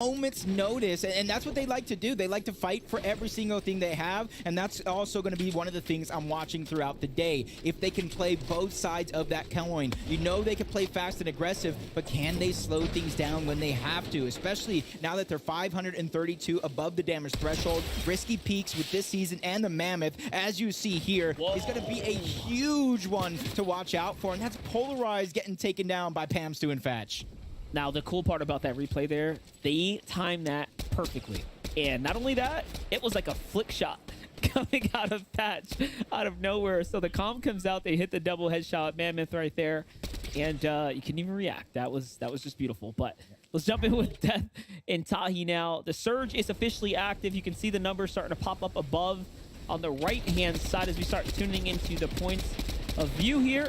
moment's notice, and that's what they like to do. They like to fight for every single thing they have, and that's also going to be one of the things I'm watching throughout the day. If they can play both sides of that coin, you know they can play fast and aggressive, but can they slow things down when they have to, especially now that they're 532 above the damage threshold. Risky peaks with this season and the Mammoth, as you see here, is going to be a huge one to watch out for, and that's Polarized getting taken down by Pam, Stu, and Fatch. Now, the cool part about that replay there, they timed that perfectly. And not only that, it was like a flick shot coming out of Patch out of nowhere. So the comm comes out, they hit the double headshot, Mammoth right there, and you couldn't even react. That was just beautiful. But let's jump in with Death and Tahi now. The Surge is officially active. You can see the numbers starting to pop up above on the right-hand side as we start tuning into the points of view here.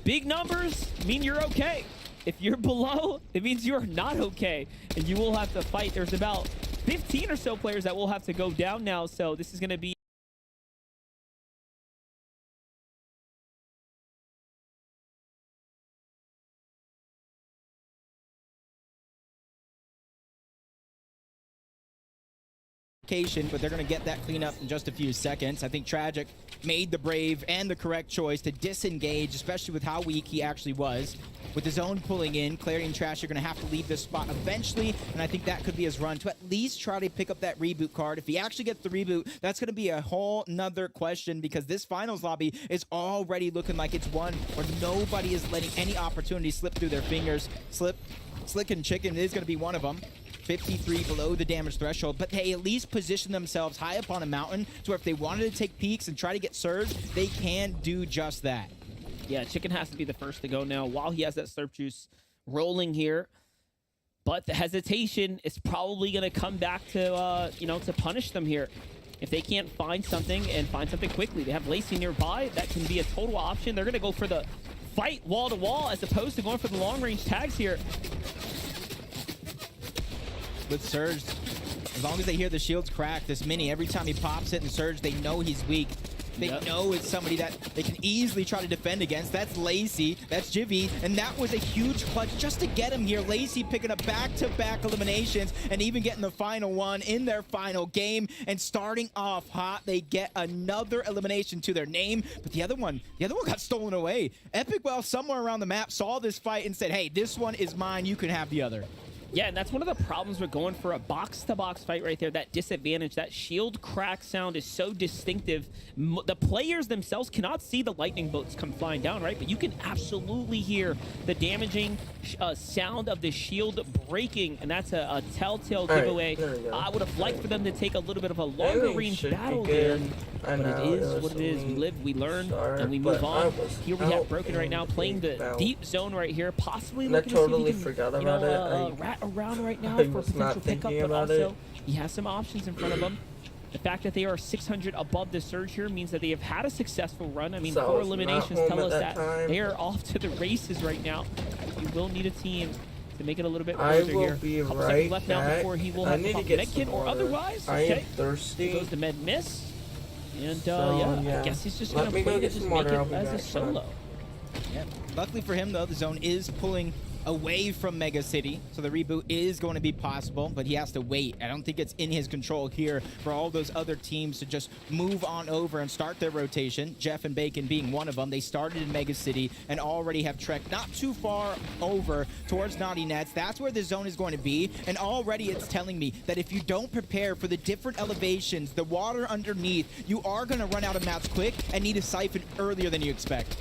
Big numbers mean you're okay. If you're below, it means you're not okay, and you will have to fight. There's about 15 or so players that will have to go down now, so this is going to be but they're going to get that cleanup in just a few seconds. I think Tragic made the brave and the correct choice to disengage, especially with how weak he actually was. With his own pulling in, Clary and Trash are going to have to leave this spot eventually, and I think that could be his run to at least try to pick up that reboot card. If he actually gets the reboot, that's going to be a whole nother question, because this finals lobby is already looking like it's one where nobody is letting any opportunity slip through their fingers. Slick and Chicken is going to be one of them. 53 below the damage threshold, but they at least position themselves high up on a mountain to where if they wanted to take peeks and try to get surge, they can do just that. Yeah, Chicken has to be the first to go now while he has that Slurp Juice rolling here. But the hesitation is probably going to come back to, to punish them here. If they can't find something and find something quickly. They have Lacey nearby. That can be a total option. They're going to go for the fight wall to wall as opposed to going for the long range tags here. With Surge, as long as they hear the shields crack, this Mini, every time he pops it and Surge, they know he's weak. They know it's somebody that they can easily try to defend against. That's Lacey, that's Jivvy, and that was a huge clutch just to get him here. Lacey picking up back-to-back eliminations and even getting the final one in their final game. And starting off hot, they get another elimination to their name, but the other one got stolen away. Epic Well, somewhere around the map, saw this fight and said, hey, this one is mine, you can have the other. Yeah, and that's one of the problems with going for a box-to-box fight right there. That disadvantage, that shield crack sound is so distinctive. The players themselves cannot see the lightning bolts come flying down, right? But you can absolutely hear the damaging sound of the shield breaking, and that's a telltale giveaway. I would have liked for them to take a little bit of a longer range battle there, but it is what it is. We live, we learn, and we move on. Here we have Broken right now playing the deep zone right here, possibly looking to see if he can, rat around right now for potential pickup, but also he has some options in front of him. The fact that they are 600 above the Surge here means that they have had a successful run. I mean, 4 eliminations tell us that they are off to the races right now. You will need a team to make it a little bit closer here. Couple seconds left now before he will have to pop medkit or otherwise. I am thirsty. Goes the med miss. And yeah, I guess he's just going to play to just make it as a solo. Yeah. Luckily for him, though, the zone is pulling away from Mega City, so the reboot is going to be possible, but he has to wait. I don't think it's in his control here for all those other teams to just move on over and start their rotation. Jeff and Bacon being one of them. They started in Mega City and already have trekked not too far over towards Naughty Nets. That's where the zone is going to be, and already it's telling me that if you don't prepare for the different elevations, the water underneath, you are going to run out of mats quick and need a siphon earlier than you expect.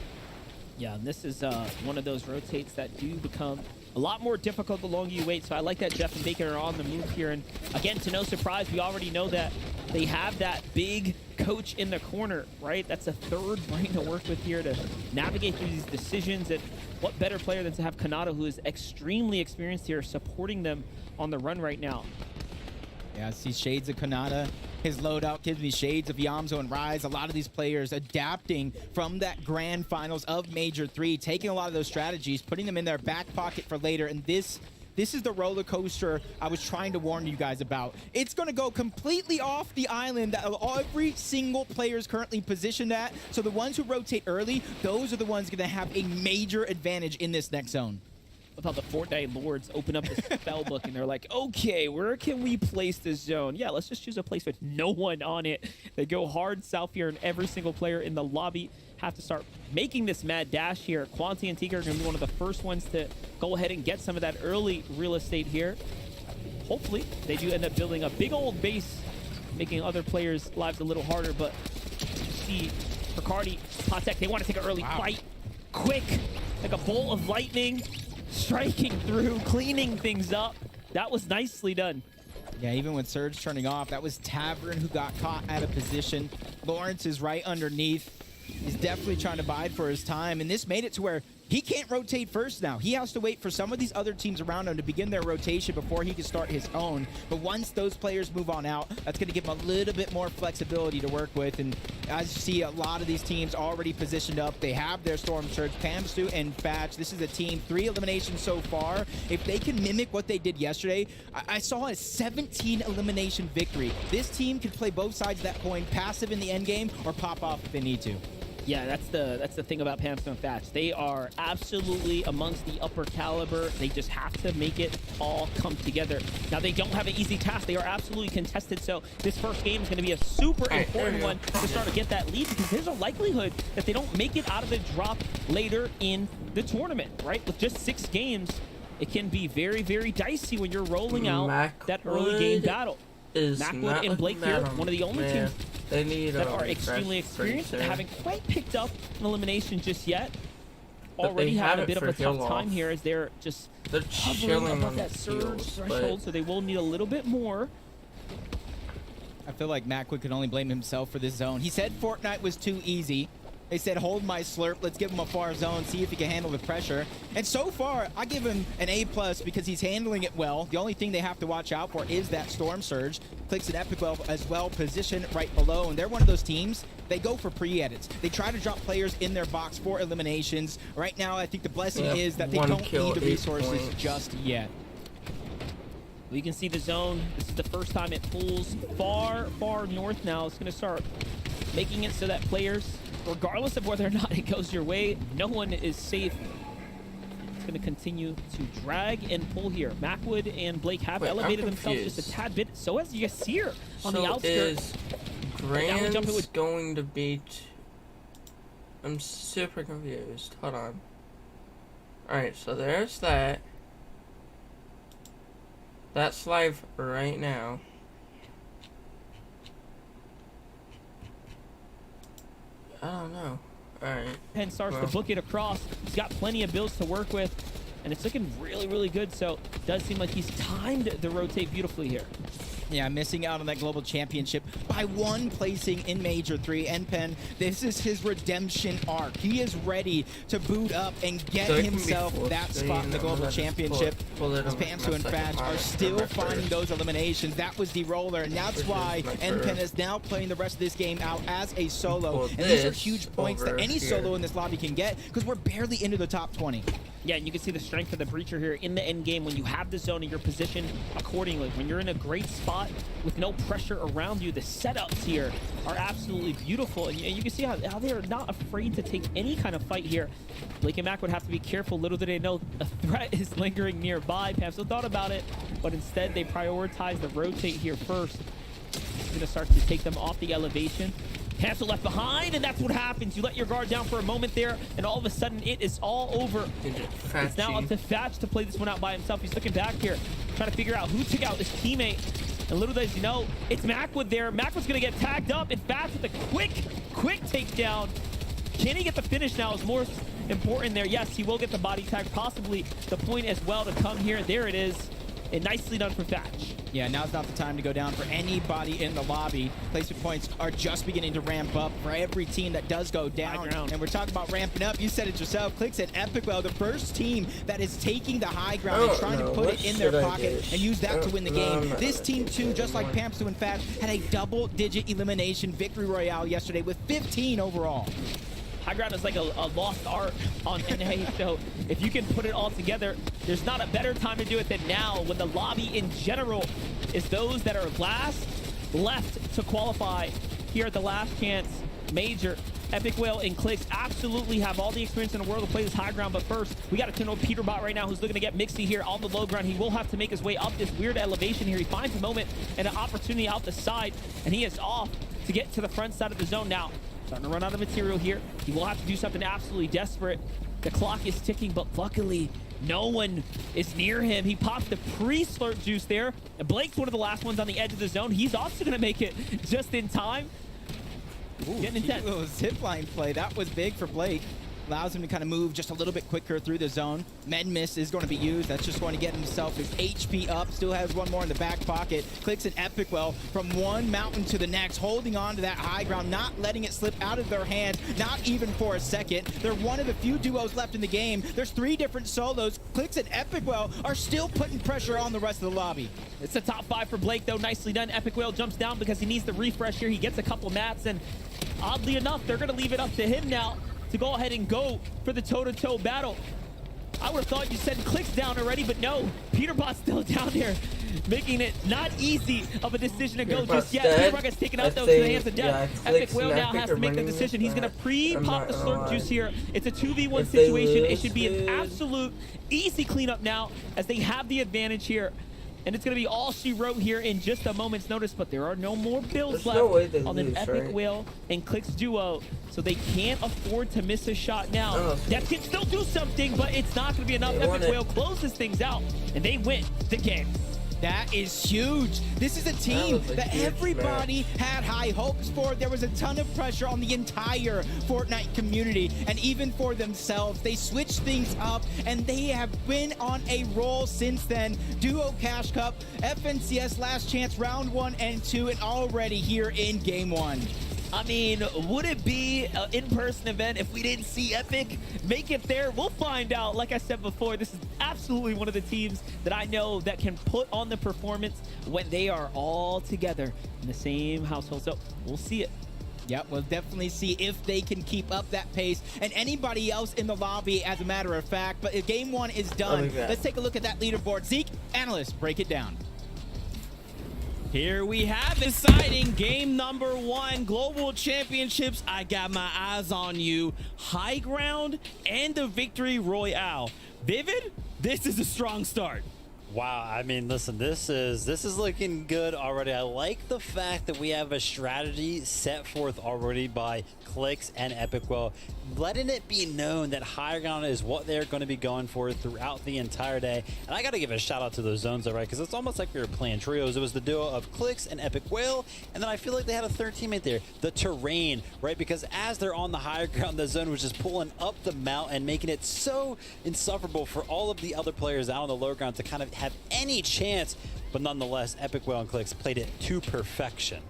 Yeah, and this is one of those rotates that do become a lot more difficult the longer you wait. So I like that Jeff and Bacon are on the move here. And again, to no surprise, we already know that they have that big coach in the corner, right? That's a third brain to work with here to navigate through these decisions. And what better player than to have Kanata, who is extremely experienced here, supporting them on the run right now. Yeah, I see shades of Kanata. His loadout gives me shades of Yamzo and Rise. A lot of these players adapting from that grand finals of Major 3, taking a lot of those strategies, putting them in their back pocket for later. And this is the roller coaster I was trying to warn you guys about. It's going to go completely off the island that every single player is currently positioned at. So the ones who rotate early, those are the ones going to have a major advantage in this next zone. With how the Fortnite lords open up this spell book and they're like, okay, where can we place this zone? Yeah, let's just choose a place with no one on it. They go hard south here, and every single player in the lobby have to start making this mad dash here. Quanti and Tika are going to be one of the first ones to go ahead and get some of that early real estate here. Hopefully, they do end up building a big old base, making other players' lives a little harder. But you see Ricardi, Patek, they want to take an early fight. Quick, like a bolt of lightning. Striking through, cleaning things up. That was nicely done. Yeah, even with Surge turning off, that was Tavern who got caught out of position. Lawrence is right underneath. He's definitely trying to bide for his time, and this made it to where he can't rotate first now. He has to wait for some of these other teams around him to begin their rotation before he can start his own. But once those players move on out, that's going to give him a little bit more flexibility to work with. And as you see, a lot of these teams already positioned up. They have their Storm Surge, Pamstu and Fatch. This is a team, 3 eliminations so far. If they can mimic what they did yesterday, I saw a 17 elimination victory. This team can play both sides of that coin, passive in the end game or pop off if they need to. Yeah, that's the thing about Pamstone and Thatch. They are absolutely amongst the upper caliber. They just have to make it all come together. Now, they don't have an easy task. They are absolutely contested, so this first game is going to be a super important one to start to get that lead, because there's a likelihood that they don't make it out of the drop later in the tournament, right? With just 6 games, it can be very, very dicey when you're rolling out that early game battle. Macwood and Blake here, one of the only teams that are extremely experienced and haven't quite picked up an elimination just yet. Already having a bit of a tough time here as they're just hovering above that surge threshold, so they will need a little bit more. I feel like Macwood could only blame himself for this zone. He said Fortnite was too easy. They said, hold my slurp. Let's give him a far zone, see if he can handle the pressure. And so far, I give him an A+ because he's handling it well. The only thing they have to watch out for is that Storm Surge. Clicks an Epic well as well, positioned right below. And they're one of those teams, they go for pre-edits. They try to drop players in their box for eliminations. Right now, I think the blessing is that they don't need the resources just yet. We can see the zone. This is the first time it pulls far, far north now. It's going to start making it so that players, regardless of whether or not it goes your way, no one is safe. It's going to continue to drag and pull here. Macwood and Blake have elevated themselves just a tad bit. So as you see here on the outskirts. Is Grand's going to beat... I'm super confused. Hold on. Alright, so there's that. That's live right now. I don't know. Alright. Penn starts to book it across. He's got plenty of builds to work with, and it's looking really, really good. So it does seem like he's timed the rotate beautifully here. Yeah, missing out on that global championship by 1 placing in Major 3. And Penn, this is his redemption arc. He is ready to boot up and get himself that spot in the global championship. As Pamsu and Fadge are still finding those eliminations. That was the roller, and that's why NPen is now playing the rest of this game out as a solo. And these are huge points that any solo in this lobby can get, because we're barely into the top 20. Yeah, and you can see the strength of the Breacher here in the end game when you have the zone and you're positioned accordingly. When you're in a great spot with no pressure around you, the setups here are absolutely beautiful. And you can see how they are not afraid to take any kind of fight here. Blake and Mac would have to be careful. Little do they know a threat is lingering nearby. Pam still thought about it, but instead they prioritize the rotate here first. It's going to start to take them off the elevation. Hansel left behind, and that's what happens. You let your guard down for a moment there, and all of a sudden, it is all over. It's now up to Thatch to play this one out by himself. He's looking back here, trying to figure out who took out his teammate. And little does he know, it's Macwood there. Macwood's going to get tagged up, and Thatch with a quick takedown. Can he get the finish now is more important there. Yes, he will get the body tag, possibly the point as well to come here. There it is. And nicely done for Thatch. Yeah, now's not the time to go down for anybody in the lobby. Placement points are just beginning to ramp up for every team that does go down. And we're talking about ramping up. You said it yourself. Clicks at Epic Well, the first team that is taking the high ground and trying to put it in their pocket and use that to win the game. This team, too, just like Pamstu and Fat, had a double-digit elimination victory royale yesterday with 15 overall. High ground is like a lost art on NA, so if you can put it all together, there's not a better time to do it than now, when the lobby in general is those that are last left to qualify here at the last chance major. Epic Whale and Clicks absolutely have all the experience in the world to play this high ground, but first, we got to turn over Peterbot right now, who's looking to get Mixie here on the low ground. He will have to make his way up this weird elevation here. He finds a moment and an opportunity out the side, and he is off to get to the front side of the zone now. Starting to run out of material here. He will have to do something absolutely desperate. The clock is ticking, but luckily, no one is near him. He popped the pre-slurp juice there. And Blake's one of the last ones on the edge of the zone. He's also going to make it just in time. Ooh, getting intense. little zip line play. That was big for Blake. Allows him to kind of move just a little bit quicker through the zone. Med Miss is going to be used. That's just going to get himself his HP up. Still has one more in the back pocket. Clicks an Epic Well from one mountain to the next, holding on to that high ground, not letting it slip out of their hands, not even for a second. They're one of the few duos left in the game. There's 3 different solos. Clicks and Epic Well are still putting pressure on the rest of the lobby. It's a top 5 for Blake, though. Nicely done. Epic Whale jumps down because he needs the refresh here. He gets a couple mats, and oddly enough, they're going to leave it up to him now to go ahead and go for the toe-to-toe battle. I would have thought you sent Clicks down already, but no. Peterbot's still down there, making it not easy of a decision to go just yet. Peterbot gets taken out, though, to the hands of death. Epic Whale now has to make the decision. He's going to pre-pop the slurp juice here. It's a 2v1 situation. It should be an absolute easy cleanup now, as they have the advantage here. And it's going to be all she wrote here in just a moment's notice, but there are no more builds left on an Epic Whale and Clicks duo, so they can't afford to miss a shot now. Death can still do something, but it's not going to be enough. Epic Whale closes things out, and they win the game. That is huge. This is a team that everybody had high hopes for. There was a ton of pressure on the entire Fortnite community and even for themselves. They switched things up and they have been on a roll since then. Duo Cash Cup, FNCS Last Chance round 1 and 2, and already here in game 1. I mean, would it be an in-person event if we didn't see Epic make it there? We'll find out. Like I said before, this is absolutely one of the teams that I know that can put on the performance when they are all together in the same household. So we'll see it. Yep, we'll definitely see if they can keep up that pace, and anybody else in the lobby, as a matter of fact. But if game 1 is done, let's take a look at that leaderboard. Zeke, analyst, break it down. Here we have deciding game number 1, Global Championships. I got my eyes on you. High ground and the victory royale. Vivid, this is a strong start. Wow, I mean, listen, this is looking good already. I like the fact that we have a strategy set forth already by Clicks and Epic Well, letting it be known that high ground is what they're going to be going for throughout the entire day. And I got to give a shout out to those zones, all right, because it's almost like we were playing trios. It was the duo of Clicks and Epic Whale, and then I feel like they had a third teammate there, the terrain, right? Because as they're on the higher ground, the zone was just pulling up the mountain, making it so insufferable for all of the other players out on the low ground to kind of have any chance. But nonetheless, Epic Whale and Clicks played it to perfection.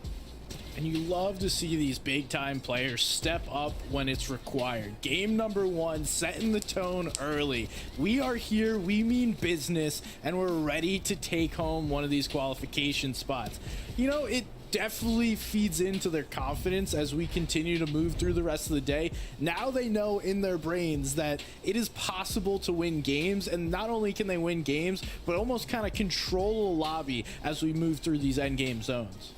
And you love to see these big-time players step up when it's required. Game number 1, setting the tone early. We are here, we mean business, and we're ready to take home one of these qualification spots. You know, it definitely feeds into their confidence as we continue to move through the rest of the day. Now they know in their brains that it is possible to win games, and not only can they win games, but almost kind of control a lobby as we move through these endgame zones.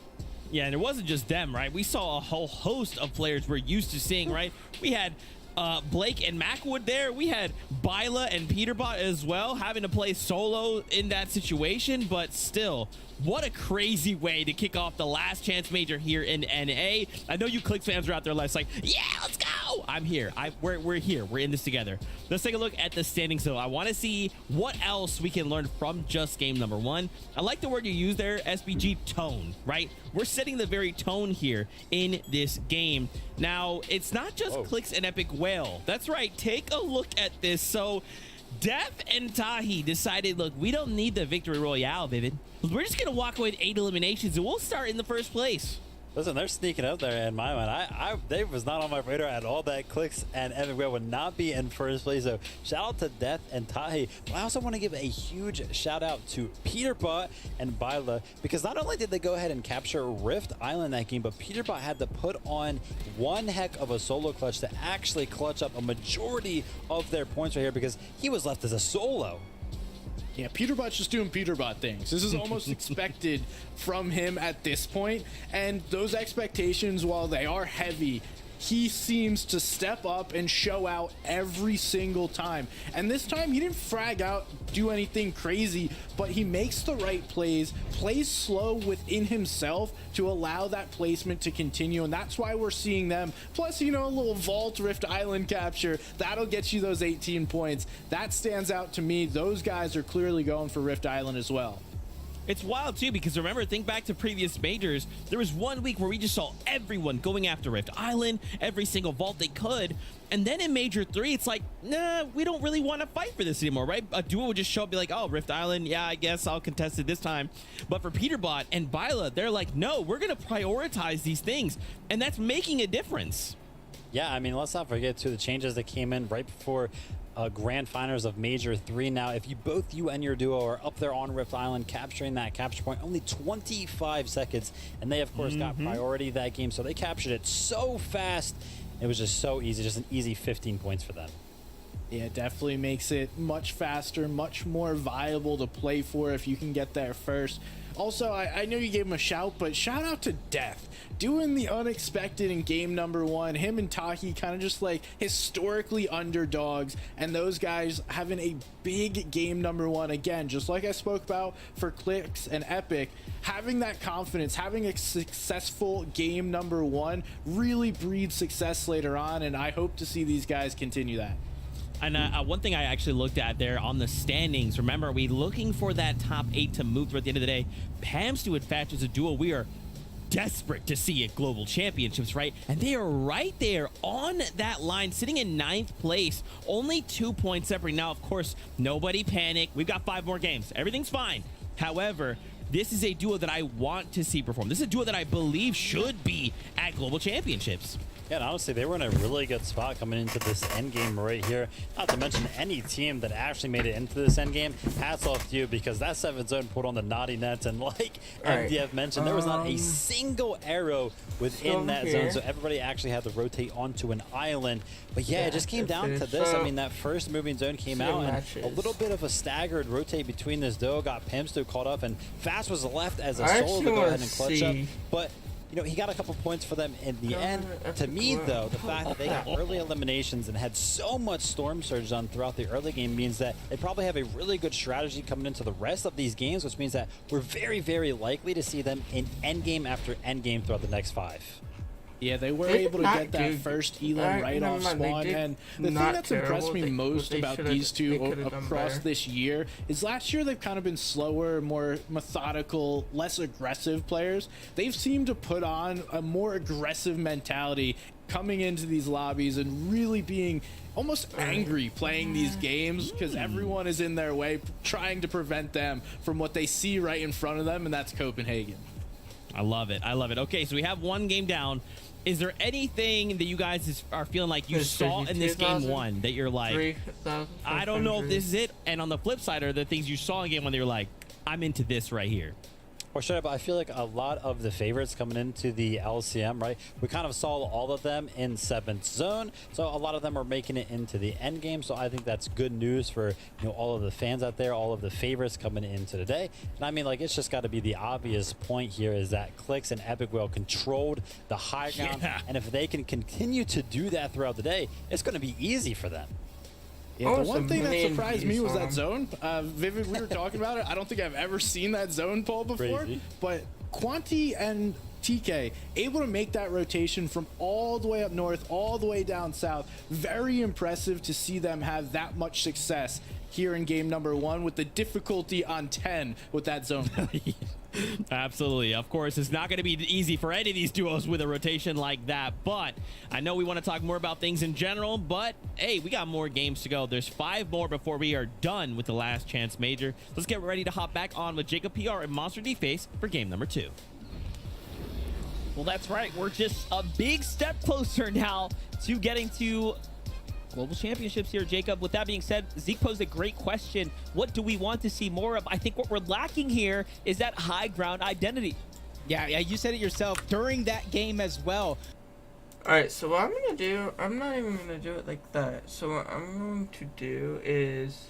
Yeah, and it wasn't just them, right? We saw a whole host of players we're used to seeing, right? We had Blake and Macwood there. We had Byla and Peterbot as well, having to play solo in that situation, but still, what a crazy way to kick off the last chance major here in NA. I know you Clicks fans are out there like, yeah, let's go. I'm here. We're here. We're in this together. Let's take a look at the standings, though. I want to see what else we can learn from just game number 1. I like the word you use there, SBG, tone, right? We're setting the very tone here in this game. Now, it's not just Clicks and Epic Whale. That's right. Take a look at this. So, Death and Tahi decided, look, we don't need the victory royale, Vivid. We're just going to walk away with 8 eliminations, and we'll start in the first place. Listen, they're sneaking out there in my mind. They was not on my radar at all that Clicks and Epic Whale would not be in first place. So shout out to Death and Tahi. But I also want to give a huge shout out to Peterbot and Byla, because not only did they go ahead and capture Rift Island that game, but Peterbot had to put on one heck of a solo clutch to actually clutch up a majority of their points right here, because he was left as a solo. Yeah, Peterbot's just doing Peterbot things. This is almost expected from him at this point, and those expectations, while they are heavy, he seems to step up and show out every single time. And this time he didn't frag out, do anything crazy, but he makes the right plays slow within himself to allow that placement to continue. And that's why we're seeing them. Plus, you know, a little vault Rift Island capture, that'll get you those 18 points. That stands out to me. Those guys are clearly going for Rift Island as well. It's wild too, because remember, think back to previous majors. There was 1 week where we just saw everyone going after Rift Island, every single vault they could. And then in Major 3, it's like, nah, we don't really want to fight for this anymore, right? A duo would just show up and be like, oh, Rift Island, yeah, I guess I'll contest it this time. But for Peterbot and Byla, they're like, no, we're going to prioritize these things. And that's making a difference. Yeah, I mean, let's not forget, too, the changes that came in right before grand finals of Major 3. Now, if both you and your duo are up there on Rift Island capturing that capture point, only 25 seconds, and they, of course, got priority that game, so they captured it so fast. It was just so easy, just an easy 15 points for them. Yeah, it definitely makes it much faster, much more viable to play for if you can get there first. Also, I know you gave him a shout, but shout out to Death. Doing the unexpected in game number 1. Him and Tahi kind of just like historically underdogs, and those guys having a big game number 1. Again, just like I spoke about for Clix and Epic, having that confidence, having a successful game number 1 really breeds success later on, and I hope to see these guys continue that. And one thing I actually looked at there on the standings, remember, are we looking for that top 8 to move through at the end of the day? Hamstu and Fatch as a duo, we are desperate to see at Global Championships, right? And they are right there on that line, sitting in 9th place, only 2 points separate. Now, of course, nobody panic. We've got 5 more games. Everything's fine. However, this is a duo that I want to see perform. This is a duo that I believe should be at Global Championships. Yeah, and honestly, they were in a really good spot coming into this endgame right here. Not to mention any team that actually made it into this endgame. Hats off to you, because that 7th zone put on the naughty nets, and like MDF mentioned, there was not a single arrow within that zone, so everybody actually had to rotate onto an island. But yeah, it just came down to this. I mean, that first moving zone came out, and a little bit of a staggered rotate between this duo got Pimsto caught up, and Fast was left as a solo to go ahead and clutch up. But you know, he got a couple points for them in the end. To me, though, the fact that they got early eliminations and had so much Storm Surge done throughout the early game means that they probably have a really good strategy coming into the rest of these games, which means that we're very, very likely to see them in endgame after endgame throughout the next 5. Yeah, they were able to get that first Elam right off spawn, and the thing that's impressed me most about these two across this year is last year they've kind of been slower, more methodical, less aggressive players. They've seemed to put on a more aggressive mentality coming into these lobbies and really being almost angry playing these games, because everyone is in their way trying to prevent them from what they see right in front of them, and that's Copenhagen. I love it. I love it. Okay, so we have 1 game down. Is there anything that you guys are feeling like you saw in this game 1 that you're like, I don't know if this is it? And on the flip side, are the things you saw in game 1 that you're like, I'm into this right here? Or should I feel like a lot of the favorites coming into the LCM, right? We kind of saw all of them in 7th zone, so a lot of them are making it into the end game. So I think that's good news for, you know, all of the fans out there, all of the favorites coming into the day. And I mean, like, it's just got to be the obvious point here is that Clix and Epic Whale controlled the high ground, and if they can continue to do that throughout the day, it's going to be easy for them. Yeah, the one thing that surprised me was that zone. Vivid, we were talking about it. I don't think I've ever seen that zone pull before. Crazy. But Quanti and TK able to make that rotation from all the way up north, all the way down south. Very impressive to see them have that much success here in game number 1 with the difficulty on 10 with that zone. Absolutely. Of course, it's not going to be easy for any of these duos with a rotation like that, but I know we want to talk more about things in general, but hey, we got more games to go. There's 5 more before we are done with the last chance major. Let's get ready to hop back on with Jacob PR and Monster D-Face for game number 2. Well, that's right. We're just a big step closer now to getting to Global Championships here, Jacob. With that being said, Zeke posed a great question. What do we want to see more of? I think what we're lacking here is that high ground identity. Yeah, you said it yourself during that game as well. Alright, so what I'm going to do, I'm not even going to do it like that. So what I'm going to do is,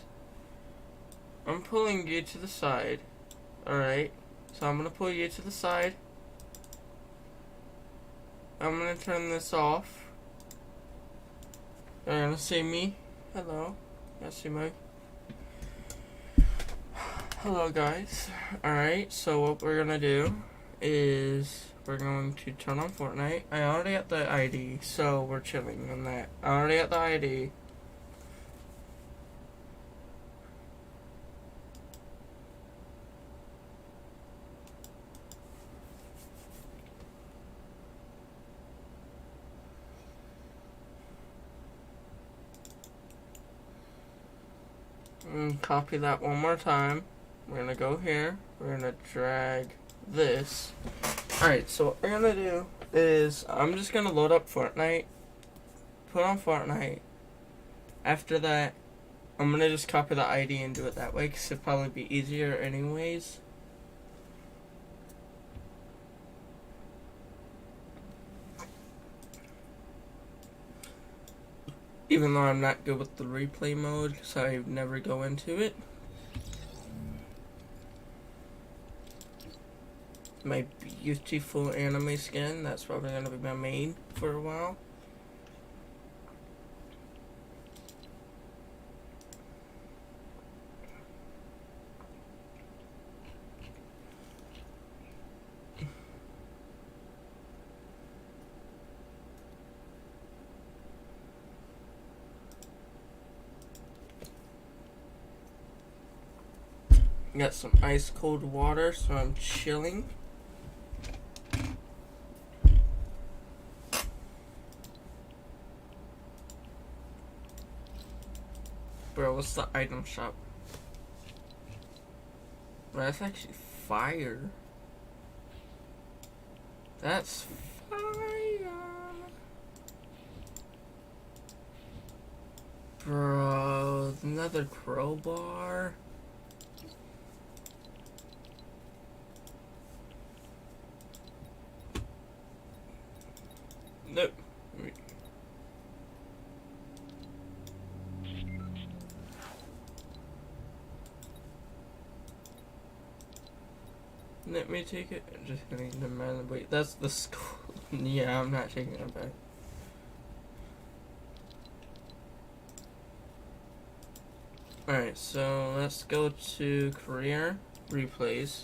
I'm pulling you to the side. Alright, so I'm going to pull you to the side. I'm going to turn this off. gonna see me. Hello. Yeah, see my. Hello, guys. Alright, so what we're gonna do is we're going to turn on Fortnite. I already got the ID, so we're chilling on that. I already got the ID. Copy that one more time. We're gonna go here. We're gonna drag this. Alright, so what we're gonna do is I'm just gonna load up Fortnite, put on Fortnite. After that, I'm gonna just copy the ID and do it that way because it'd probably be easier anyways. Even though I'm not good with the replay mode because I never go into it. My beautiful anime skin, that's probably going to be my main for a while. Got some ice cold water, so I'm chilling. Bro, what's the item shop? Bro, that's actually fire. That's fire. Bro, another crowbar. Nope. Let me take it. Just kidding. Never mind. Wait, that's the school. Yeah, I'm not taking it back. Alright, so let's go to career replays.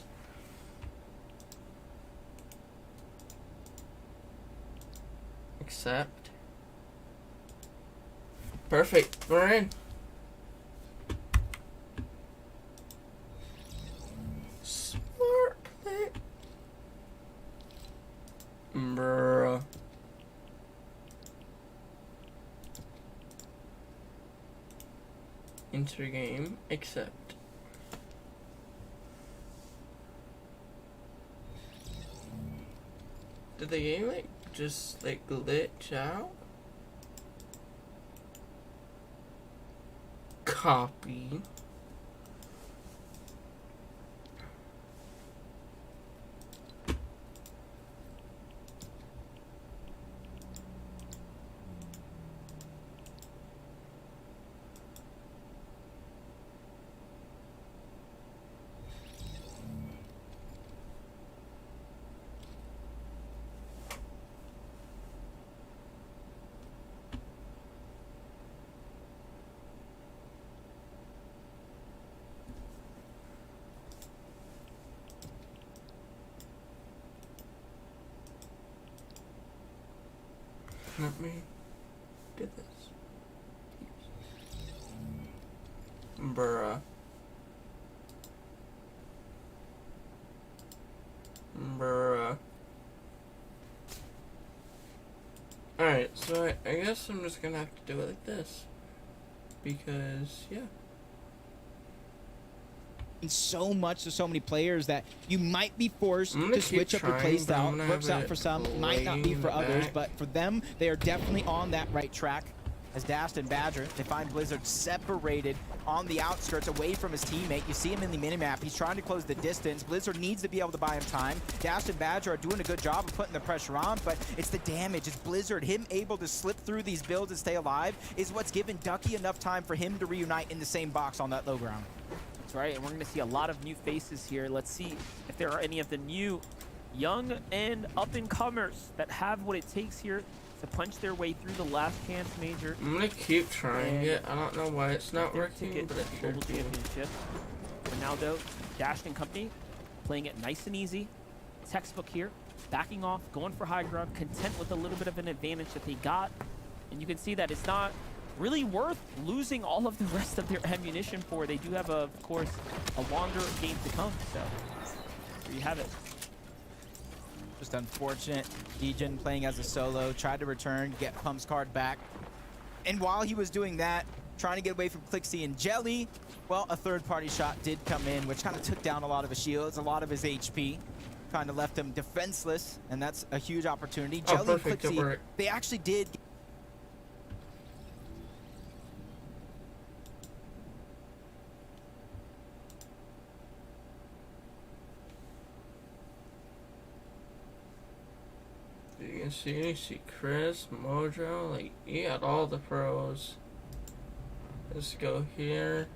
Accept. Perfect. We're in. Smart play. Bruh. Enter game. Accept. Did the game like just like glitch out? Copy. Let me do this. Bruh. Bruh. Alright, so I guess I'm just gonna have to do it like this. Because, yeah. So much to so many players that you might be forced to switch up your trying, playstyle. Works out for some, might not be for others, but for them, they are definitely on that right track. As Dast and Badger, they find Blizzard separated on the outskirts away from his teammate. You see him in the minimap. He's trying to close the distance. Blizzard needs to be able to buy him time. Dast and Badger are doing a good job of putting the pressure on, but it's the damage. It's Blizzard. Him able to slip through these builds and stay alive is what's given Ducky enough time for him to reunite in the same box on that low ground. That's right, and we're going to see a lot of new faces here. Let's see if there are any of the new young and up-and-comers that have what it takes here to punch their way through the last chance major. I'm gonna keep trying And it. I don't know why it's not their working, ticket but it to global should be. championship. Ronaldo, Dashed and company, playing it nice and easy. Textbook here, backing off, going for high ground, content with a little bit of an advantage that they got. And you can see that it's not really worth losing all of the rest of their ammunition for. They do have, of course, a longer game to come. So there you have it. Just unfortunate. Degen playing as a solo, tried to return, get Pump's card back. And while he was doing that, trying to get away from Clixie and Jelly, well, a third-party shot did come in, which kind of took down a lot of his shields, a lot of his HP. Kind of left him defenseless, and that's a huge opportunity. Oh, Jelly and perfect, it Clixie, worked. they actually did. You can see Chris, Mojo, like, you got all the pros. Let's go here.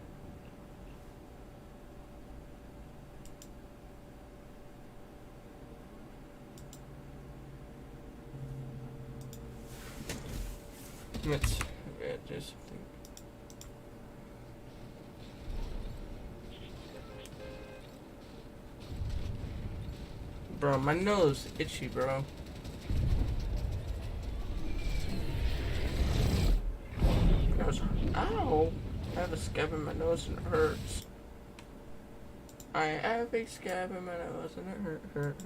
Let's do something. Bro, my nose itchy, bro. Ow! I have a scab in my nose and it hurts. I have a scab in my nose and it hurts.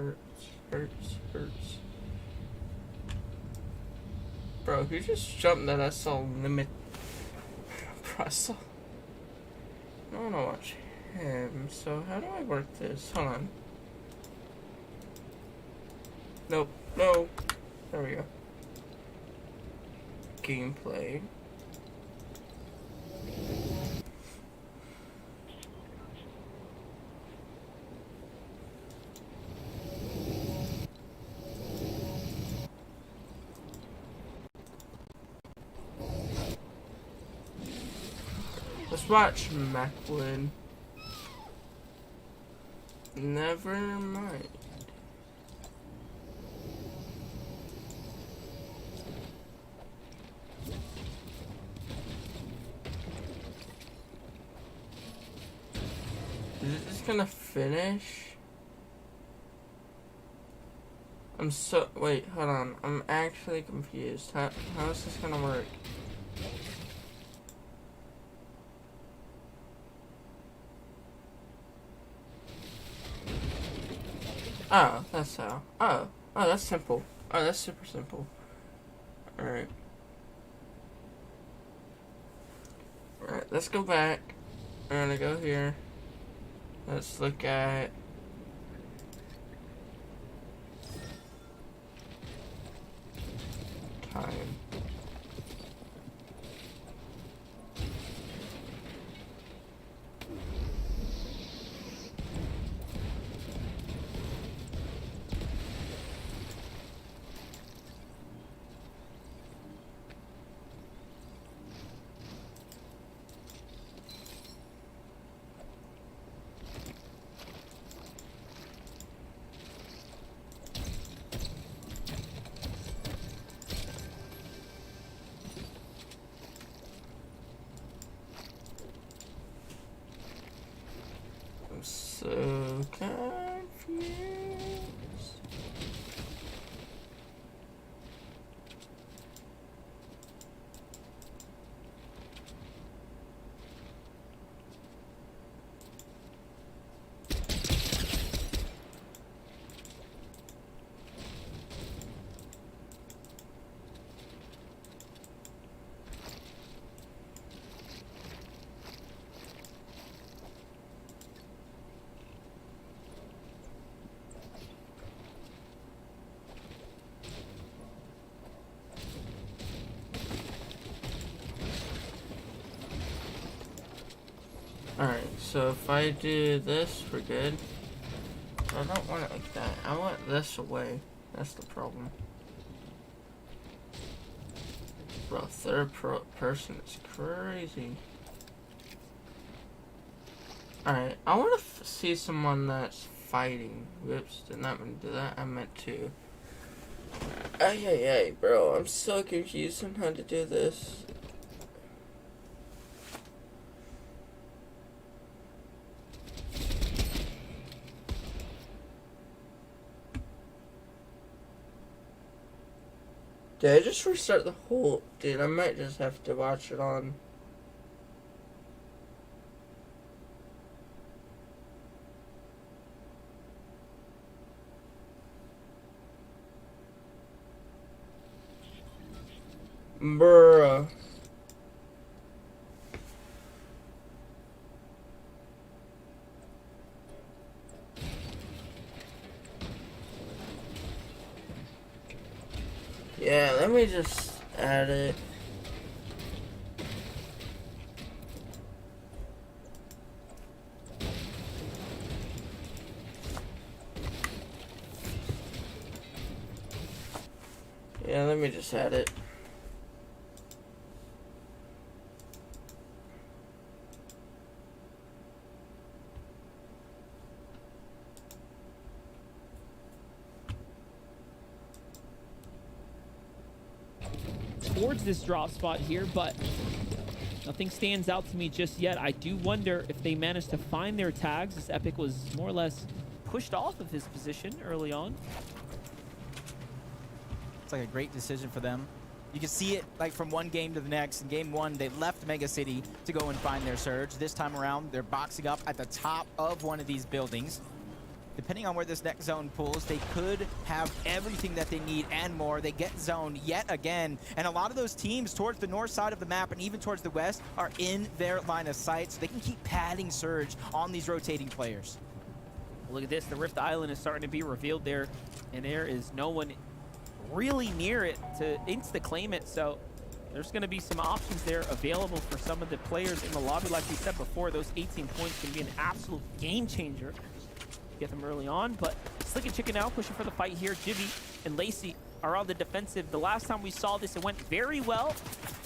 Bro, he just jumped that I saw limit. Bro, I saw. I wanna watch him, so how do I work this? Hold on. Nope, no. There we go. Gameplay. Let's watch Macwood. Never mind. Is it just gonna finish? Wait, hold on. I'm actually confused. How is this gonna work? Oh, that's how. Oh, that's simple. Oh, that's super simple. Alright. Alright, let's go back. We're gonna go here. Let's look at time. I'm so confused. Alright, so if I do this, we're good. I don't want it like that. I want this away. That's the problem. Bro, third person is crazy. Alright, I want to see someone that's fighting. Whoops, did not mean to do that. I meant to Ay, ay, ay, bro. I'm so confused on how to do this. Did I just restart the whole... Dude, I might just have to watch it on... Bruh. Yeah, let me just add it. Yeah, let me just add it. Towards this drop spot here, but nothing stands out to me just yet. I do wonder if they managed to find their tags, as Epic was more or less pushed off of his position early on. It's like a great decision for them. You can see it like from one game to the next. In game one, they left Mega City to go and find their surge. This time around, they're boxing up at the top of one of these buildings. Depending on where this next zone pulls, they could have everything that they need and more. They get zoned yet again. And a lot of those teams towards the north side of the map and even towards the west are in their line of sight, so they can keep padding surge on these rotating players. Look at this, the Rift Island is starting to be revealed there, and there is no one really near it to insta-claim it, so there's going to be some options there available for some of the players in the lobby. Like we said before, those 18 points can be an absolute game changer. Get them early on, but Slick and Chicken now pushing for the fight here. Jibby and Lacey are on the defensive. The last time we saw this, it went very well,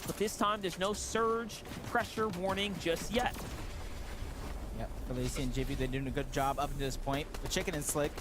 but this time there's no surge pressure warning just yet. Yep, for Lacey and Jibby, they're doing a good job up to this point. But Chicken and Slick,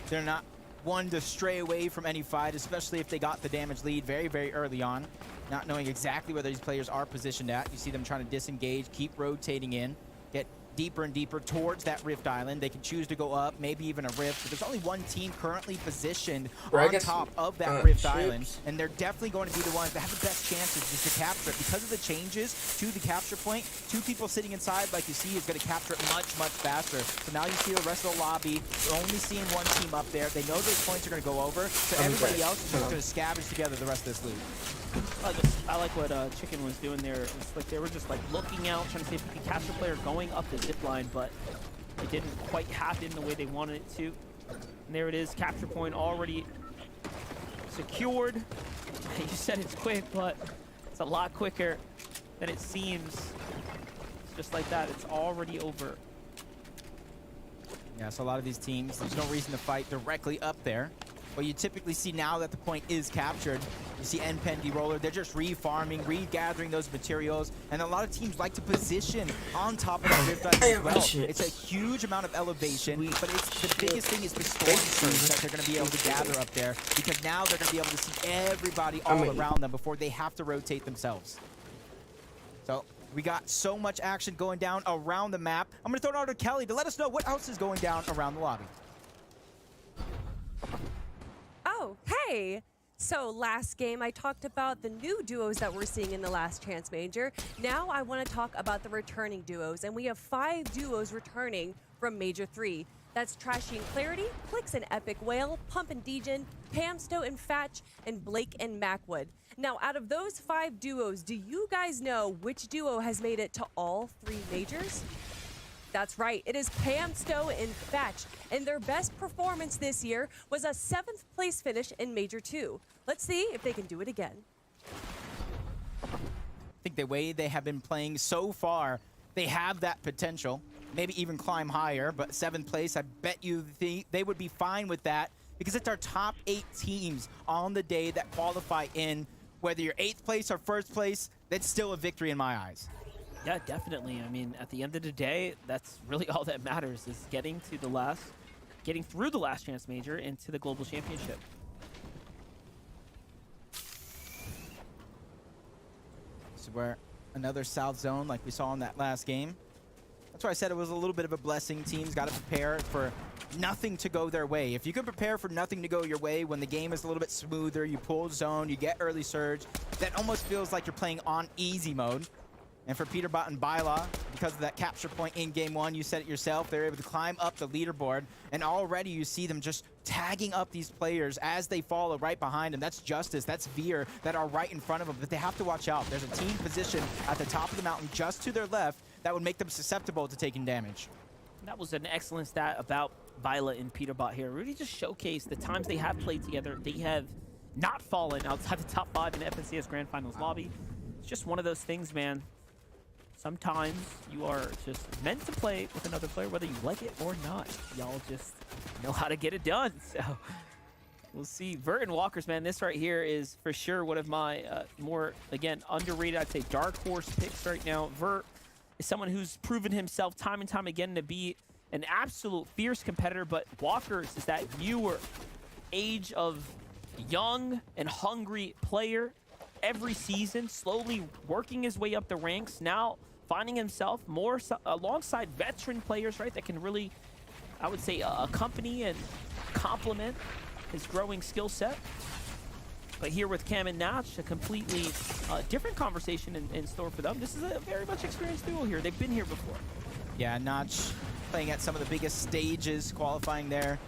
they're not one to stray away from any fight, especially if they got the damage lead very, very early on, not knowing exactly where these players are positioned at. You see them trying to disengage, keep rotating in, get deeper and deeper towards that Rift Island. They can choose to go up, maybe even a Rift, but there's only one team currently positioned on top of that Rift Island, and they're definitely going to be the ones that have the best chances just to capture it. Because of the changes to the capture point, two people sitting inside, like you see, is going to capture it much, much faster. So now you see the rest of the lobby, we're only seeing one team up there. They know those points are going to go over, so everybody else is just going to scavenge together the rest of this loot. I like what Chicken was doing there. It's like they were just like looking out, trying to see if we could catch a player going up the zip line, but it didn't quite happen the way they wanted it to. And there it is, capture point already secured. You said it's quick, but it's a lot quicker than it seems. It's just like that, it's already over. Yeah, so a lot of these teams, there's no reason to fight directly up there. What you typically see now that the point is captured, you see NPen D-Roller, they're just refarming, regathering those materials, and a lot of teams like to position on top of the Rift Island as well. It's a huge amount of elevation, but it's the biggest thing is the storm surge that they're going to be able to gather up there, because now they're going to be able to see everybody all around them before they have to rotate themselves. So we got so much action going down around the map. I'm going to throw it over to Kelly to let us know what else is going down around the lobby. Oh, hey! So last game I talked about the new duos that we're seeing in the Last Chance Major. Now I want to talk about the returning duos, and we have 5 duos returning from Major 3. That's Trashy and Clarity, Clicks and Epic Whale, Pump and Degen, Pamsto and Fatch, and Blake and Macwood. Now out of those 5 duos, do you guys know which duo has made it to all 3 majors? That's right, it is Pamsto and Fatch, and their best performance this year was a 7th place finish in Major 2. Let's see if they can do it again. I think the way they have been playing so far, they have that potential, maybe even climb higher, but 7th place, I bet you they would be fine with that, because it's our top 8 teams on the day that qualify in. Whether you're 8th place or 1st place, that's still a victory in my eyes. Yeah, definitely. I mean, at the end of the day, that's really all that matters, is getting through the Last Chance Major into the Global Championship. So we're another south zone like we saw in that last game. That's why I said it was a little bit of a blessing. Teams got to prepare for nothing to go their way. If you can prepare for nothing to go your way when the game is a little bit smoother, you pull zone, you get early surge, that almost feels like you're playing on easy mode. And for Peterbot and Byla, because of that capture point in game one, you said it yourself, they're able to climb up the leaderboard, and already you see them just tagging up these players as they follow right behind them. That's Justice, that's Veer, that are right in front of them, but they have to watch out. There's a team position at the top of the mountain just to their left that would make them susceptible to taking damage. That was an excellent stat about Byla and Peterbot here. Really just showcased the times they have played together. They have not fallen outside the top 5 in the FNCS Grand Finals lobby. It's just one of those things, man. Sometimes you are just meant to play with another player, whether you like it or not. Y'all just know how to get it done. So we'll see. Vert and Walkers, man, this right here is for sure one of my more, again, underrated, I'd say, dark horse picks right now. Vert is someone who's proven himself time and time again to be an absolute fierce competitor, but Walkers is that newer age of young and hungry player every season, slowly working his way up the ranks, now finding himself more alongside veteran players, right, that can really, I would say, accompany and complement his growing skill set. But here with Cam and Natch, a completely different conversation in store for them. This is a very much experienced duo here. They've been here before. Yeah, Notch playing at some of the biggest stages, qualifying there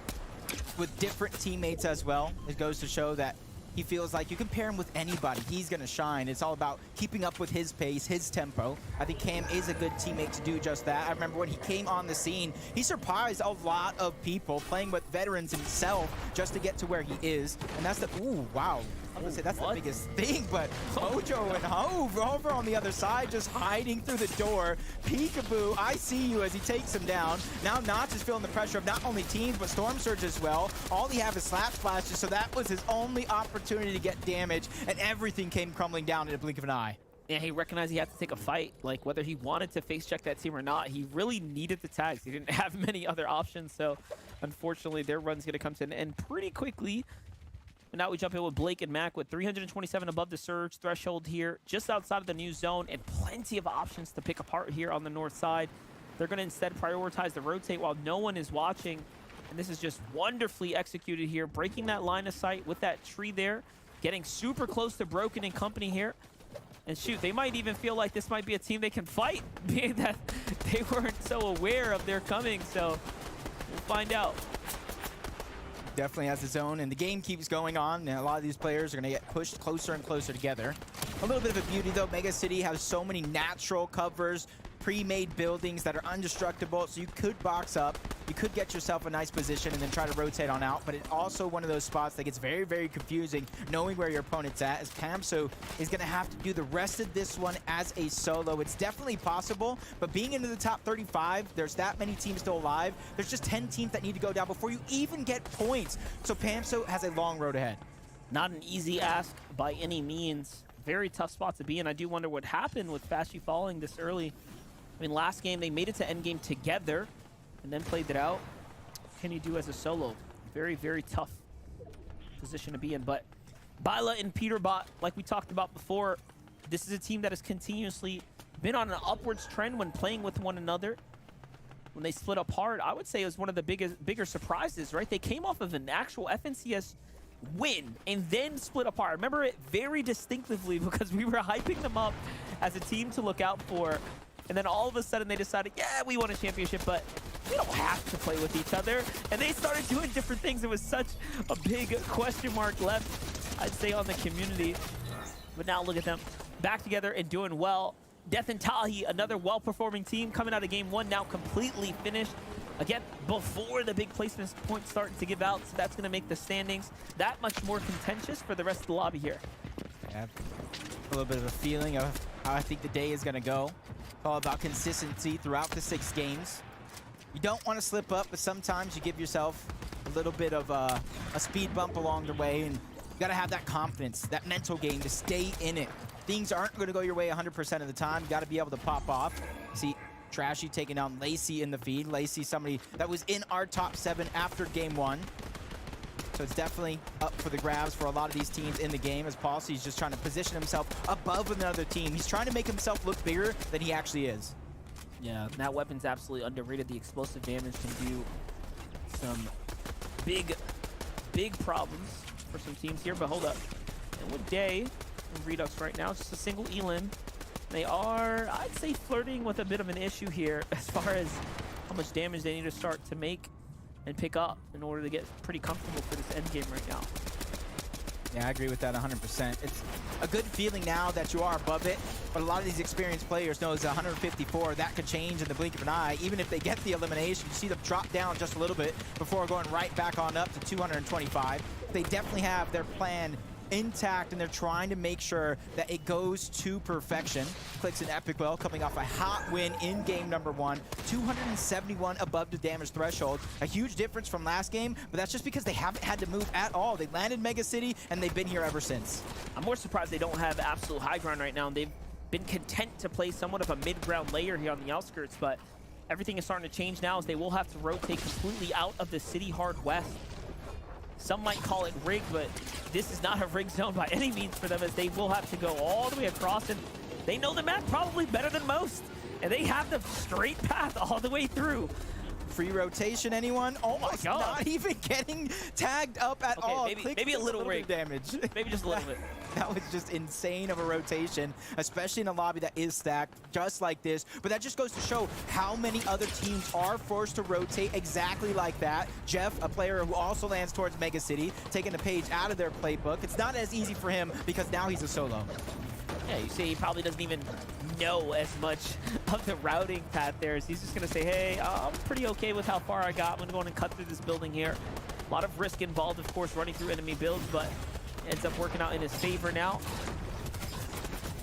with different teammates as well. It goes to show that he feels like you can pair him with anybody, he's gonna shine. It's all about keeping up with his pace, his tempo. I think Cam is a good teammate to do just that. I remember when he came on the scene, he surprised a lot of people playing with veterans himself just to get to where he is. And that's the, ooh, wow. I was gonna say that's the biggest thing, but Mojo and Hove over on the other side, just hiding through the door. Peekaboo, I see you as he takes him down. Now Notch is feeling the pressure of not only teams, but Storm Surge as well. All he have is Slap Splashes, so that was his only opportunity to get damage, and everything came crumbling down in a blink of an eye. Yeah, he recognized he had to take a fight. Like, whether he wanted to face check that team or not, he really needed the tags. He didn't have many other options, so unfortunately their run's gonna come to an end pretty quickly. And now we jump in with Blake and Mac with 327 above the surge threshold here, just outside of the new zone, and plenty of options to pick apart here on the north side. They're going to instead prioritize the rotate while no one is watching. And this is just wonderfully executed here, breaking that line of sight with that tree there, getting super close to Broken and company here. And shoot, they might even feel like this might be a team they can fight, being that they weren't so aware of their coming. So we'll find out. Definitely has his own, and the game keeps going on, and a lot of these players are going to get pushed closer and closer together. A little bit of a beauty, though. Mega City has so many natural covers, pre-made buildings that are indestructible, so you could box up, you could get yourself a nice position and then try to rotate on out, but it's also one of those spots that gets very, very confusing knowing where your opponent's at, as Pamso is going to have to do the rest of this one as a solo. It's definitely possible, but being into the top 35, there's that many teams still alive. There's just 10 teams that need to go down before you even get points, so Pamso has a long road ahead. Not an easy ask by any means. Very tough spot to be in. I do wonder what happened with Fashy falling this early. I mean, last game, they made it to endgame together and then played it out. What can you do as a solo? Very, very tough position to be in. But Byla and Peterbot, like we talked about before, this is a team that has continuously been on an upwards trend when playing with one another. When they split apart, I would say it was one of the bigger surprises, right? They came off of an actual FNCS win and then split apart. I remember it very distinctively because we were hyping them up as a team to look out for. And then all of a sudden they decided, yeah, we won a championship, but we don't have to play with each other. And they started doing different things. It was such a big question mark left, I'd say, on the community. But now look at them back together and doing well. Death and Tahi, another well-performing team coming out of game one, now completely finished. Again, before the big placement points start to give out, so that's going to make the standings that much more contentious for the rest of the lobby here. Yeah, a little bit of a feeling of how I think the day is going to go. It's all about consistency throughout the 6 games. You don't want to slip up, but sometimes you give yourself a little bit of a speed bump along the way, and you got to have that confidence, that mental game to stay in it. Things aren't going to go your way 100% of the time. You got to be able to pop off. See Trashy taking down Lacey in the feed. Lacey, somebody that was in our top 7 after game 1. So it's definitely up for the grabs for a lot of these teams in the game, as Policy's just trying to position himself above another team. He's trying to make himself look bigger than he actually is. Yeah, that weapon's absolutely underrated. The explosive damage can do some big problems for some teams here. But hold up. And with Day and Redux right now, just a single Elim. They are, I'd say, flirting with a bit of an issue here as far as how much damage they need to start to make and pick up in order to get pretty comfortable for this end game right now. Yeah, I agree with that 100%. It's a good feeling now that you are above it, but a lot of these experienced players know it's 154. That could change in the blink of an eye. Even if they get the elimination, you see them drop down just a little bit before going right back on up to 225. They definitely have their plan intact, and they're trying to make sure that it goes to perfection. Clicks and Epic Well coming off a hot win in game number 1, 271 above the damage threshold. A huge difference from last game, but that's just because they haven't had to move at all. They landed Mega City, and they've been here ever since. I'm more surprised they don't have absolute high ground right now. They've been content to play somewhat of a mid-ground layer here on the outskirts, but everything is starting to change now as they will have to rotate completely out of the city hard west. Some might call it rigged, but this is not a rigged zone by any means for them, as they will have to go all the way across, and they know the map probably better than most, and they have the straight path all the way through. Free rotation, anyone? Almost not even getting tagged up at all. Maybe a little bit of damage. Maybe just a little bit. That was just insane of a rotation, especially in a lobby that is stacked just like this. But that just goes to show how many other teams are forced to rotate exactly like that. Jeff, a player who also lands towards Mega City, taking a page out of their playbook. It's not as easy for him because now he's a solo. Yeah, you see he probably doesn't even know as much of the routing path there. So he's just going to say, hey, I'm pretty okay with how far I got. I'm going to go in and cut through this building here. A lot of risk involved, of course, running through enemy builds, but ends up working out in his favor now.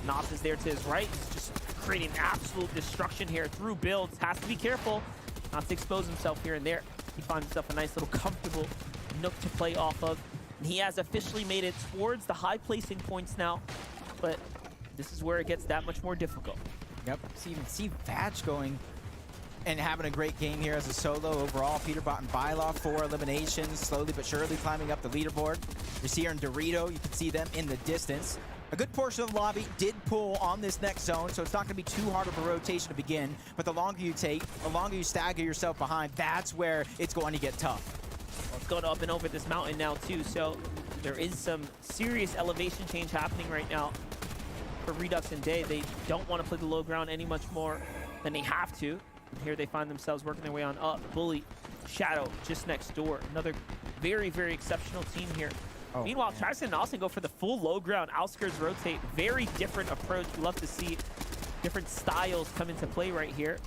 Knox is there to his right. He's just creating absolute destruction here through builds. Has to be careful not to expose himself here and there. He finds himself a nice little comfortable nook to play off of. And he has officially made it towards the high placing points now, but this is where it gets that much more difficult. Yep, see Vatch going and having a great game here as a solo overall. Peterbot and Bylaw, 4 eliminations, slowly but surely climbing up the leaderboard. You're and Dorito, you can see them in the distance. A good portion of the lobby did pull on this next zone, so it's not going to be too hard of a rotation to begin. But the longer you take, the longer you stagger yourself behind, that's where it's going to get tough. Well, it's going up and over this mountain now too, so there is some serious elevation change happening right now for Redux and Day. They don't want to play the low ground any much more than they have to. And here they find themselves working their way on up. Bully, Shadow, just next door. Another very, very exceptional team here. Oh, meanwhile, Travis and Austin go for the full low ground, outskirts rotate. Very different approach. We love to see different styles come into play right here.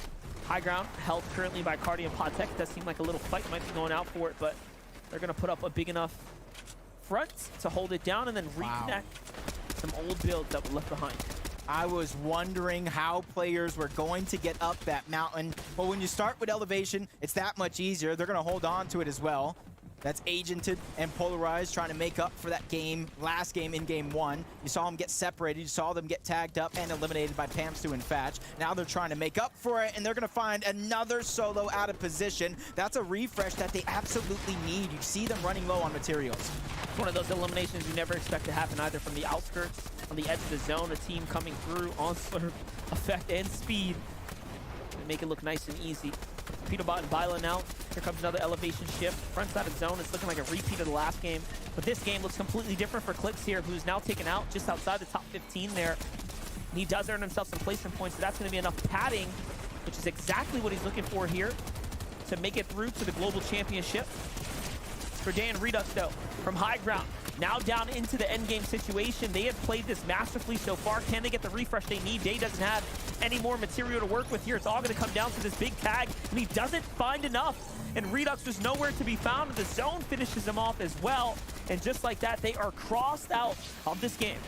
High ground held currently by Cardi and Potek. Does seem like a little fight might be going out for it, but they're going to put up a big enough front to hold it down and then reconnect some old builds that were left behind. I was wondering how players were going to get up that mountain. But when you start with elevation, it's that much easier. They're going to hold on to it as well. That's Agented and Polarized trying to make up for that game, last game in game 1. You saw them get separated. You saw them get tagged up and eliminated by Pamstu and Fatch. Now they're trying to make up for it, and they're going to find another solo out of position. That's a refresh that they absolutely need. You see them running low on materials. It's one of those eliminations you never expect to happen either from the outskirts, on the edge of the zone, a team coming through on slurp effect and speed. And make it look nice and easy. Peterbot and Byla now. Here comes another elevation shift. Front side of zone. It's looking like a repeat of the last game. But this game looks completely different for Clix here, who's now taken out just outside the top 15 there. And he does earn himself some placement points, so that's going to be enough padding, which is exactly what he's looking for here to make it through to the global championship. For Day and Redux, though, from high ground, now down into the endgame situation. They have played this masterfully so far. Can they get the refresh they need? Day doesn't have any more material to work with here. It's all going to come down to this big tag, and he doesn't find enough. And Redux was nowhere to be found. The zone finishes him off as well. And just like that, they are crossed out of this game.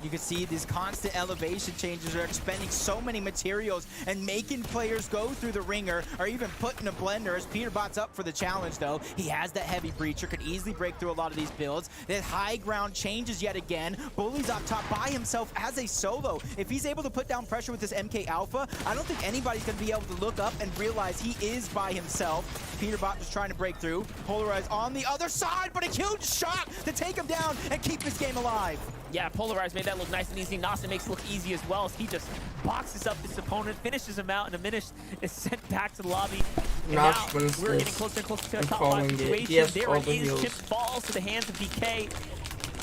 You can see these constant elevation changes are expending so many materials and making players go through the ringer or even put in a blender. As Peterbot's up for the challenge, though, he has that heavy breacher, could easily break through a lot of these builds. The high ground changes yet again. Bully's up top by himself as a solo. If he's able to put down pressure with this MK Alpha, I don't think anybody's going to be able to look up and realize he is by himself. Peterbot just trying to break through. Polarize on the other side, but a huge shot to take him down and keep his game alive. Yeah, Polarized made that look nice and easy. Nasa makes it look easy as well as he just boxes up this opponent, finishes him out, and Diminish is sent back to the lobby. And Nox now wins we're this. getting closer and closer to a I'm top 5 calling it. situation. He has There all it the is. heals. Chip falls to the hands of DK.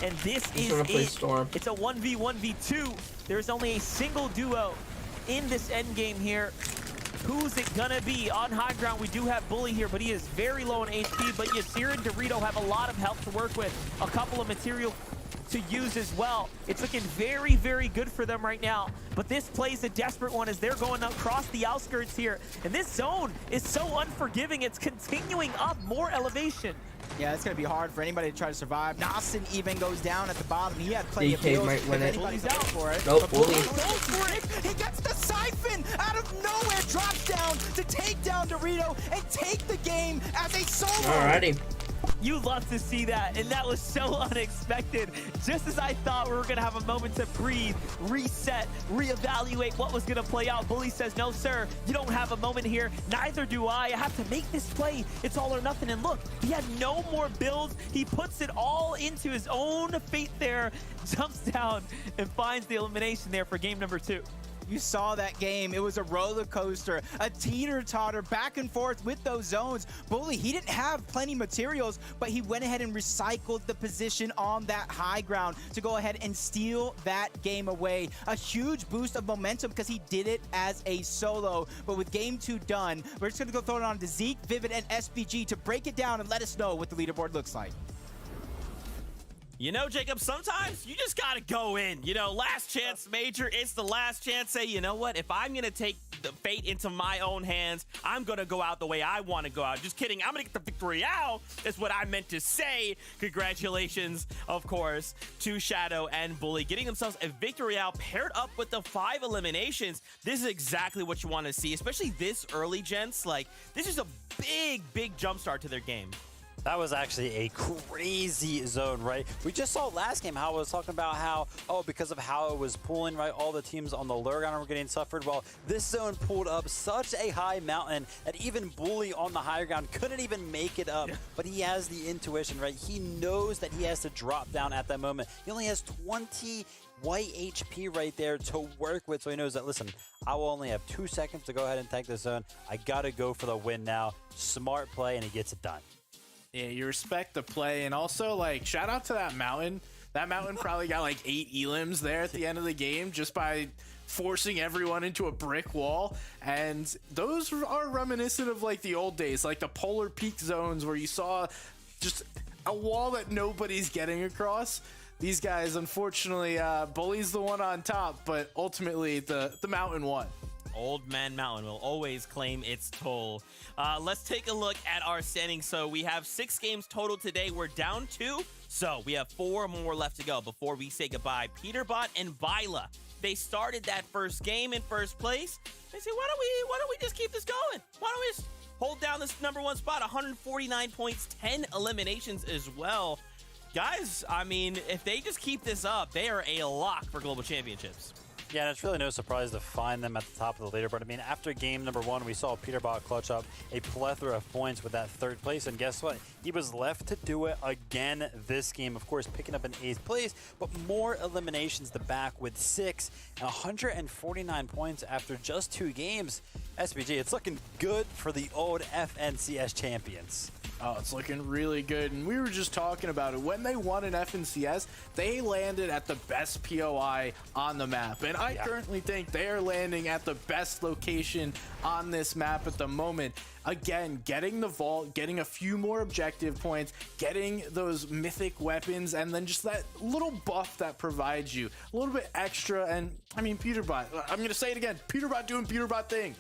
And this He's is gonna play it. Storm. It's a 1v1v2. There's only a single duo in this end game here. Who's it gonna be? On high ground, we do have Bully here, but he is very low on HP. But Yasir and Dorito have a lot of help to work with. A couple of material to use as well. It's looking very, very good for them right now. But this plays a desperate one as they're going across the outskirts here. And this zone is so unforgiving. It's continuing up more elevation. Yeah, it's going to be hard for anybody to try to survive. Nasen even goes down at the bottom. He had plenty of DK kills. might win if it. anybody's out for it. Nope, But Bully Bully. goes for it. He gets the siphon out of nowhere, drops down to take down Dorito and take the game as a solo. Alrighty. You love to see that, and that was so unexpected. Just as I thought we were gonna have a moment to breathe, reset, reevaluate what was gonna play out, Bully says, no sir, you don't have a moment here, neither do I have to make this play. It's all or nothing, and look, he had no more builds. He puts it all into his own fate there, jumps down, and finds the elimination there for game number 2. You saw that game. It was a roller coaster, a teeter-totter back and forth with those zones. Bully, he didn't have plenty materials, but he went ahead and recycled the position on that high ground to go ahead and steal that game away. A huge boost of momentum because he did it as a solo. But with game 2 done, we're just going to go throw it on to Zeke, Vivid, and SBG to break it down and let us know what the leaderboard looks like. You know, Jacob, sometimes you just gotta go in. You know, last chance major, it's the last chance. Say, you know what? If I'm gonna take the fate into my own hands, I'm gonna go out the way I want to go out. Just kidding. I'm gonna get the victory out. Is what I meant to say. Congratulations, of course, to Shadow and Bully getting themselves a victory out paired up with the 5 eliminations. This is exactly what you want to see, especially this early, gents. Like, this is a big jump start to their game. That was actually a crazy zone, right? We just saw last game how I was talking about how, oh, because of how it was pulling, right, all the teams on the lower ground were getting suffered. Well, this zone pulled up such a high mountain that even Bully on the higher ground couldn't even make it up. But he has the intuition, right? He knows that he has to drop down at that moment. He only has 20 white HP right there to work with, so he knows that, listen, I will only have 2 seconds to go ahead and take this zone. I gotta go for the win now. Smart play, and he gets it done. Yeah, you respect the play, and also, like, shout out to that mountain. That mountain probably got like 8 elims there at the end of the game just by forcing everyone into a brick wall. And those are reminiscent of like the old days, like the polar peak zones where you saw just a wall that nobody's getting across. These guys, unfortunately, Bully's the one on top, but ultimately the mountain won. Old Man Mountain will always claim its toll. Let's take a look at our standings. So we have 6 games total today. We're down 2, so we have 4 more left to go before we say goodbye. Peterbot and Byla, they started that first game in first place. They say, why don't we just keep this going? Why don't we just hold down this number 1 spot? 149 points, 10 eliminations as well. Guys, I mean, if they just keep this up, they are a lock for global championships. Yeah, and it's really no surprise to find them at the top of the leaderboard. I mean, after game number 1, we saw Peterbot clutch up a plethora of points with that 3rd place, and guess what? He was left to do it again this game, of course, picking up an 8th place, but more eliminations to back with 6 and 149 points after just 2 games. SBG, it's looking good for the old FNCS champions. Oh, it's looking really good, and we were just talking about it. When they won an FNCS, they landed at the best POI on the map, and I currently think they are landing at the best location on this map at the moment. Again, getting the vault, getting a few more objective points, getting those mythic weapons, and then just that little buff that provides you a little bit extra. And I mean, Peterbot, I'm going to say it again, Peterbot doing Peterbot thing.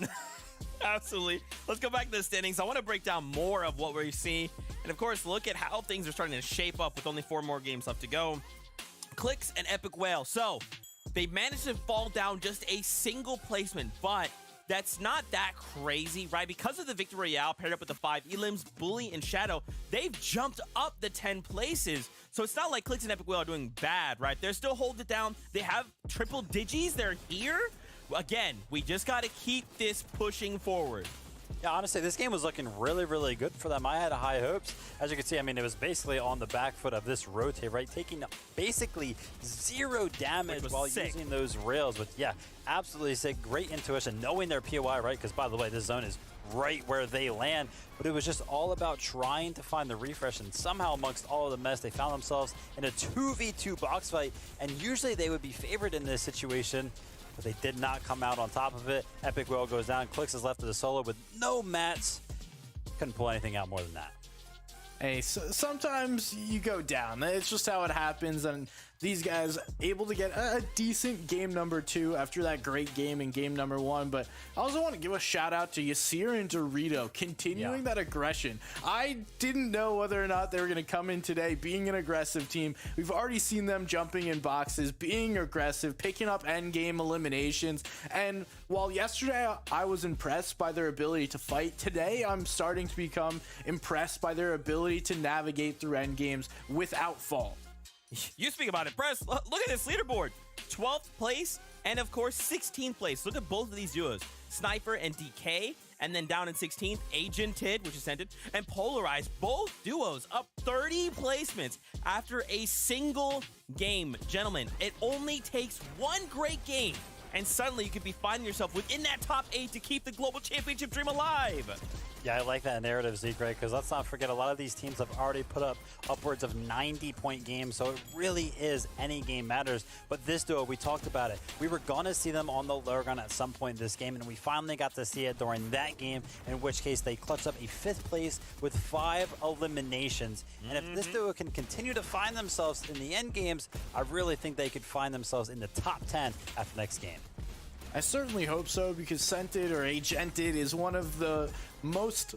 Absolutely. Let's go back to the standings. I want to break down more of what we see. And of course, look at how things are starting to shape up with only 4 more games left to go. Clicks and Epic Whale. So they managed to fall down just a single placement, but that's not that crazy, right? Because of the Victory Royale paired up with the 5 elims, Bully, and Shadow, they've jumped up the 10 places. So it's not like Clicks and Epic Whale are doing bad, right? They're still holding it down. They have triple digis. They're here. Again, we just got to keep this pushing forward. Yeah, honestly, this game was looking really, really good for them. I had high hopes. As you can see, I mean, it was basically on the back foot of this rotate, right? Taking basically 0 damage while using those rails. But yeah, absolutely sick. Great intuition, knowing their POI, right? Because by the way, this zone is right where they land. But it was just all about trying to find the refresh. And somehow amongst all of the mess, they found themselves in a 2v2 box fight. And usually they would be favored in this situation, but they did not come out on top of it. Epic Whale goes down. Clicks is left with a solo with no mats. Couldn't pull anything out more than that. Hey, so sometimes you go down. It's just how it happens, and these guys able to get a decent game number 2 after that great game in game number 1. But I also want to give a shout out to Yasir and Dorito continuing that aggression. I didn't know whether or not they were going to come in today being an aggressive team. We've already seen them jumping in boxes, being aggressive, picking up end game eliminations. And while yesterday I was impressed by their ability to fight, today I'm starting to become impressed by their ability to navigate through end games without fault. You speak about impressed. Look at this leaderboard. 12th place and, of course, 16th place. Look at both of these duos. Sniper and DK. And then down in 16th, Agented, which is Scented, and Polarized. Both duos up 30 placements after a single game. Gentlemen, it only takes one great game, and suddenly you could be finding yourself within that top 8 to keep the global championship dream alive. Yeah, I like that narrative, Zeke, right? Because let's not forget, a lot of these teams have already put up upwards of 90-point games, so it really is any game matters. But this duo, we talked about it. We were going to see them on the lower gun at some point in this game, and we finally got to see it during that game, in which case they clutched up a 5th place with 5 eliminations. And if this duo can continue to find themselves in the end games, I really think they could find themselves in the top 10 after next game. I certainly hope so, because Scented or Agented is one of the most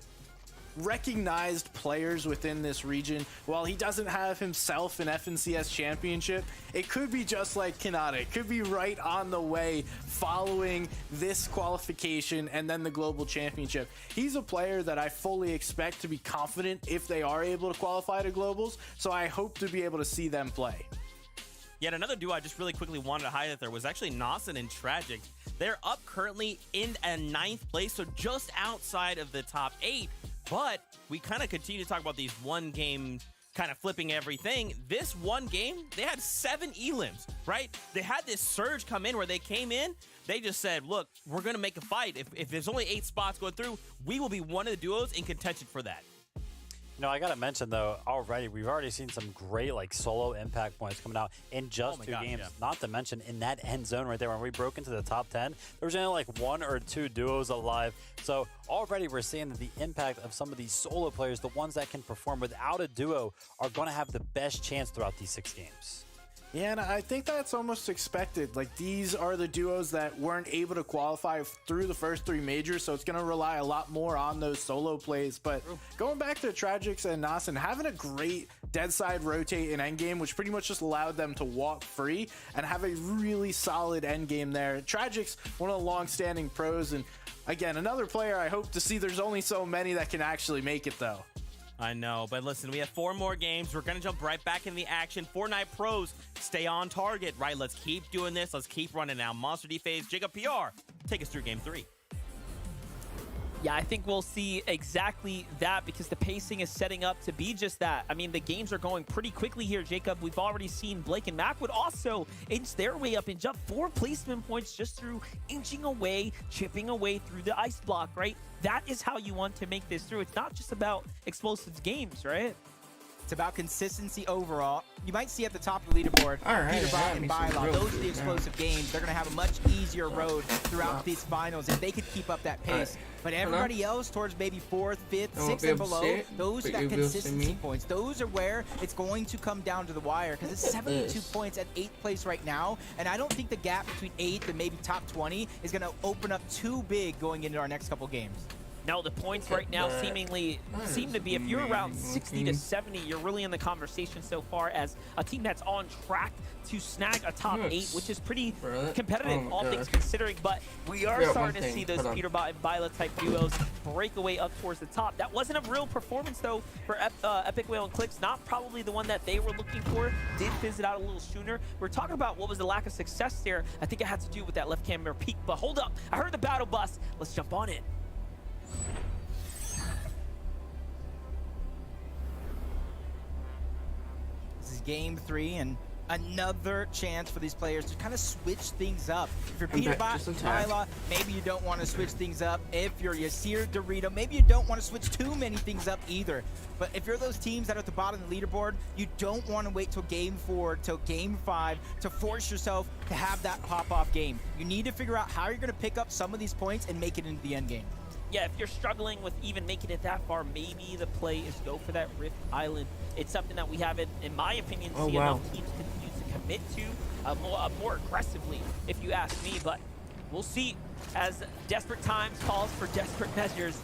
recognized players within this region. While he doesn't have himself an FNCS championship, it could be just like Kanata. It could be right on the way following this qualification and then the global championship. He's a player that I fully expect to be confident if they are able to qualify to globals, so I hope to be able to see them play. Yet another duo I just really quickly wanted to highlight there was actually Nawson and Tragic. They're up currently in a 9th place, so just outside of the top 8. But we kind of continue to talk about these one game kind of flipping everything. This one game, they had 7 elims, right? They had this surge come in where they came in. They just said, look, we're going to make a fight. If there's only 8 spots going through, we will be one of the duos in contention for that. You know, I gotta mention though, we've already seen some great like solo impact points coming out in just 2 games. Yeah. Not to mention in that end zone right there, when we broke into the top 10, there was only like 1 or 2 duos alive. So already we're seeing that the impact of some of these solo players, the ones that can perform without a duo, are gonna have the best chance throughout these 6 games. Yeah, and I think that's almost expected. Like, these are the duos that weren't able to qualify through the first 3 majors, so it's going to rely a lot more on those solo plays. But going back to Tragics and Nawson, having a great dead side rotate in endgame, which pretty much just allowed them to walk free and have a really solid endgame there. Tragics, one of the long-standing pros, and again, another player I hope to see. There's only so many that can actually make it, though. I know, but listen, we have 4 more games. We're going to jump right back in the action. Fortnite pros, stay on target, right? Let's keep doing this. Let's keep running now. Monster D phase, Jacob PR, take us through game 3. Yeah, I think we'll see exactly that, because the pacing is setting up to be just that. I mean, the games are going pretty quickly here, Jacob. We've already seen Blake and Mac would also inch their way up and jump 4 placement points just through inching away, chipping away through the ice block, right? That is how you want to make this through. It's not just about explosive games, right? It's about consistency overall. You might see at the top of the leaderboard, Peterbot and Bylon. Those are the explosive games. They're going to have a much easier road throughout these finals if they could keep up that pace. But everybody else towards maybe 4th, 5th, 6th and below, those are that consistency points. Those are where it's going to come down to the wire, because it's 72 points at 8th place right now. And I don't think the gap between 8th and maybe top 20 is going to open up too big going into our next couple games. No, the points right now seemingly seem to be, if you're around 60 to 70, you're really in the conversation so far as a team that's on track to snag a top 8, which is pretty competitive, all things considering. But we are starting to see those Peterbot and Byla type duos break away up towards the top. That wasn't a real performance, though, for Epic Whale and Clicks. Not probably the one that they were looking for. Did fizz it out a little sooner. We're talking about what was the lack of success there. I think it had to do with that left camera peak. But hold up, I heard the battle bus. Let's jump on it. This is game 3 and another chance for these players to kind of switch things up. If you're Peterbot, Byla, maybe you don't want to switch things up. If you're Yasir, Dorito, maybe you don't want to switch too many things up either. But if you're those teams that are at the bottom of the leaderboard, you don't want to wait till game 4, till game 5 to force yourself to have that pop-off game. You need to figure out how you're going to pick up some of these points and make it into the end game. Yeah, if you're struggling with even making it that far, maybe the play is go for that Rift Island. It's something that we haven't, in my opinion, seen enough teams continue to commit to more aggressively, if you ask me. But we'll see as desperate times calls for desperate measures.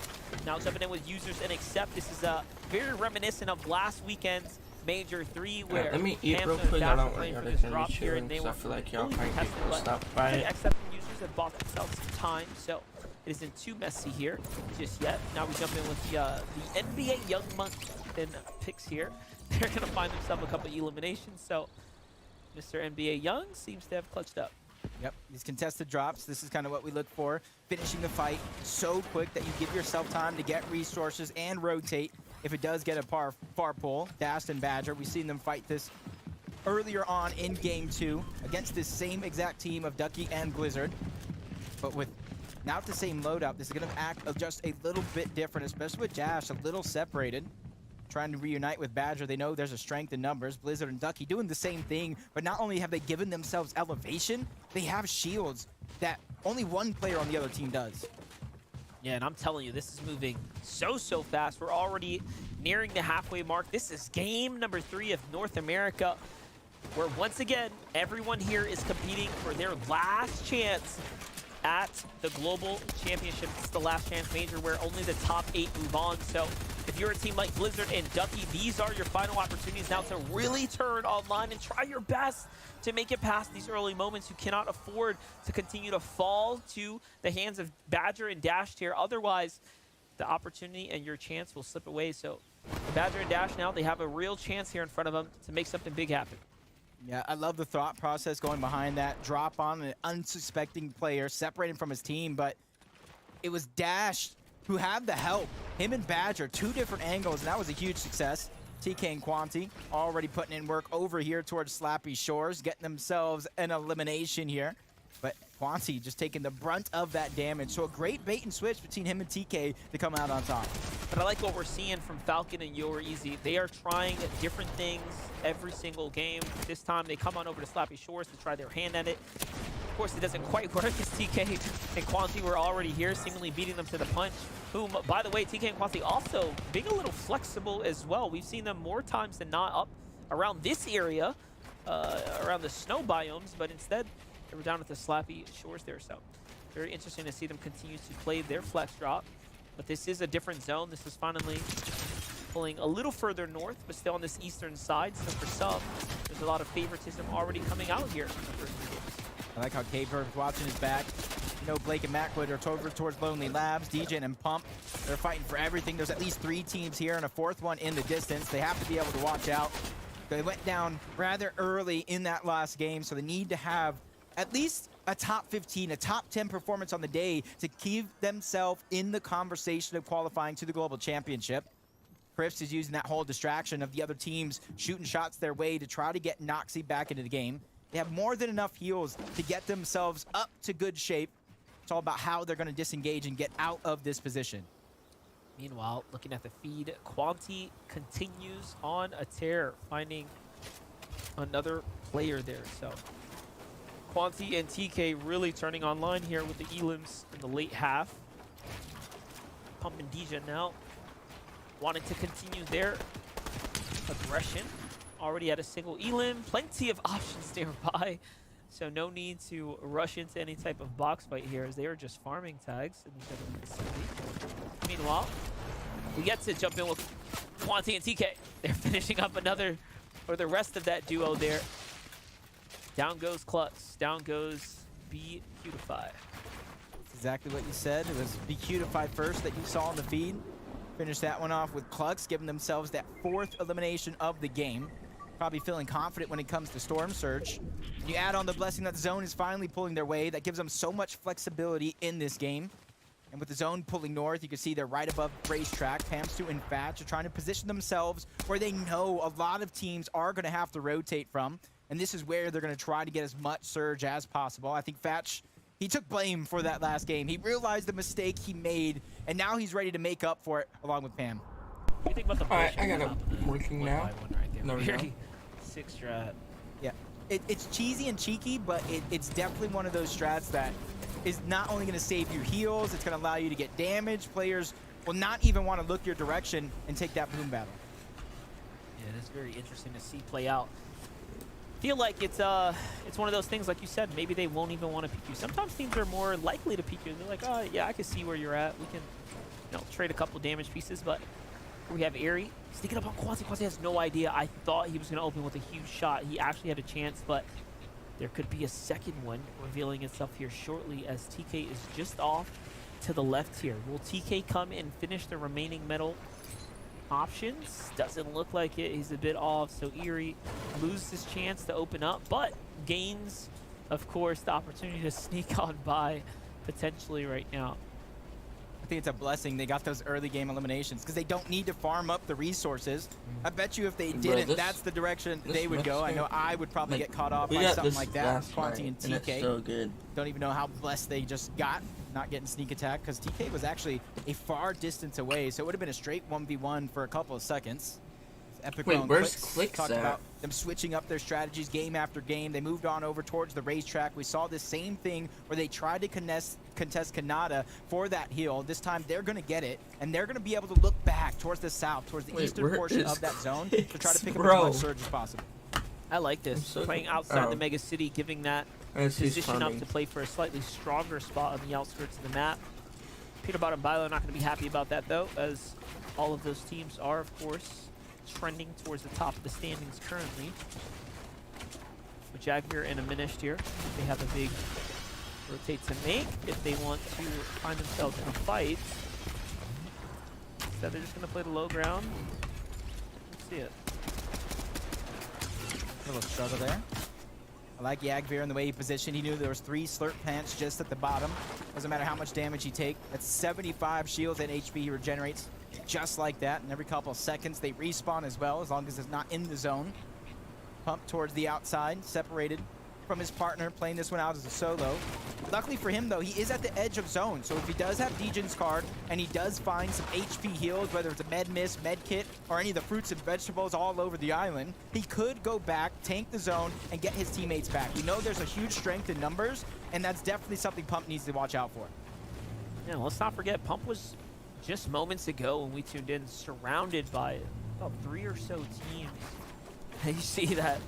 Now jumping in with users and accept. This is very reminiscent of last weekend's Major 3, where let me eat Hampton real and quick. Dash I don't were want playing y'all for to this hear me drop here, and chewing, they 'cause were I feel like y'all fully might contested, get but stuff I by think it. accepting users have bought themselves some time, so it isn't too messy here just yet. Now we jump in with the NBA Young Monk in picks here. They're going to find themselves a couple eliminations, so Mr. NBA Young seems to have clutched up. Yep, these contested drops, this is kind of what we look for. Finishing the fight so quick that you give yourself time to get resources and rotate if it does get a far pull. Dast and Badger, we've seen them fight this earlier on in game 2 against this same exact team of Ducky and Blizzard. But with not the same loadout, this is going to act just a little bit different, especially with Dash a little separated. Trying to reunite with Badger, they know there's a strength in numbers. Blizzard and Ducky doing the same thing, but not only have they given themselves elevation, they have shields that only one player on the other team does. Yeah, and I'm telling you, this is moving so fast. We're already nearing the halfway mark. This is game number 3 of North America, where once again, everyone here is competing for their last chance at the Global Championship. It's the last chance major where only the top 8 move on. So if you're a team like Blizzard and Ducky, these are your final opportunities now to really turn online and try your best to make it past these early moments. You cannot afford to continue to fall to the hands of Badger and Dash here. Otherwise, the opportunity and your chance will slip away. So Badger and Dash now, they have a real chance here in front of them to make something big happen. Yeah, I love the thought process going behind that. Drop on an unsuspecting player, separating from his team, but it was Dash who had the help. Him and Badger, 2 different angles, and that was a huge success. TK and Quanti already putting in work over here towards Slappy Shores, getting themselves an elimination here. But Quanti just taking the brunt of that damage. So a great bait and switch between him and TK to come out on top. But I like what we're seeing from Falcon and You're Easy. They are trying different things every single game. This time they come on over to Slappy Shores to try their hand at it. Of course, it doesn't quite work as TK and Quanti were already here, seemingly beating them to the punch. Whom, by the way, TK and Quanti also being a little flexible as well. We've seen them more times than not up around this area, around the snow biomes, but instead they were down at the Slappy Shores there. So very interesting to see them continue to play their flex drop. But this is a different zone. This is finally pulling a little further north, but still on this eastern side. So for some, there's a lot of favoritism already coming out here in the first 3 games. I like how K-Bird is watching his back. You know, Blake and Macwood are over towards Lonely Labs. DJ and Pump, they're fighting for everything. There's at least 3 teams here and a 4th one in the distance. They have to be able to watch out. They went down rather early in that last game, so they need to have at least a top 15, a top 10 performance on the day to keep themselves in the conversation of qualifying to the Global Championship. Crips is using that whole distraction of the other teams shooting shots their way to try to get Noxie back into the game. They have more than enough heals to get themselves up to good shape. It's all about how they're going to disengage and get out of this position. Meanwhile, looking at the feed, Quanti continues on a tear, finding another player there. So Quanti and TK really turning online here with the elims in the late half. Pump and DJ now wanting to continue their aggression. Already at a single elim, plenty of options nearby. So no need to rush into any type of box fight here, as they are just farming tags in each other's vicinity. Meanwhile, we get to jump in with Quanti and TK. They're finishing up another, or the rest of that duo there. Down goes Klutz. Down goes Be Cutify. Exactly what you said. It was Be Cutify first that you saw on the feed. Finish that one off with Klutz, giving themselves that 4th elimination of the game. Probably feeling confident when it comes to Storm Surge. You add on the blessing that the zone is finally pulling their way. That gives them so much flexibility in this game. And with the zone pulling north, you can see they're right above Racetrack. Pamstu and Fatch are trying to position themselves where they know a lot of teams are going to have to rotate from. And this is where they're going to try to get as much Surge as possible. I think Fatch, he took blame for that last game. He realized the mistake he made, and now he's ready to make up for it along with Pam. What do you think about the Alright, push I got on it top of the working one now. by one right there? There we go. Very sick strat. Yeah, it's cheesy and cheeky, but it's definitely one of those strats that is not only going to save you heals, it's going to allow you to get damage. Players will not even want to look your direction and take that boom battle. Yeah, it is very interesting to see play out. Feel like it's one of those things, like you said, maybe they won't even want to peek you. Sometimes teams are more likely to peek you. They're like, oh yeah, I can see where you're at. We can, trade a couple damage pieces. But we have Airy sneaking up on Quanti. Quanti has no idea. I thought he was going to open with a huge shot. He actually had a chance, but there could be a second one revealing itself here shortly, as TK is just off to the left here. Will TK come and finish the remaining metal options? Doesn't look like it. He's a bit off, so Eerie loses his chance to open up, but gains, of course, the opportunity to sneak on by potentially right now. I think it's a blessing they got those early game eliminations because they don't need to farm up the resources. I bet you if they didn't, that's the direction they would go. I know I would probably get caught off by something like that. Quanti and TK. It's so good. Don't even know how blessed they just got not getting sneak attack, because TK was actually a far distance away, so it would have been a straight 1v1 for a couple of seconds. Epic Wait, Realm where's Clicks talked at? about them switching up their strategies game after game. They moved on over towards the racetrack. We saw this same thing where they tried to contest Kanata for that heal. This time they're going to get it, and they're going to be able to look back towards the south, towards the eastern portion of that zone to try to pick up as much Surge as possible. I like this. So playing outside the mega city, giving that position up to play for a slightly stronger spot on the outskirts of the map. Peterbot and Bilo not going to be happy about that, though, as all of those teams are, of course, trending towards the top of the standings currently. With Jagmir and Aminished here, they have a big rotate to make if they want to find themselves in a fight. Instead, they're just going to play the low ground. Let's see it. A little struggle there. I like Jagmir and the way he positioned. He knew there was 3 slurp plants just at the bottom. Doesn't matter how much damage he takes. That's 75 shields and HP he regenerates just like that. And every couple of seconds they respawn as well, as long as it's not in the zone. Pump towards the outside, separated from his partner, playing this one out as a solo. Luckily for him, though, he is at the edge of zone, so if he does have Dejan's card and he does find some HP heals, whether it's a med mist, med kit, or any of the fruits and vegetables all over the island, he could go back, tank the zone, and get his teammates back. We know there's a huge strength in numbers, and that's definitely something Pump needs to watch out for. Yeah, let's not forget, Pump was just moments ago when we tuned in, surrounded by about 3 or so teams. You see that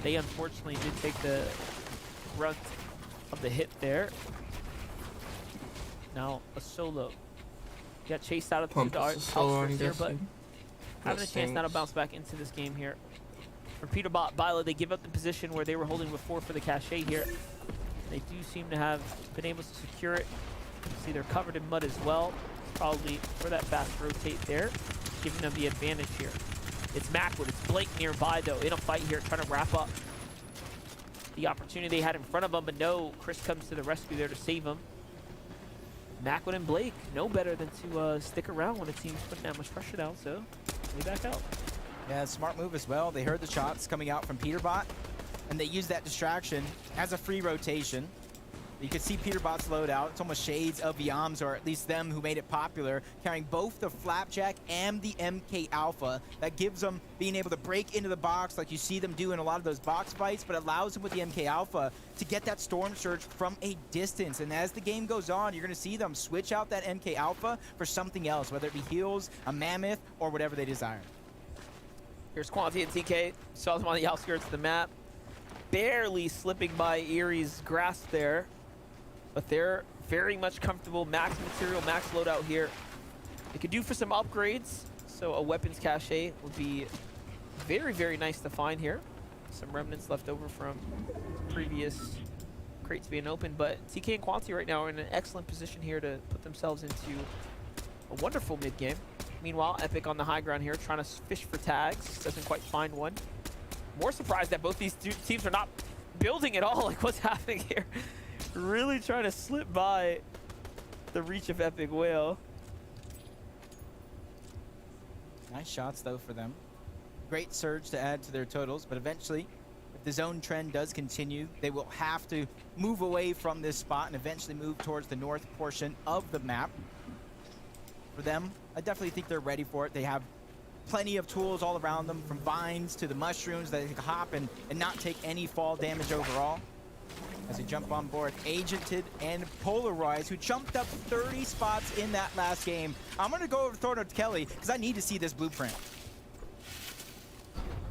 they unfortunately did take the brunt of the hit there. Now a solo. Got chased out of the outskirts here, but having a chance now to bounce back into this game here. For Peterbot, Bilo, they give up the position where they were holding before for the cachet here. They do seem to have been able to secure it. See, they're covered in mud as well. Probably for that fast rotate there, giving them the advantage here. It's Macwood, it's Blake nearby though, in a fight here, trying to wrap up the opportunity they had in front of them, but no, Chris comes to the rescue there to save him. Macwood and Blake know better than to stick around when a team's putting that much pressure down, so they back out. Yeah, smart move as well. They heard the shots coming out from Peterbot, and they used that distraction as a free rotation. You can see Peterbot's loadout. It's almost shades of Yams, or at least them who made it popular, carrying both the Flapjack and the MK Alpha. That gives them being able to break into the box like you see them do in a lot of those box fights, but allows them with the MK Alpha to get that Storm Surge from a distance. And as the game goes on, you're going to see them switch out that MK Alpha for something else, whether it be heals, a mammoth, or whatever they desire. Here's Quanti and TK. Saw them on the outskirts of the map. barely slipping by Erie's grasp there. But they're very much comfortable. Max material, max loadout here. It could do for some upgrades. So a weapons cache would be very, very nice to find here. Some remnants left over from previous crates being open. But TK and Quanti right now are in an excellent position here to put themselves into a wonderful mid game. Meanwhile, Epic on the high ground here, trying to fish for tags. Doesn't quite find one. More surprised that both these two teams are not building at all. Like, what's happening here? Really trying to slip by the reach of Epic Whale. Nice shots, though, for them. Great surge to add to their totals, but eventually, if the zone trend does continue, they will have to move away from this spot and eventually move towards the north portion of the map. For them, I definitely think they're ready for it. They have plenty of tools all around them, from vines to the mushrooms that they can hop and not take any fall damage overall. As they jump on board, Agented and Polarize, who jumped up 30 spots in that last game. I'm going to go over to Thornton Kelly because I need to see this blueprint.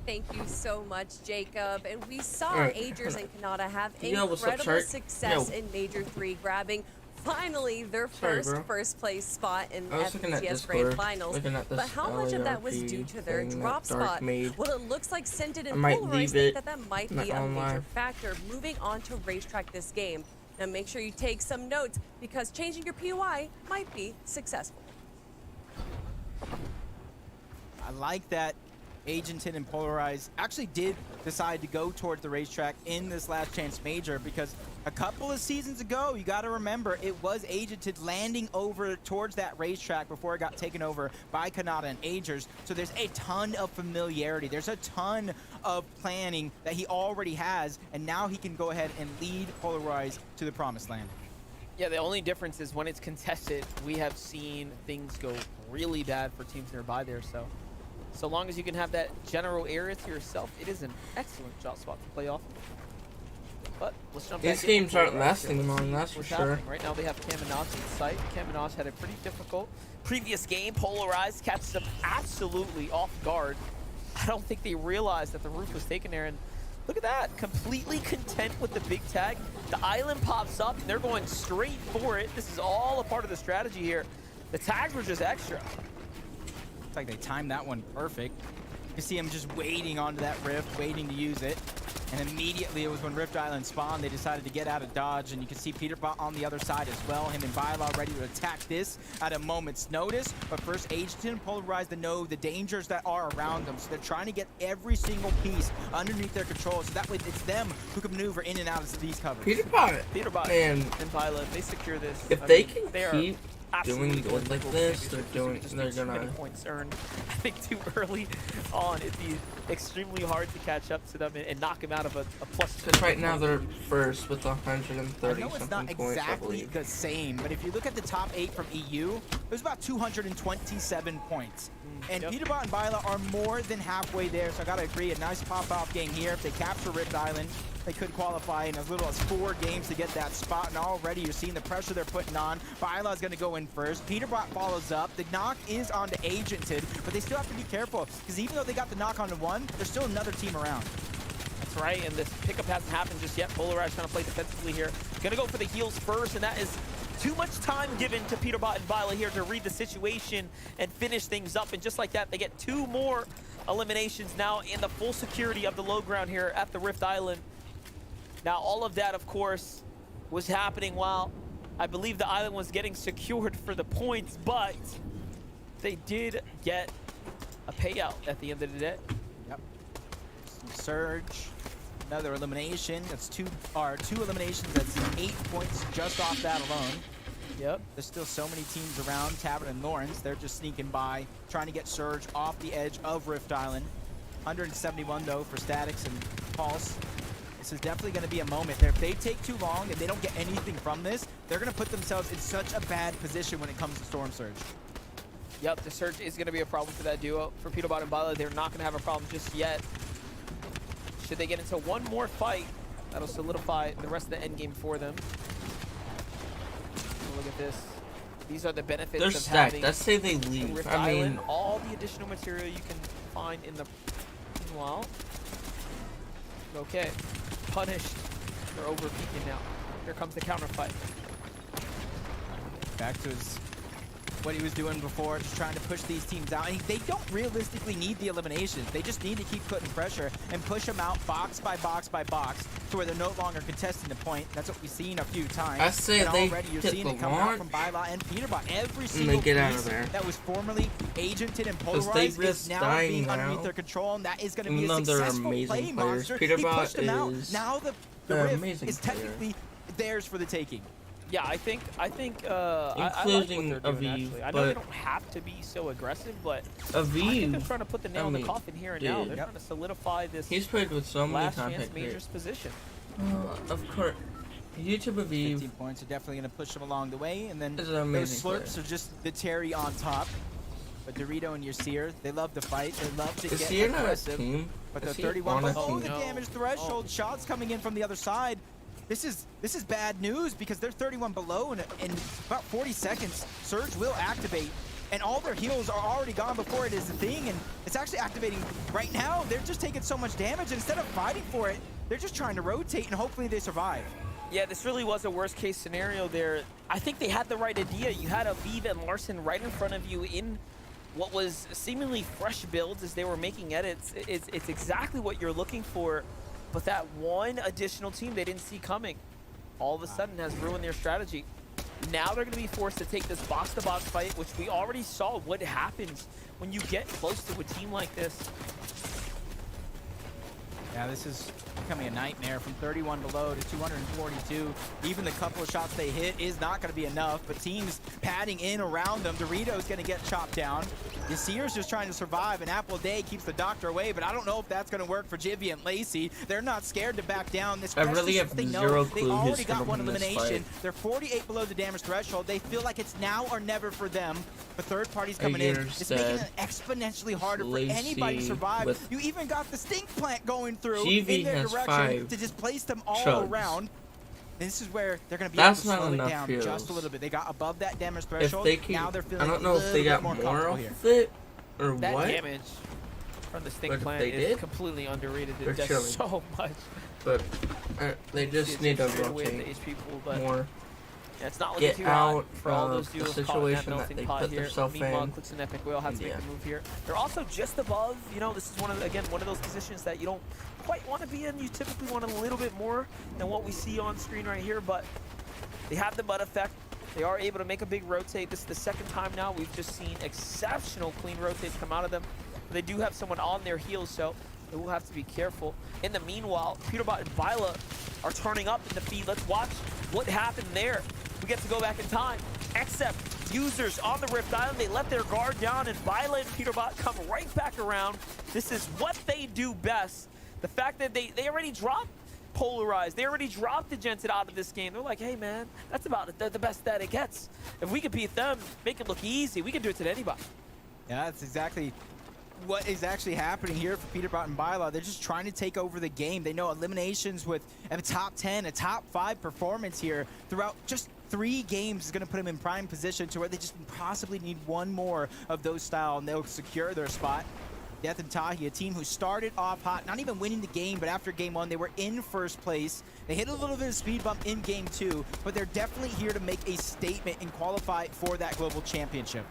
Thank you so much, Jacob. And we saw Alright. Agers and Kanata have Yo, what's up, incredible Shark? success Yo. in Major 3, grabbing finally their Sorry, bro. first place spot in I was looking at FNCS Discord, Grand Finals. looking at this But how much of that was LARP due to their thing drop that Dark spot? made. Well, it looks like Scented I and might Polarized leave think it that might not be a major online. factor moving on to racetrack this game. Now make sure you take some notes because changing your POI might be successful. I like that Agented and Polarize actually did decide to go towards the racetrack in this last chance major, because a couple of seasons ago, you got to remember, it was Agented landing over towards that racetrack before it got taken over by Kanata and Agers. So there's a ton of familiarity. There's a ton of planning that he already has, and now he can go ahead and lead Polarize to the promised land. Yeah, the only difference is when it's contested, we have seen things go really bad for teams nearby there. So long as you can have that general area to yourself, it is an excellent drop spot to play off. But let's jump These back games in. aren't lasting Let's long, see that's for what's sure. happening. Right now they have Kaminaj in sight. Kaminaj had a pretty difficult previous game. Polarized catches them absolutely off guard. I don't think they realized that the roof was taken there, and look at that, completely content with the big tag. The island pops up, and they're going straight for it. This is all a part of the strategy here. The tags were just extra. Looks like they timed that one perfect. You can see him just waiting onto that rift, waiting to use it. And immediately it was when Rift Island spawned, they decided to get out of dodge. And you can see Peterbot on the other side as well. Him and Vila ready to attack this at a moment's notice. But first, Agented and Polarize to know the dangers that are around them. So they're trying to get every single piece underneath their control. So that way it's them who can maneuver in and out of these covers. Peterbot Man. and Vila, if they secure this, If I they mean, can they are keep absolutely doing good like going this, for they're they're gonna. many points earned. I think too early on, it'd be extremely hard to catch up to them and knock them out of a plus. Because right now they're first with 130 I know it's something not points, I exactly believe. the same, but if you look at the top 8 from EU, there's about 227 points. And Yep. Peterbot and Vila are more than halfway there, so I gotta agree, a nice pop-off game here. If they capture Rift Island, they could qualify in as little as 4 games to get that spot, and already you're seeing the pressure they're putting on. Vila's gonna go in first. Peterbot follows up. The knock is onto Agented, but they still have to be careful, because even though they got the knock onto one, there's still another team around. That's right, and this pickup hasn't happened just yet. Polarized trying to play defensively here. Gonna go for the heals first, and that is too much time given to Peterbot and Vila here to read the situation and finish things up. And just like that, they get 2 more eliminations now in the full security of the low ground here at the Rift Island. Now, all of that, of course, was happening while I believe the island was getting secured for the points, but they did get a payout at the end of the day. Yep. Some surge. Another elimination. That's two eliminations. That's 8 points just off that alone. Yep. There's still so many teams around. Tavern and Lawrence, they're just sneaking by, trying to get Surge off the edge of Rift Island. 171 though for Statics and Pulse. This is definitely going to be a moment there. If they take too long and they don't get anything from this, they're going to put themselves in such a bad position when it comes to Storm Surge. Yep, the Surge is going to be a problem for that duo. For Peterbot and Vila, they're not going to have a problem just yet. Should they get into one more fight, that'll solidify the rest of the end game for them. Look at this. These are the benefits They're of stacked. having Let's say they the leave. Rift I mean, Island, all the additional material you can find in the... Meanwhile, okay. punished. They're over peeking now. Here comes the counter fight. Back to what he was doing before, just trying to push these teams out. And they don't realistically need the eliminations. They just need to keep putting pressure and push them out box by box by box to where they're no longer contesting the point. That's what we've seen a few times. I say and they already you're hit seeing the it coming out launch, from Byla and Peterbot. Every and single they get out piece of there. that was formerly agented and 'Cause they polarized is risk now dying being now. underneath their control, and that is going to be Even a though they're successful amazing play players. monster. Peterbot He pushed them out. is Now the an Rift amazing is player. technically theirs for the taking. Yeah, I think I like what Including they're doing, Aviv, actually. I know they but- don't have to be so aggressive, but I think they're Aviv, trying to put the nail in the coffin here and now. dude. They're trying to solidify this he's played with so many last top chance pick majors players. position. Of course, YouTube 15 Aviv points are definitely going to push them along the way, and then is an those amazing slurps player. are just the cherry on top. But Dorito and Yasir, they love to fight. They love to Is get he not a aggressive. team? But they're Is he 31 on a below team? the No. damage threshold. Shots coming in from the other side. This is bad news because they're 31 below, and in about 40 seconds, Surge will activate. And all their heals are already gone before it is a thing, and it's actually activating right now. They're just taking so much damage, and instead of fighting for it, they're just trying to rotate, and hopefully they survive. Yeah, this really was a worst case scenario there. I think they had the right idea. You had Aviv and Larson right in front of you in what was seemingly fresh builds as they were making edits. It's exactly what you're looking for, but that one additional team they didn't see coming all of a sudden has ruined their strategy. Now they're going to be forced to take this box-to-box fight, which we already saw what happens when you get close to a team like this. Yeah, this is becoming a nightmare from 31 below to 242. Even the couple of shots they hit is not going to be enough, but teams padding in around them. Dorito's going to get chopped down. Yasir's just trying to survive, and Apple Day keeps the doctor away, but I don't know if that's going to work for Jivy and Lacey. They're not scared to back down. I really have They know zero they clue already who's got coming one from this elimination. fight. They're 48 below the damage threshold. They feel like it's now or never for them. The third party's coming in. It's making it exponentially harder for anybody to Lacey survive. with- You even got the stink plant going through GV in their has direction 5 to just place them all chugs. around. And this is where they're going to be That's able to not slow it enough down heals. just a little bit. They got above that damage If threshold. they keep, Now they're feeling I don't a know if little they bit got more more comfortable off here. of it or That what. damage from the stink But if plant they is did, completely underrated. they're It does chilling. so much. But they just need to straight away at the rotate HP pool, but more. yeah, it's not looking Get too hot out for all of those the duos caught in that situation that melting they pot put here. themselves Meanwhile, in. Clicks and Epic will have to Yeah. make a move here. They're also just above. You know, this is one of those positions that you don't quite want to be in. You typically want a little bit more than what we see on screen right here, but they have the butt effect. They are able to make a big rotate. This is the second time now we've just seen exceptional clean rotates come out of them. But they do have someone on their heels, so they will have to be careful. In the meanwhile, Peterbot and Byla are turning up in the feed. Let's watch what happened there. We get to go back in time. Except users on the Rift Island, they let their guard down, and Byla and Peterbot come right back around. This is what they do best. The fact that they already dropped Polarized. They already dropped the Jensen out of this game. They're like, hey, man, that's about the best that it gets. If we could beat them, make it look easy, we can do it to anybody. Yeah, that's exactly what is actually happening here for Peterbot and Byla. They're just trying to take over the game. They know eliminations with a top 10, a top 5 performance here throughout just 3 games is going to put them in prime position to where they just possibly need one more of those style, and they'll secure their spot. Death and Tahi, a team who started off hot, not even winning the game, but after game 1, they were in first place. They hit a little bit of speed bump in game 2, but they're definitely here to make a statement and qualify for that global championship.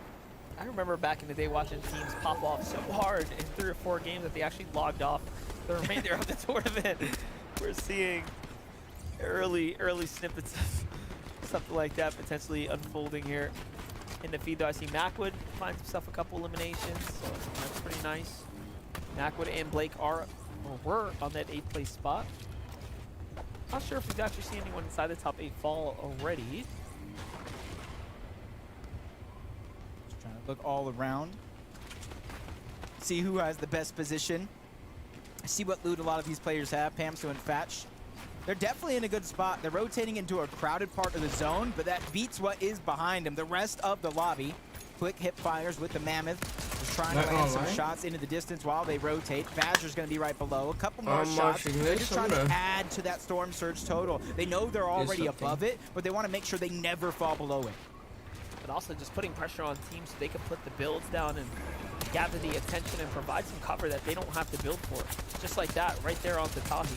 I remember back in the day watching teams pop off so hard in 3 or 4 games that they actually logged off the remainder of the tournament. We're seeing early snippets of something like that potentially unfolding here. In the feed, though, I see Macwood finds himself a couple eliminations, so that's pretty nice. Macwood and Blake were on that 8th place spot. Not sure if we've actually seen anyone inside the top 8 fall already. Just trying to look all around. See who has the best position. See what loot a lot of these players have. Pamsu and Fatch. They're definitely in a good spot. They're rotating into a crowded part of the zone, but that beats what is behind them. The rest of the lobby. Quick hip fires with the Mammoth. Just trying to land some shots into the distance while they rotate. Badger's going to be right below. A couple more shots. They're just trying to add to that Storm Surge total. They know they're already above it, but they want to make sure they never fall below it. But also just putting pressure on teams so they can put the builds down and gather the attention and provide some cover that they don't have to build for. Just like that, right there onto Tahi.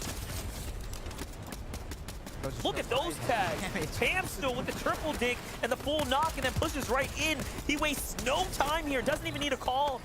Look at those tags. Pam still with the triple dig and the full knock and then pushes right in. He wastes no time here. Doesn't even need a call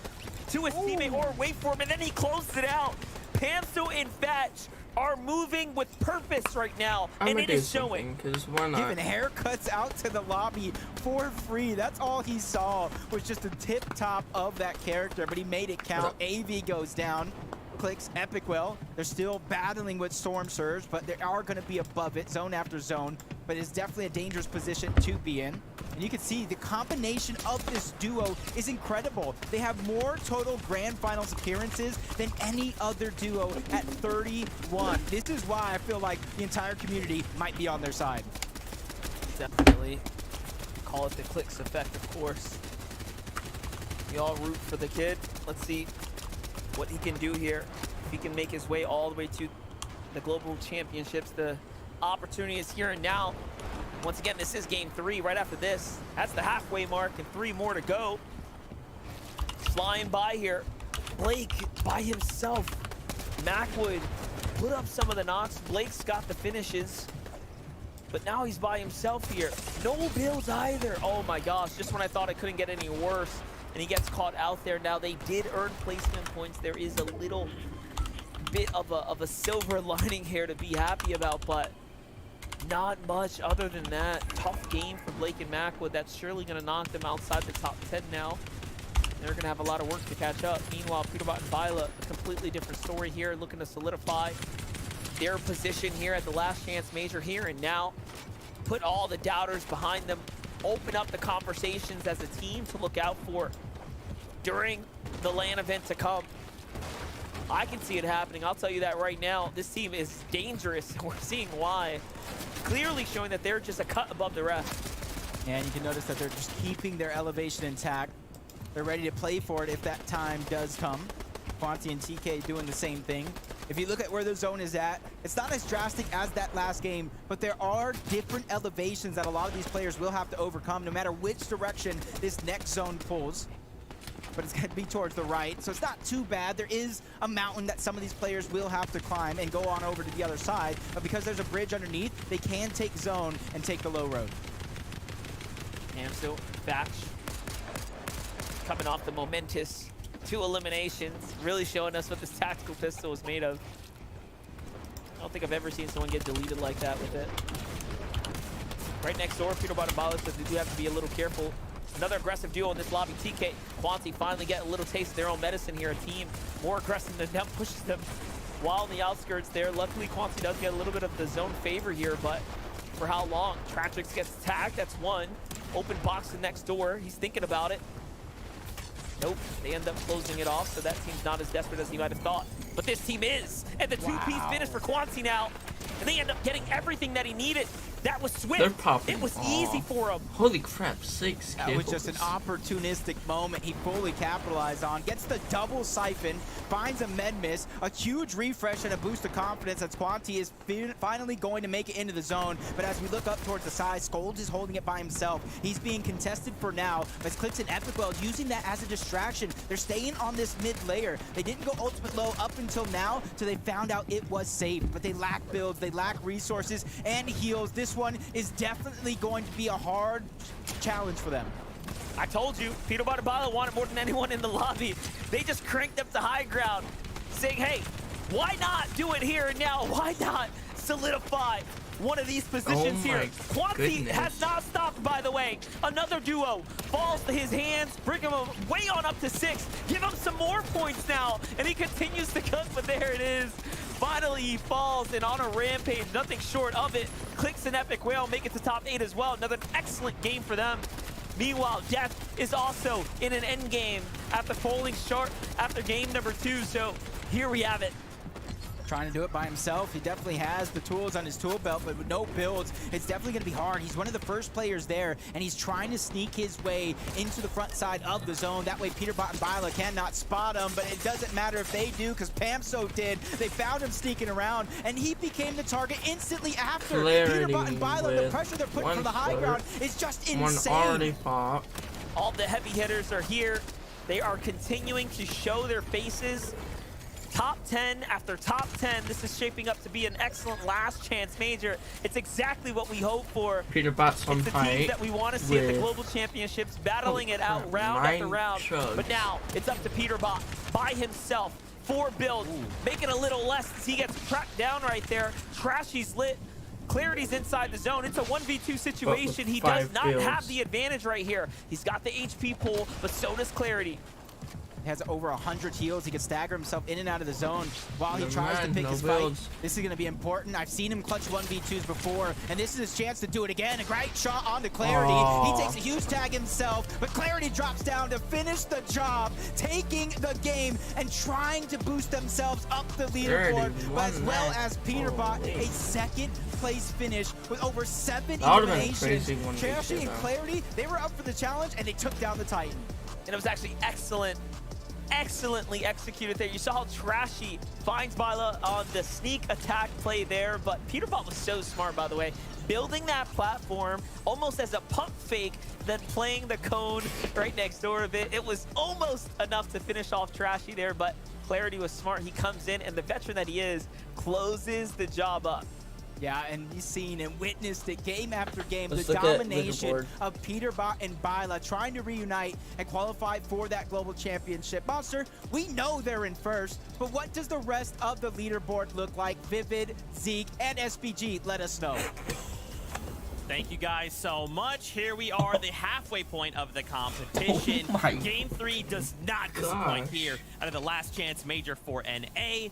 to his teammate or wait for him. And then he closed it out. Pamso and Fetch are moving with purpose right now, and it is showing. Because why not? Giving haircuts out to the lobby for free. That's all he saw was just the tip top of that character, but he made it count. AV goes down. Clicks, Epic well. They're still battling with Storm Surge, but they are going to be above it, zone after zone. But it's definitely a dangerous position to be in. And you can see the combination of this duo is incredible. They have more total Grand Finals appearances than any other duo at 31. This is why I feel like the entire community might be on their side. Definitely. Call it the clicks effect, of course. We all root for the kid. Let's see what he can do here. If he can make his way all the way to the Global Championships, the opportunity is here and now. Once again, this is game 3 right after this. That's the halfway mark and 3 more to go. Flying by here. Blake by himself. Macwood put up some of the knocks. Blake's got the finishes. But now he's by himself here. No builds either. Oh my gosh, just when I thought it couldn't get any worse. And he gets caught out there. Now they did earn placement points. There is a little bit of a silver lining here to be happy about, but not much other than that. Tough game for Blake and Macwood. That's surely going to knock them outside the top 10 now. They're going to have a lot of work to catch up. Meanwhile, Peterbot and Viola, a completely different story here, looking to solidify their position here at the last chance major here and now. Put all the doubters behind them. Open up the conversations as a team to look out for during the LAN event to come. I can see it happening. I'll tell you that right now. This team is dangerous. We're seeing why. Clearly showing that they're just a cut above the rest. And you can notice that they're just keeping their elevation intact. They're ready to play for it if that time does come. Quanti and TK doing the same thing. If you look at where the zone is at, it's not as drastic as that last game, but there are different elevations that a lot of these players will have to overcome no matter which direction this next zone pulls. But it's going to be towards the right, so it's not too bad. There is a mountain that some of these players will have to climb and go on over to the other side, but because there's a bridge underneath, they can take zone and take the low road. Amstel, Thatch, coming off the momentous 2 eliminations, really showing us what this tactical pistol is made of. I don't think I've ever seen someone get deleted like that with it. Right next door, Peterbot and Viola says they do have to be a little careful. Another aggressive duo in this lobby. TK, Quanti finally get a little taste of their own medicine here. A team more aggressive than them pushes them while on the outskirts there. Luckily, Quanti does get a little bit of the zone favor here, but for how long? Tragix gets tagged, that's 1. Open box to next door, he's thinking about it. Nope, they end up closing it off, so that team's not as desperate as he might have thought. But this team is, and the 2-piece finish for Quanti now. And they end up getting everything that he needed. That was swift. They're popping It was off. easy for him. Holy crap, 6 That was just an opportunistic moment he fully capitalized on. Gets the double siphon, finds a med miss, a huge refresh and a boost of confidence as Quanti is finally going to make it into the zone. But as we look up towards the side, Scold is holding it by himself. He's being contested for now, as Clicks and Epic well using that as a distraction. They're staying on this mid layer. They didn't go ultimate low up until now, so they found out it was safe. But they lack builds, they lack resources and heals. This one is definitely going to be a hard challenge for them. I told you, Peterbot and Viola wanted more than anyone in the lobby. They just cranked up the high ground, saying, hey, why not do it here and now? Why not solidify one of these positions here? Quanti has not stopped, by the way. Another duo falls to his hands, bring him way on up to 6. Give him some more points now, and he continues to cook, but there it is. Finally, he falls, and on a rampage, nothing short of it. Clicks and Epic Whale make it to top 8 as well. Another excellent game for them. Meanwhile, Death is also in an end game after falling short after game number 2. So here we have it. Trying to do it by himself. He definitely has the tools on his tool belt, but with no builds, it's definitely going to be hard. He's one of the first players there, and he's trying to sneak his way into the front side of the zone. That way, Peterbot and Viola cannot spot him, but it doesn't matter if they do, because Pamso did. They found him sneaking around, and he became the target instantly after. Peterbot and Viola, the pressure they're putting from the high ground is just insane. One already popped. All the heavy hitters are here. They are continuing to show their faces. top 10 after top 10. This is shaping up to be an excellent last chance major. It's exactly what we hope for. Peterbot's on It's the teams fight that we want to see at the with- Global Championships, battling Holy it out crap, round after 9 round. chugs. But now it's up to Peterbot by himself. 4 builds, making a little less as he gets cracked down right there. Trashy's lit. Clarity's inside the zone. It's a 1v2 situation. He does 5 not builds. have the advantage right here. He's got the HP pool, but so does Clarity. He has over 100 heals. He can stagger himself in and out of the zone while he No tries man, to pick no his builds. fight. This is going to be important. I've seen him clutch 1v2s before, and this is his chance to do it again. A great shot onto Clarity. Aww. He takes a huge tag himself, but Clarity drops down to finish the job, taking the game and trying to boost themselves up the leaderboard, 31 as well man. as Peterbot, Holy. a second place finish with over 7 That would've been a eliminations. crazy 1v2 Chelsea and though. Clarity, they were up for the challenge, and they took down the Titan. And it was actually excellently executed there. You saw how Trashy finds Bila on the sneak attack play there, but Peterbot was so smart, by the way, building that platform almost as a pump fake, then playing the cone right next door of it. It was almost enough to finish off Trashy there, but Clarity was smart. He comes in, and the veteran that he is, closes the job up. Yeah, and we've seen and witnessed it game after game, Let's the look at domination leaderboard. of Peterbot and Bila trying to reunite and qualify for that global championship. Monster, we know they're in first, but what does the rest of the leaderboard look like? Vivid, Zeke, and SPG, let us know. Thank you guys so much. Here we are, the halfway point of the competition. Oh my Game 3 does not disappoint gosh. here out of the last chance major for NA.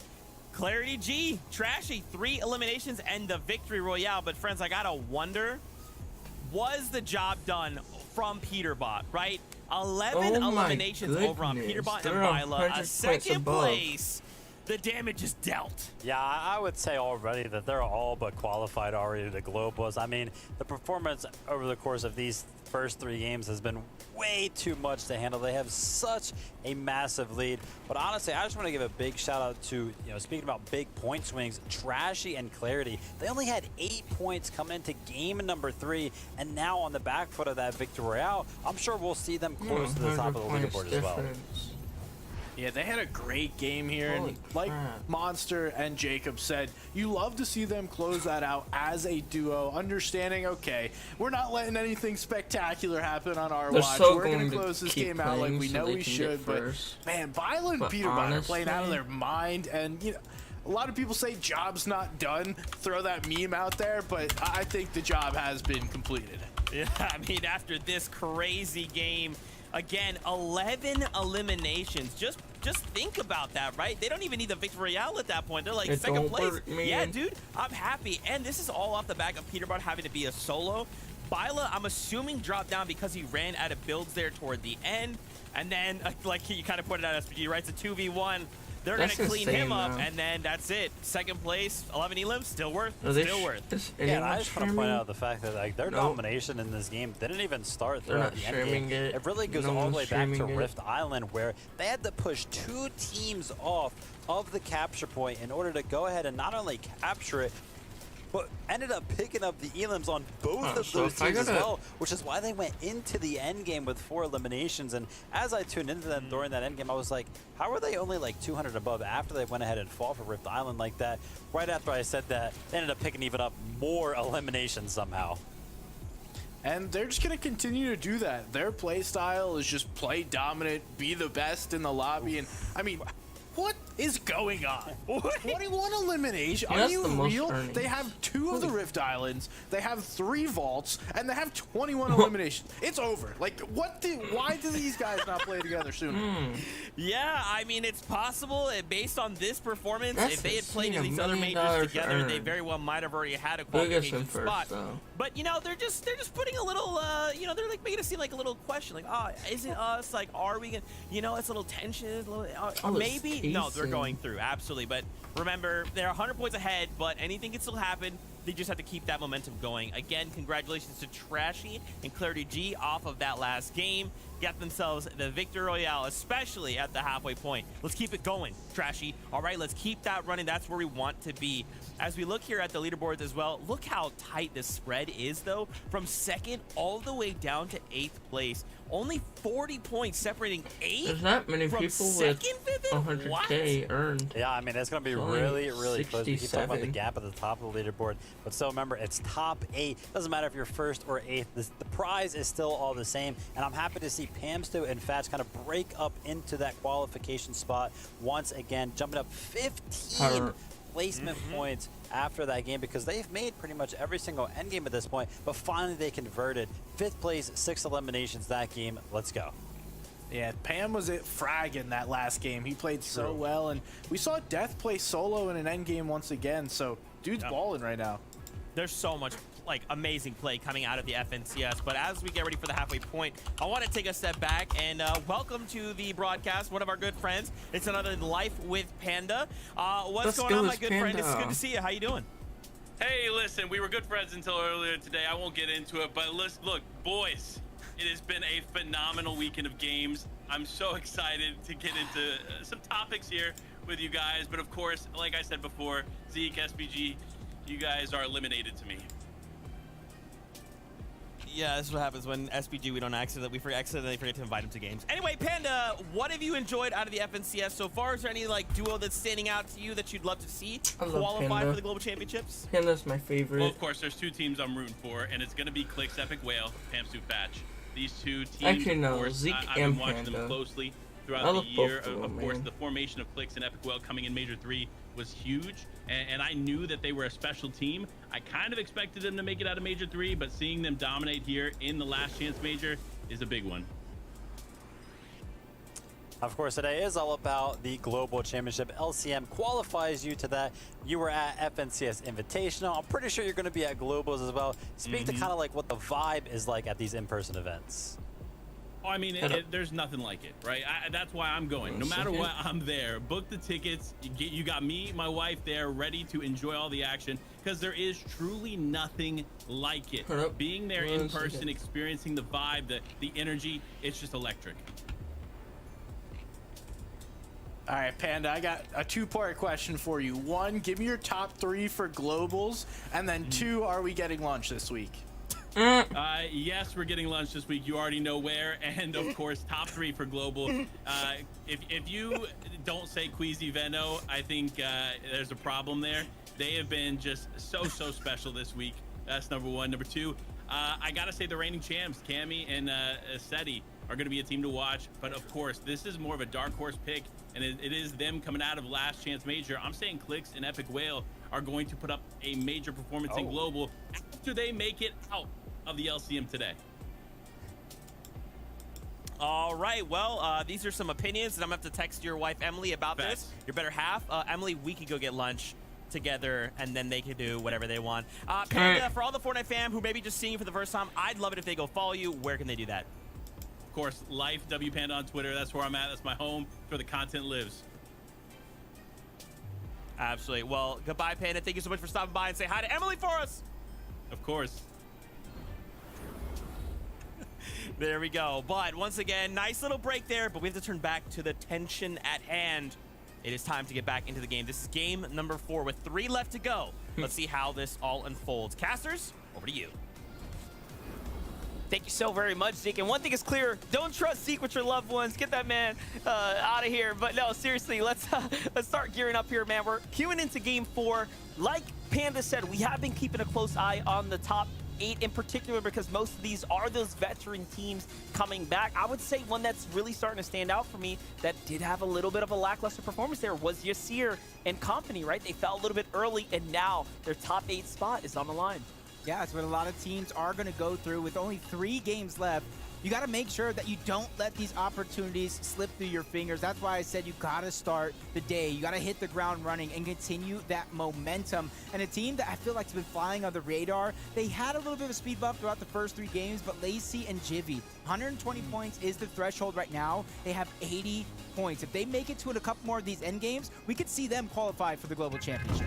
Clarity G, Trashy, 3 eliminations and the victory royale. But friends, I gotta wonder, was the job done from Peterbot, right? 11 Oh my eliminations over on goodness. Peterbot and They're Bila, 100 a points second above. place. The damage is dealt. Yeah, I would say already that they're all but qualified already to Globals. I mean, the performance over the course of these first 3 games has been way too much to handle. They have such a massive lead. But honestly, I just want to give a big shout out to, speaking about big point swings, Trashy and Clarity. They only had 8 points come into game number 3, and now on the back foot of that victory royale, I'm sure we'll see them close to the top of the 100 leaderboard points as well. difference. Yeah, they had a great game here, Holy and like crap. Monster and Jacob said, you love to see them close that out as a duo, understanding, okay, we're not letting anything spectacular happen on our They're watch. so We're going going to to close this keep game out like playing we so know they we can should, get but first. man, Viola and But Peterbot are playing out of honestly- their mind, and a lot of people say job's not done, throw that meme out there, but I think the job has been completed. Yeah, I mean, after this crazy game, again, 11 eliminations. Just think about that, right? They don't even need the victory royale at that point. They're like It second don't place. hurt, man. Yeah, dude, I'm happy. And this is all off the back of Peterbot having to be a solo. Bila, I'm assuming, dropped down because he ran out of builds there toward the end. And then, like you kind of pointed out, SPG, right? It's a 2v1. They're going That's to clean him insane, up, though. and then that's it. Second place, 11 elims, still worth. Are they Still worth. Is Yeah, and anyone I just want to point streaming? out the fact that their Nope. domination in this game didn't even start They're throughout not the end streaming game. it. It really goes No all the one's way back to streaming it. Rift Island, where they had to push 2 teams off of the capture point in order to go ahead and not only capture it, but ended up picking up the elims on both of so those if I teams as gotta- well, which is why they went into the end game with 4 eliminations. And as I tuned into them during that end game, I was like, how are they only like 200 above after they went ahead and fought for Rift Island like that? Right after I said that, they ended up picking even up more eliminations somehow. And they're just going to continue to do that. Their play style is just play dominant, be the best in the lobby. And I mean, what is going on? 21 elimination? Yeah, Are that's you the most real? earnings. They have 2 of the Rift Islands, they have 3 vaults, and they have 21 eliminations. It's over. Like, why do these guys not play together sooner? Yeah, I mean, it's possible based on this performance. That's if they had played in insane, these $1 other million majors together, they earned. very well might have already had a Biggest qualification in first, spot. though. But they're just putting a little, they're like making it seem like a little question, like, is it us? Like, are we gonna, it's a little tension, a little, Oh, it's maybe. No, they're pacing. going through absolutely. But remember, they're 100 points ahead, but anything can still happen. They just have to keep that momentum going. Again, congratulations to Trashy and Clarity G off of that last game. Got themselves the Victor Royale, especially at the halfway point. Let's keep it going, Trashy. All right, let's keep that running. That's where we want to be. As we look here at the leaderboards as well, look how tight this spread is, though, from second all the way down to 8th place. Only 40 points separating 8th. There's not many from people with second, fifth, 100K earned. Yeah, I mean, it's going to be It's only really, really close. We keep talking about the 67. gap at the top of the leaderboard. But still, remember, it's top 8. Doesn't matter if you're first or 8th. The prize is still all the same. And I'm happy to see Pamsto and Fatch kind of break up into that qualification spot once again, jumping up 15 placement points after that game, because they've made pretty much every single end game at this point, but finally they converted. 5th place, 6 eliminations that game. Let's go. Yeah, Pam was it fragging that last game. He played so well, and we saw Death play solo in an end game once again, so dude's balling right now. There's so much like amazing play coming out of the FNCS, but as we get ready for the halfway point, I want to take a step back and welcome to the broadcast one of our good friends. It's another Life with Panda. What's going on, my good friend? It's good to see you. How you doing? Hey, listen, we were good friends until earlier today. I won't get into it, but listen, look, boys, it has been a phenomenal weekend of games. I'm so excited to get into some topics here with you guys, but of course, like I said before, Zeke, SBG, you guys are eliminated to me. Yeah, this is what happens when SPG we don't accidentally forget to invite him to games. Anyway, Panda, what have you enjoyed out of the FNCS so far? Is there any like duo that's standing out to you that you'd love to see qualify for the Global Championships? Panda's my favorite. Well, of course, there's 2 teams I'm rooting for, and it's going to be Click's Epic Whale, Pamsu Fatch. These 2 teams, Actually, no, of course, Zeke I've and been watching Panda. them closely I throughout love the year. both of them, Of course, man. the formation of Click's and Epic Whale coming in Major 3 was huge, and I knew that they were a special team. I kind of expected them to make it out of Major 3, but seeing them dominate here in the Last Chance Major is a big one. Of course, today is all about the Global Championship. LCM qualifies you to that. You were at FNCS Invitational. I'm pretty sure you're going to be at Globals as well. Speak to kind of like what the vibe is like at these in-person events. Oh, I mean, there's nothing like it, right? That's why I'm going. No matter what, I'm there. Book the tickets. You got me, my wife there, ready to enjoy all the action, because there is truly nothing like it. Being there in person, experiencing the vibe, the energy, it's just electric. All right, Panda, I got a 2-part question for you. 1, give me your top 3 for globals, and then 2, are we getting lunch this week? Yes, we're getting lunch this week. You already know where, and of course, top 3 for global. If you don't say Queasy Veno, I think there's a problem there. They have been just so special this week. That's number 1. Number 2, I gotta say the reigning champs, Cammy and Seti, are gonna be a team to watch. But of course, this is more of a dark horse pick, and it is them coming out of Last Chance Major. I'm saying Clicks and Epic Whale are going to put up a major performance in global after they make it out of the LCM today. All right, well, these are some opinions, and I'm going to have to text your wife, Emily, about this. Your better half. Emily, we could go get lunch together, and then they could do whatever they want. Panda, for all the Fortnite fam who may be just seeing you for the first time, I'd love it if they go follow you. Where can they do that? Of course, Life W Panda on Twitter. That's where I'm at. That's my home. That's where the content lives. Absolutely. Well, goodbye, Panda. Thank you so much for stopping by and say hi to Emily for us. Of course. There we go. But once again, nice little break there, but we have to turn back to the tension at hand. It is time to get back into the game. This is game number 4 with 3 left to go. Let's see how this all unfolds. Casters, over to you. Thank you so very much, Zeke. And one thing is clear: don't trust Zeke with your loved ones. Get that man out of here. But no, seriously, let's start gearing up here, man. We're queuing into game 4. Like Panda said, we have been keeping a close eye on the top 8 in particular, because most of these are those veteran teams coming back. I would say one that's really starting to stand out for me that did have a little bit of a lackluster performance there was Yasir and company, right? They fell a little bit early, and now their top 8 spot is on the line. Yeah, it's what a lot of teams are going to go through with only 3 games left. You got to make sure that you don't let these opportunities slip through your fingers. That's why I said you got to start the day. You got to hit the ground running and continue that momentum. And a team that I feel like has been flying on the radar, they had a little bit of a speed bump throughout the first 3 games, but Lacey and Jivy, 120 points is the threshold right now. They have 80 points. If they make it to a couple more of these end games, we could see them qualify for the Global Championship.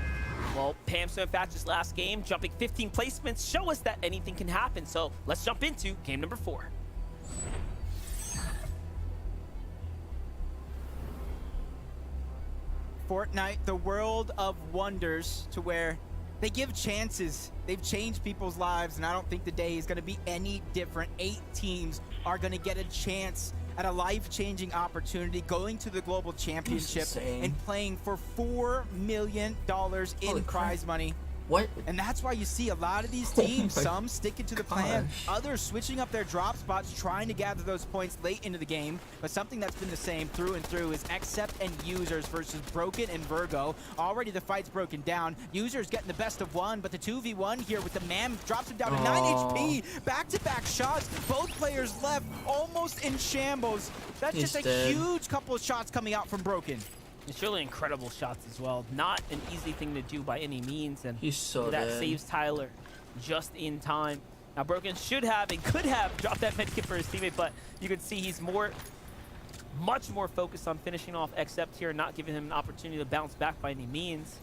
Well, Pamso and Fatch's last game, jumping 15 placements, show us that anything can happen. So let's jump into game number 4. Fortnite, the world of wonders, to where they give chances. They've changed people's lives, and I don't think the day is going to be any different. 8 teams are going to get a chance at a life-changing opportunity, going to the global championship and playing for $4 million in prize money. What? And that's why you see a lot of these teams, some sticking to the plan, others switching up their drop spots, trying to gather those points late into the game. But something that's been the same through and through is Accept and Users versus Broken and Virgo. Already the fight's broken down. Users getting the best of one, but the 2v1 here with the man drops him down to 9 HP. Back-to-back shots, both players left almost in shambles. That's just a huge couple of shots coming out from Broken. It's really incredible shots as well. Not an easy thing to do by any means, and he's so that dead. saves Tyler just in time. Now Broken should have and could have dropped that medkit for his teammate, but you can see he's much more focused on finishing off Accept here, not giving him an opportunity to bounce back by any means.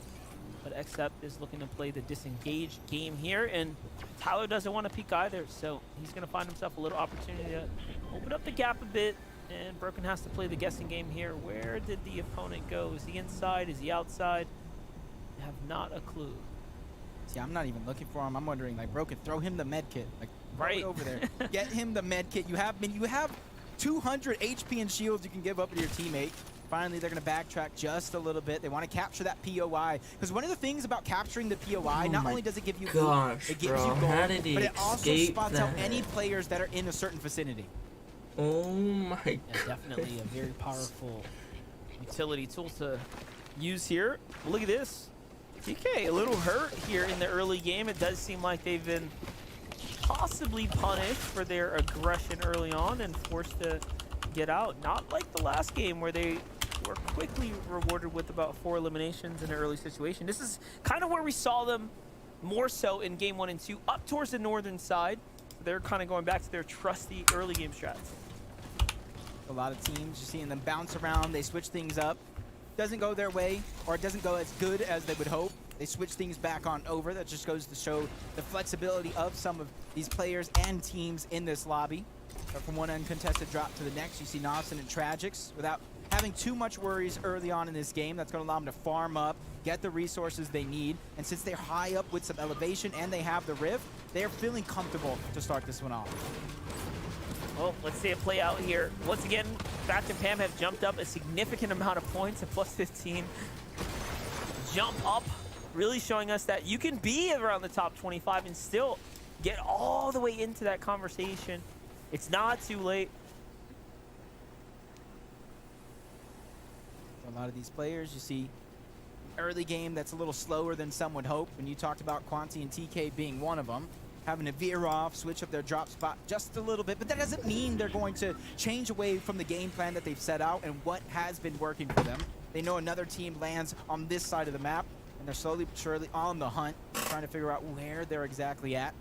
But Accept is looking to play the disengaged game here, and Tyler doesn't want to peek either, so he's going to find himself a little opportunity to open up the gap a bit. And Broken has to play the guessing game here. Where did the opponent go? Is he inside? Is he outside? I have not a clue. See, I'm not even looking for him. I'm wondering, like, Broken, throw him the med kit. Like, right over there. Get him the med kit. You have 200 HP and shields you can give up to your teammate. Finally, they're going to backtrack just a little bit. They want to capture that POI. Because one of the things about capturing the POI, not only does it give you loot, it gives you gold, but it also spots out any players that are in a certain vicinity. Oh my god. Yeah, definitely a very powerful utility tool to use here. Look at this. TK a little hurt here in the early game. It does seem like they've been possibly punished for their aggression early on and forced to get out. Not like the last game where they were quickly rewarded with about 4 eliminations in an early situation. This is kind of where we saw them more so in game 1 and 2, up towards the northern side. They're kind of going back to their trusty early game strats. A lot of teams, you're seeing them bounce around, they switch things up. Doesn't go their way, or it doesn't go as good as they would hope. They switch things back on over. That just goes to show the flexibility of some of these players and teams in this lobby. But from one uncontested drop to the next, you see Nobson and Tragics without having too much worries early on in this game. That's going to allow them to farm up, get the resources they need. And since they're high up with some elevation and they have the Rift, they're feeling comfortable to start this one off. Well, let's see it play out here. Once again, Fatch and Pam have jumped up a significant amount of points at plus 15. Jump up, really showing us that you can be around the top 25 and still get all the way into that conversation. It's not too late. For a lot of these players, you see early game that's a little slower than some would hope. When you talked about Quanti and TK being one of them, having to veer off, switch up their drop spot just a little bit, but that doesn't mean they're going to change away from the game plan that they've set out and what has been working for them. They know another team lands on this side of the map, and they're slowly but surely on the hunt, trying to figure out where they're exactly at.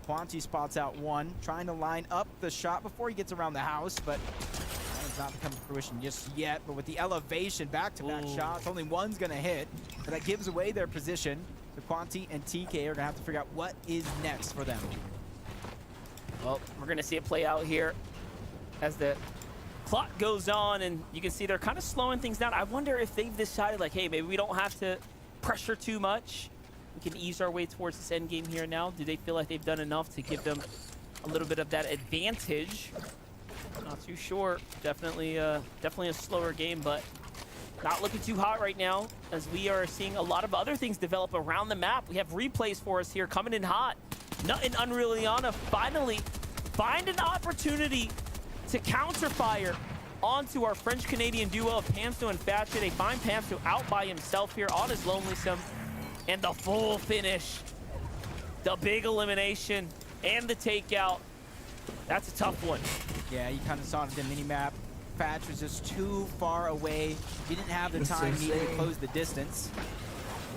Quanti spots out one, trying to line up the shot before he gets around the house, but that has not come to fruition just yet. But with the elevation, back-to-back shots, only one's gonna hit, but that gives away their position. So Quanti and TK are gonna have to figure out what is next for them. Well, we're gonna see it play out here as the clock goes on, and you can see they're kind of slowing things down. I wonder if they've decided, like, hey, maybe we don't have to pressure too much. We can ease our way towards this end game here now. Do they feel like they've done enough to give them a little bit of that advantage? Not too sure. Definitely a slower game, but not looking too hot right now, as we are seeing a lot of other things develop around the map. We have replays for us here coming in hot. Nut and Unreal Liana finally find an opportunity to counterfire onto our French-Canadian duo of Pamsto and Fatcha. They find Pamsto out by himself here on his lonely sim. And the full finish, the big elimination, and the takeout. That's a tough one. Yeah, you kind of saw it in the mini-map. Fatch was just too far away. He didn't have the time needed to close the distance.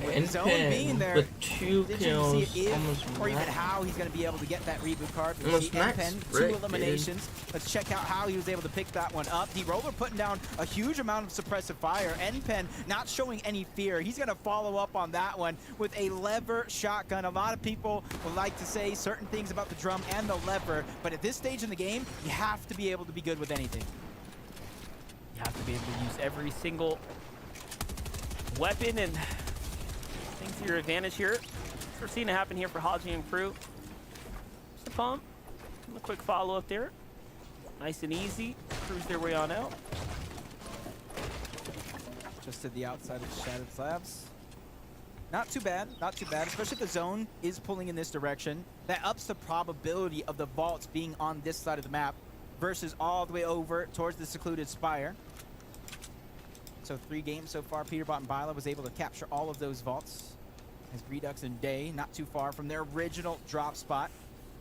And Zone being there, with 2 did you kills, see if almost or even max. how he's going to be able to get that reboot card? We Almost see max Pen, 2 brick, eliminations. Let's check out how he was able to pick that one up. D-Roller putting down a huge amount of suppressive fire. Pen not showing any fear. He's going to follow up on that one with a lever shotgun. A lot of people would like to say certain things about the drum and the lever, but at this stage in the game, you have to be able to be good with anything. You have to be able to use every single weapon and things to your advantage here. We're seeing it happen here for Haji and crew. Just a pump. A quick follow up there. Nice and easy. Cruise their way on out. Just to the outside of the Shattered Slabs. Not too bad, not too bad, especially if the zone is pulling in this direction. That ups the probability of the vaults being on this side of the map versus all the way over towards the secluded spire. So 3 games so far, Peterbot and Bila was able to capture all of those vaults. As Redux and Day not too far from their original drop spot.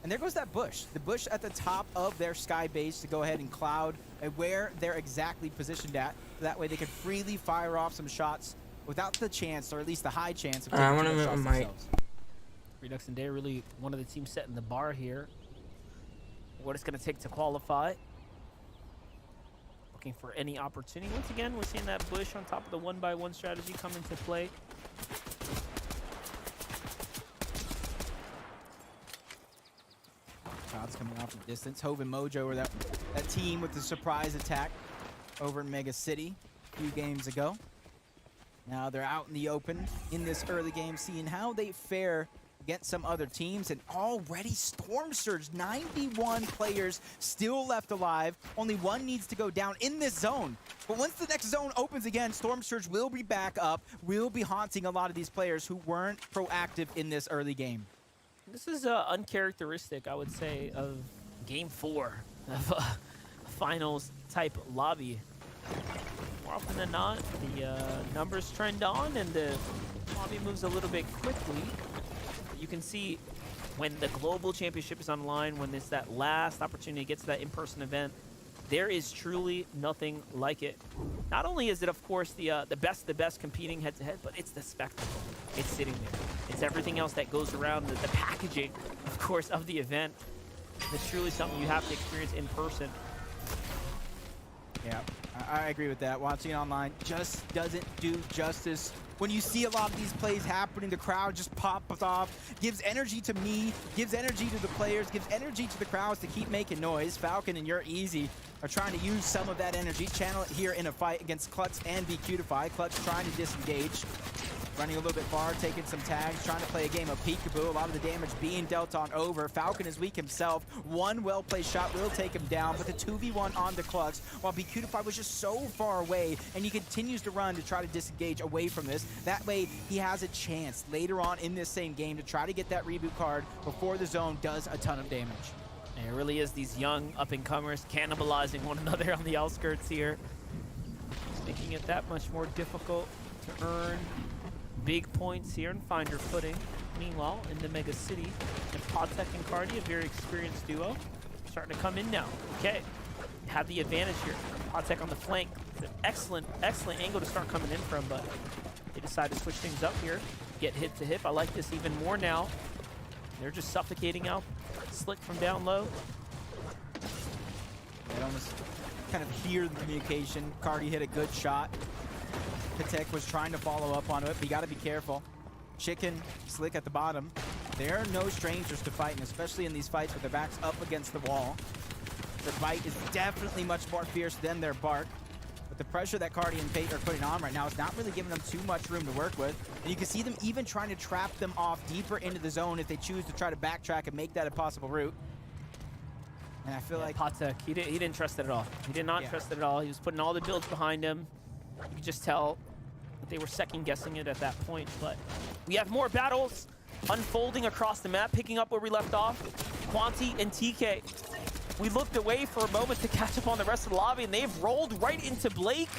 And there goes that bush. The bush at the top of their sky base to go ahead and cloud where they're exactly positioned at. That way they could freely fire off some shots without the chance, or at least the high chance, of taking I want to those move shots my mic. themselves. Redux and Day really one of the teams setting the bar here. What it's going to take to qualify. Looking for any opportunity. Once again, we're seeing that bush on top of the 1x1 strategy come into play. Shots coming off from distance. Hove and Mojo were that team with the surprise attack over in Mega City a few games ago. Now they're out in the open in this early game, seeing how they fare against some other teams. And already Storm Surge, 91 players still left alive. Only one needs to go down in this zone. But once the next zone opens again, Storm Surge will be back up, will be haunting a lot of these players who weren't proactive in this early game. This is uncharacteristic, I would say, of Game 4 of a finals type lobby. More often than not, the numbers trend on and the lobby moves a little bit quickly. You can see when the global championship is online, when it's that last opportunity to get to that in-person event, there is truly nothing like it. Not only is it, of course, the best competing head-to-head, but it's the spectacle. It's sitting there. It's everything else that goes around, the packaging, of course, of the event. It's truly something you have to experience in person. Yeah, I agree with that. Watching it online just doesn't do justice. When you see a lot of these plays happening, the crowd just pops off, gives energy to me, gives energy to the players, gives energy to the crowds to keep making noise. Falcon and You're Easy are trying to use some of that energy, channel it here in a fight against Klutz and BQtify. Klutz trying to disengage. Running a little bit far, taking some tags, trying to play a game of peekaboo. A lot of the damage being dealt on over. Falcon is weak himself. One well-placed shot will take him down, but the 2v1 on the Klutz, while BQtify was just so far away, and he continues to run to try to disengage away from this. That way, he has a chance later on in this same game to try to get that reboot card before the zone does a ton of damage. And it really is these young up-and-comers cannibalizing one another on the outskirts here, making it that much more difficult to earn big points here and find your footing. Meanwhile, in the Mega City, and Potek and Cardi, a very experienced duo, starting to come in now. Okay, have the advantage here. Potek on the flank. It's an excellent angle to start coming in from, but they decide to switch things up here. Get hip to hip. I like this even more now. They're just suffocating out Slick from down low. I almost kind of hear the communication. Cardi hit a good shot. Patek was trying to follow up on it, but you got to be careful. Chicken, Slick at the bottom. They're no strangers to fighting, especially in these fights with their backs up against the wall. Their bite is definitely much more fierce than their bark. But the pressure that Cardi and Pate are putting on right now is not really giving them too much room to work with. And you can see them even trying to trap them off deeper into the zone if they choose to try to backtrack and make that a possible route. And I feel like Potek, he didn't trust it at all. He did not trust it at all. He was putting all the builds behind him. You could just tell that they were second-guessing it at that point. But we have more battles unfolding across the map, picking up where we left off. Quanti and TK. We looked away for a moment to catch up on the rest of the lobby, and they've rolled right into Blake,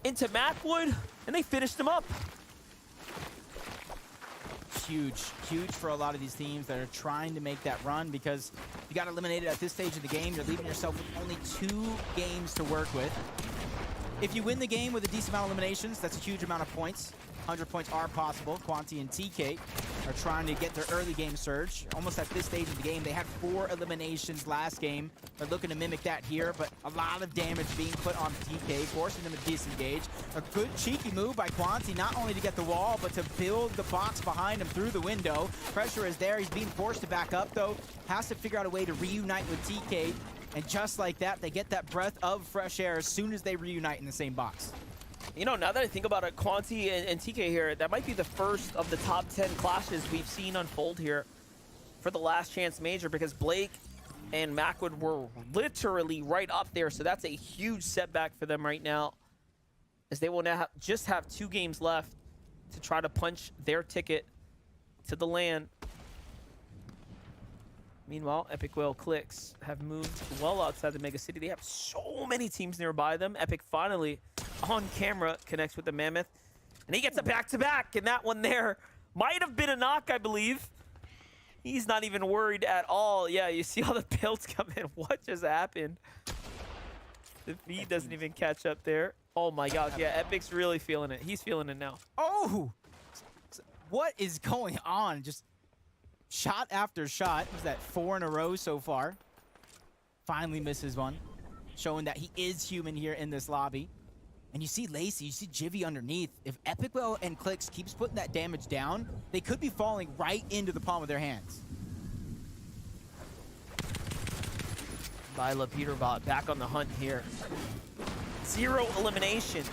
into Macwood, and they finished them up. huge for a lot of these teams that are trying to make that run, because you got eliminated at this stage of the game. You're leaving yourself with only 2 games to work with. If you win the game with a decent amount of eliminations, that's a huge amount of points. 100 points are possible. Quanti and TK are trying to get their early game surge. Almost at this stage of the game, they had 4 eliminations last game. They're looking to mimic that here, but a lot of damage being put on TK, forcing them to disengage. A good cheeky move by Quanti, not only to get the wall, but to build the box behind him through the window. Pressure is there. He's being forced to back up, though. Has to figure out a way to reunite with TK. And just like that, they get that breath of fresh air as soon as they reunite in the same box. You know, now that I think about it, Quanti and TK here, that might be the first of the top 10 clashes we've seen unfold here for the last chance major, because Blake and Macwood were literally right up there. So that's a huge setback for them right now, as they will now just have 2 games left to try to punch their ticket to the LAN. Meanwhile, Epic Whale Clicks have moved well outside the mega city. They have so many teams nearby them. Epic finally on camera connects with the Mammoth, and he gets a back-to-back, and that one there might have been a knock, I believe. He's not even worried at all. Yeah, you see all the builds come in. What just happened? The feed doesn't even catch up there. Oh my god, yeah, Epic's really feeling it. He's feeling it now. Oh! What is going on? Just shot after shot. Was that 4 in a row so far? Finally misses one, showing that he is human here in this lobby. And you see Lacey, you see Jivy underneath. If Epic Whale and Clicks keeps putting that damage down, they could be falling right into the palm of their hands. Lila Peterbot back on the hunt here. 0 eliminations.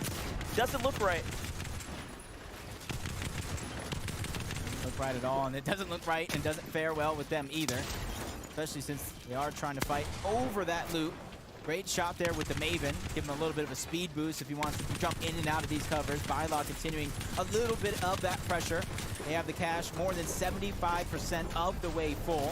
Doesn't look right. Doesn't look right at all, and it doesn't look right and doesn't fare well with them either. Especially since they are trying to fight over that loot. Great shot there with the Maven. Give him a little bit of a speed boost if he wants to jump in and out of these covers. Bylaw continuing a little bit of that pressure. They have the cash more than 75% of the way full.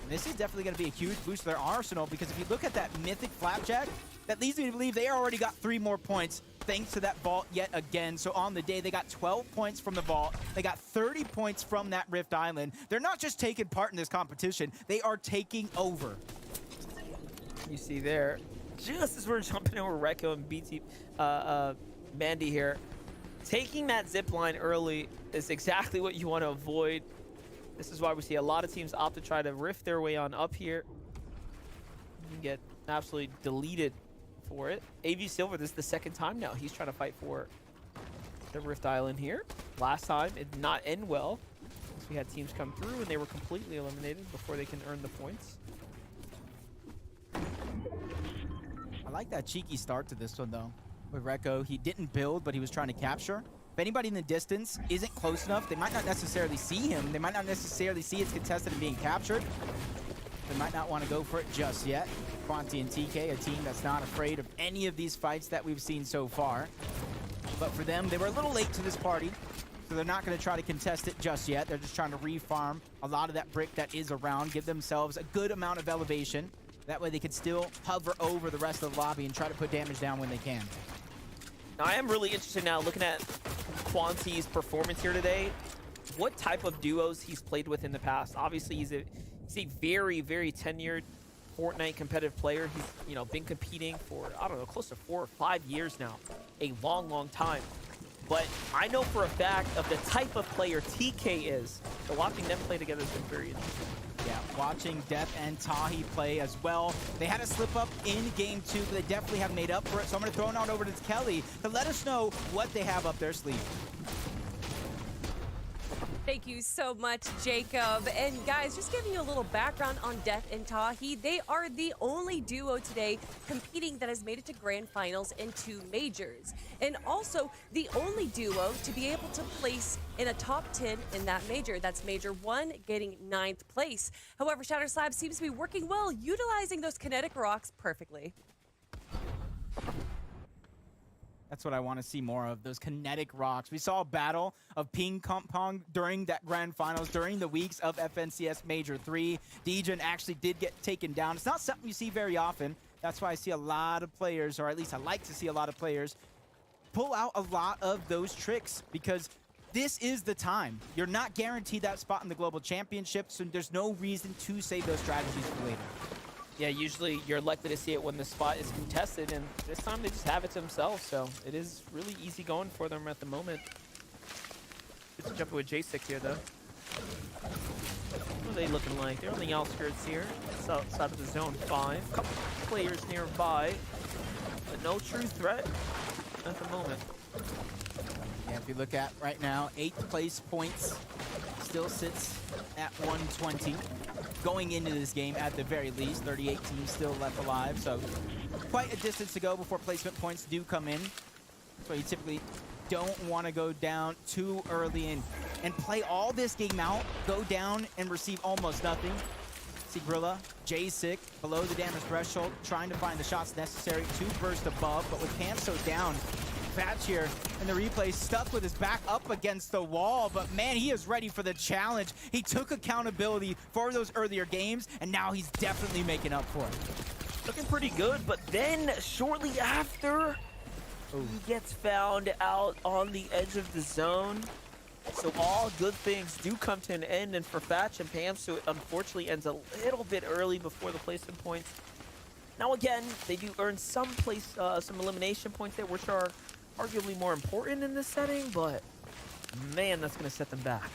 And this is definitely going to be a huge boost to their arsenal, because if you look at that mythic Flapjack, that leads me to believe they already got 3 more points thanks to that vault yet again. So on the day, they got 12 points from the vault. They got 30 points from that Rift Island. They're not just taking part in this competition, they are taking over. You see there, just as we're jumping over Rekko and BT, Mandy here, taking that zip line early is exactly what you want to avoid. This is why we see a lot of teams opt to try to rift their way on up here. You can get absolutely deleted for it. AV Silver, this is the 2nd time now he's trying to fight for the Rift Island here. Last time it did not end well, because we had teams come through and they were completely eliminated before they can earn the points. I like that cheeky start to this one, though. With Rekko, he didn't build, but he was trying to capture. If anybody in the distance isn't close enough, they might not necessarily see him. They might not necessarily see it's contested and being captured. They might not want to go for it just yet. Quanti and TK, a team that's not afraid of any of these fights that we've seen so far. But for them, they were a little late to this party, so they're not going to try to contest it just yet. They're just trying to refarm a lot of that brick that is around, give themselves a good amount of elevation. That way they can still hover over the rest of the lobby and try to put damage down when they can. Now, I am really interested now looking at Quanti's performance here today. What type of duos he's played with in the past. Obviously, he's a very, very tenured Fortnite competitive player. He's, you know, been competing for, I don't know, close to 4 or 5 years now. A long, long time. But I know for a fact of the type of player TK is. So watching them play together has been very interesting. Yeah, watching Death and Tahi play as well. They had a slip up in game 2, but they definitely have made up for it. So I'm going to throw it on over to Kelly to let us know what they have up their sleeve. Thank you so much, Jacob. And guys, just giving you a little background on Death and Tahi. They are the only duo today competing that has made it to grand finals in 2 majors. And also the only duo to be able to place in a top 10 in that major. That's major 1, getting 9th place. However, Shattered Slab seems to be working well, utilizing those kinetic rocks perfectly. That's what I want to see more of, those kinetic rocks. We saw a battle of ping pong during that grand finals, during the weeks of FNCS Major 3. Degen actually did get taken down. It's not something you see very often. That's why I see a lot of players, or at least I like to see a lot of players, pull out a lot of those tricks, because this is the time. You're not guaranteed that spot in the Global Championship, so there's no reason to save those strategies for later. Yeah, usually you're likely to see it when the spot is contested, and this time they just have it to themselves, so it is really easy going for them at the moment. It's jumping with J6 here, though. What are they looking like? They're on the outskirts here. It's outside of the zone 5. Couple players nearby, but no true threat at the moment. Yeah, if you look at right now, 8th place points still sits at 120. Going into this game at the very least, 38 teams still left alive, so quite a distance to go before placement points do come in. So you typically don't want to go down too early and play all this game out, go down and receive almost nothing. See Grilla, J-Sick below the damage threshold, trying to find the shots necessary to burst above, but with Camso down, Batch here in the replay stuck with his back up against the wall, but man, he is ready for the challenge. He took accountability for those earlier games, and now he's definitely making up for it. Looking pretty good, but then shortly after, he gets found out on the edge of the zone. So all good things do come to an end, and for Fatch and Pam, so it unfortunately ends a little bit early before the placement points. Now again, they do earn some elimination points there, which are arguably more important in this setting, but man, that's going to set them back.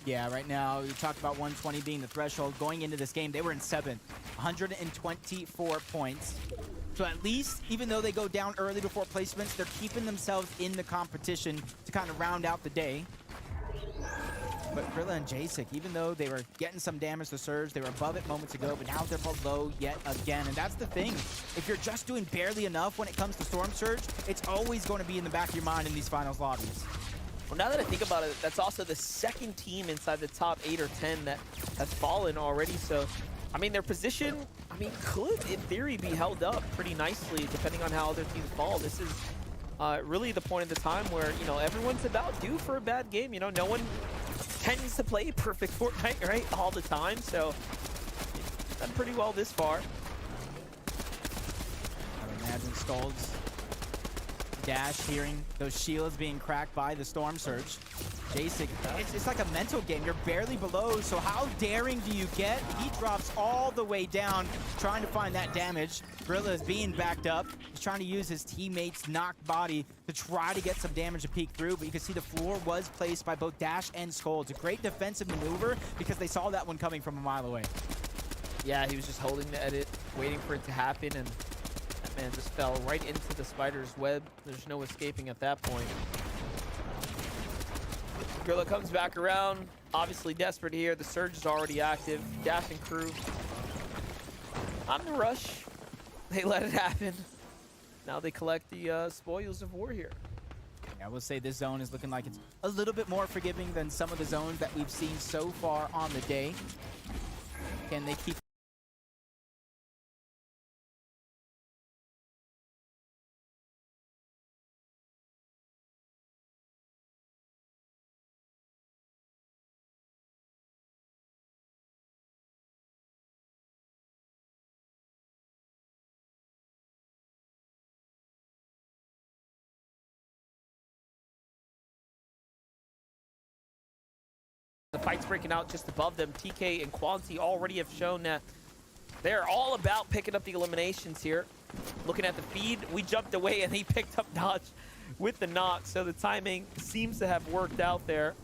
Yeah, right now, you talked about 120 being the threshold. Going into this game, they were in 7th, 124 points. So at least, even though they go down early before placements, they're keeping themselves in the competition to kind of round out the day. But Grilla and Jacek, even though they were getting some damage to Surge, they were above it moments ago, but now they're below yet again. And that's the thing. If you're just doing barely enough when it comes to Storm Surge, it's always going to be in the back of your mind in these finals lobbies. Well, now that I think about it, that's also the second team inside the top 8 or 10 that has fallen already. So, I mean, their position, could, in theory, be held up pretty nicely depending on how other teams fall. This is really the point of the time where, you know, everyone's about due for a bad game. You know, no one tends to play perfect Fortnite, right, all the time. So, it's done pretty well this far. I would imagine Skulls Dash hearing those shields being cracked by the Storm Surge. Basic, it's like a mental game. You're barely below, so how daring do you get? He drops all the way down, trying to find that damage. Grilla is being backed up. He's trying to use his teammate's knocked body to try to get some damage to peek through, but you can see the floor was placed by both Dash and Skull. It's a great defensive maneuver because they saw that one coming from a mile away. Yeah, he was just holding the edit, waiting for it to happen, and that man just fell right into the spider's web. There's no escaping at that point. Grilla comes back around, obviously desperate here. The Surge is already active. Dash and crew on the rush. They let it happen. Now they collect the spoils of war here. I will say this zone is looking like it's a little bit more forgiving than some of the zones that we've seen so far on the day. Can they keep the fight's breaking out just above them. TK and Quanti already have shown that they're all about picking up the eliminations here. Looking at the feed, we jumped away and he picked up Dodge with the knock, so the timing seems to have worked out there.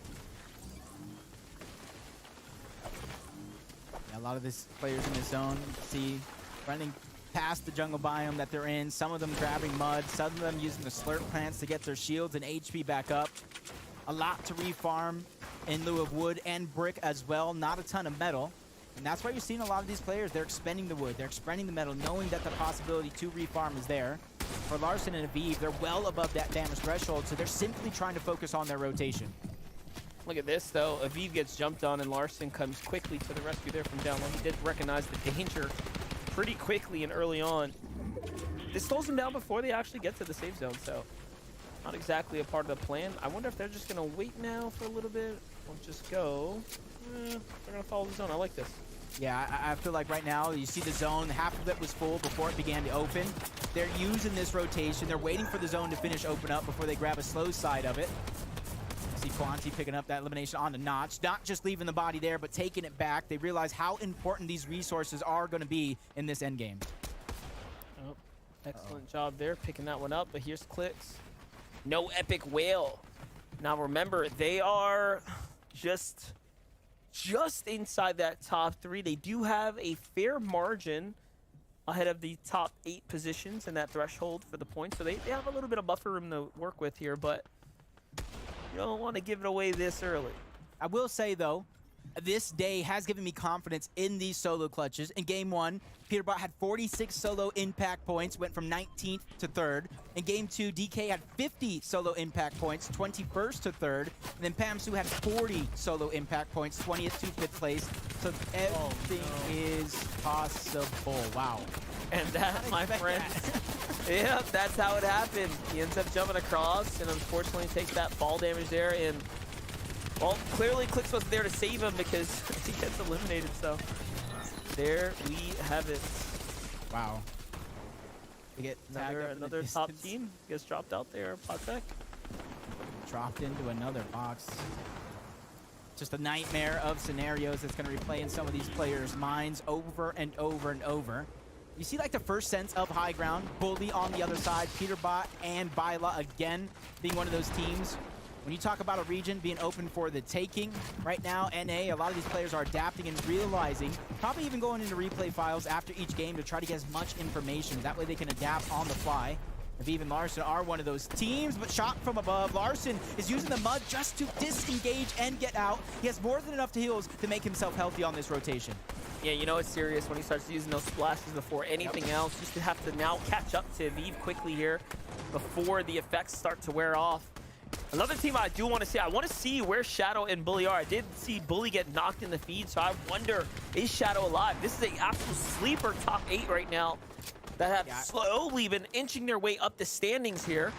a lot of these players in this zone, see, running past the jungle biome that they're in, some of them grabbing mud, some of them using the slurp plants to get their shields and HP back up. A lot to refarm in lieu of wood and brick as well, not a ton of metal. And that's why you're seeing a lot of these players, they're expending the wood, they're expending the metal, knowing that the possibility to refarm is there. For Larson and Aviv, they're well above that damage threshold, so they're simply trying to focus on their rotation. Look at this, though. Aviv gets jumped on, and Larson comes quickly to the rescue there from down low. He did recognize the danger pretty quickly and early on. This slows him down before they actually get to the safe zone, so not exactly a part of the plan. I wonder if they're just going to wait now for a little bit or just go. They're going to follow the zone. I like this. Yeah, I feel like right now, you see the zone, half of it was full before it began to open. They're using this rotation. They're waiting for the zone to finish open up before they grab a slow side of it. See Quanti picking up that elimination on the Notch. Not just leaving the body there, but taking it back. They realize how important these resources are going to be in this endgame. Oh, excellent job there, picking that one up. But here's Clicks. No epic whale Now remember, they are just inside that top 3. They do have a fair margin ahead of the top 8 positions in that threshold for the points. So they have a little bit of buffer room to work with here, but you don't want to give it away this early. I will say, though, this day has given me confidence in these solo clutches. In game 1, Peterbot had 46 solo impact points, went from 19th to 3rd. In game 2, DK had 50 solo impact points, 21st to 3rd. And then Pamsu had 40 solo impact points, 20th to 5th place. So everything is possible. Wow. And that, my friends, yep, that's how it happened. He ends up jumping across and unfortunately takes that fall damage there. And, well, clearly Clix wasn't there to save him because he gets eliminated. So there we have it. Wow. We get Another top team gets dropped out there. Patek. Dropped into another box. Just a nightmare of scenarios that's going to replay in some of these players' minds over and over and over. You see like the first sense of high ground, Bully on the other side, Peterbot and Byla again being one of those teams. When you talk about a region being open for the taking, right now, NA, a lot of these players are adapting and realizing, probably even going into replay files after each game to try to get as much information. That way they can adapt on the fly. Aviv and Larson are one of those teams, but shot from above. Larson is using the mud just to disengage and get out. He has more than enough heals to make himself healthy on this rotation. Yeah, you know it's serious when he starts using those splashes before anything else, just to have to now catch up to Aviv quickly here before the effects start to wear off. Another team I do want to see, I want to see where Shadow and Bully are. I did see Bully get knocked in the feed, so I wonder, is Shadow alive? This is an absolute sleeper top 8 right now that have slowly been inching their way up the standings here.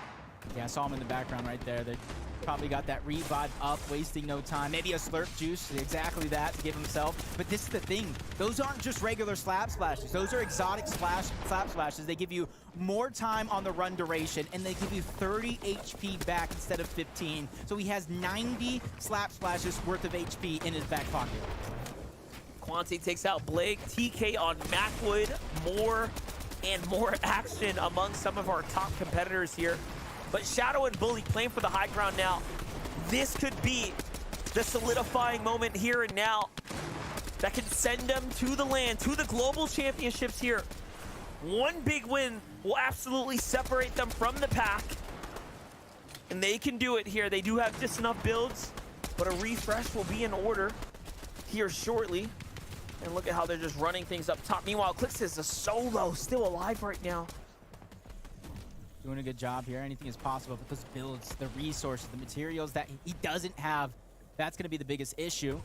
Yeah, I saw him in the background right there. They probably got that revive up, wasting no time. Maybe a slurp juice, exactly that to give himself. But this is the thing. Those aren't just regular slap splashes. Those are exotic slap splashes. They give you more time on the run duration, and they give you 30 HP back instead of 15. So he has 90 slap splashes worth of HP in his back pocket. Quanti takes out Blake. TK on Macwood. More and more action among some of our top competitors here. But Shadow and Bully playing for the high ground now. This could be the solidifying moment here and now that can send them to the land, to the global championships here. One big win will absolutely separate them from the pack. And they can do it here. They do have just enough builds, but a refresh will be in order here shortly. And look at how they're just running things up top. Meanwhile, Clix is a solo, still alive right now. Doing a good job here. Anything is possible, but those builds, the resources, the materials that he doesn't have, that's going to be the biggest issue.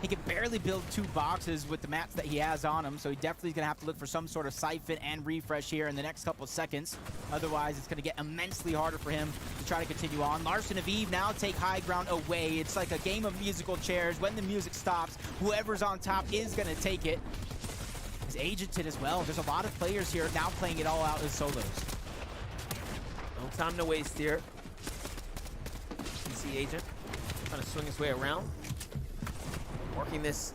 He can barely build 2 boxes with the mats that he has on him, so he definitely is going to have to look for some sort of siphon and refresh here in the next couple of seconds. Otherwise, it's going to get immensely harder for him to try to continue on. Larson and Aviv now take high ground away. It's like a game of musical chairs. When the music stops, whoever's on top is going to take it. He's agented as well. There's a lot of players here now playing it all out as solos. No time to waste here. PC agent trying to swing his way around. Working this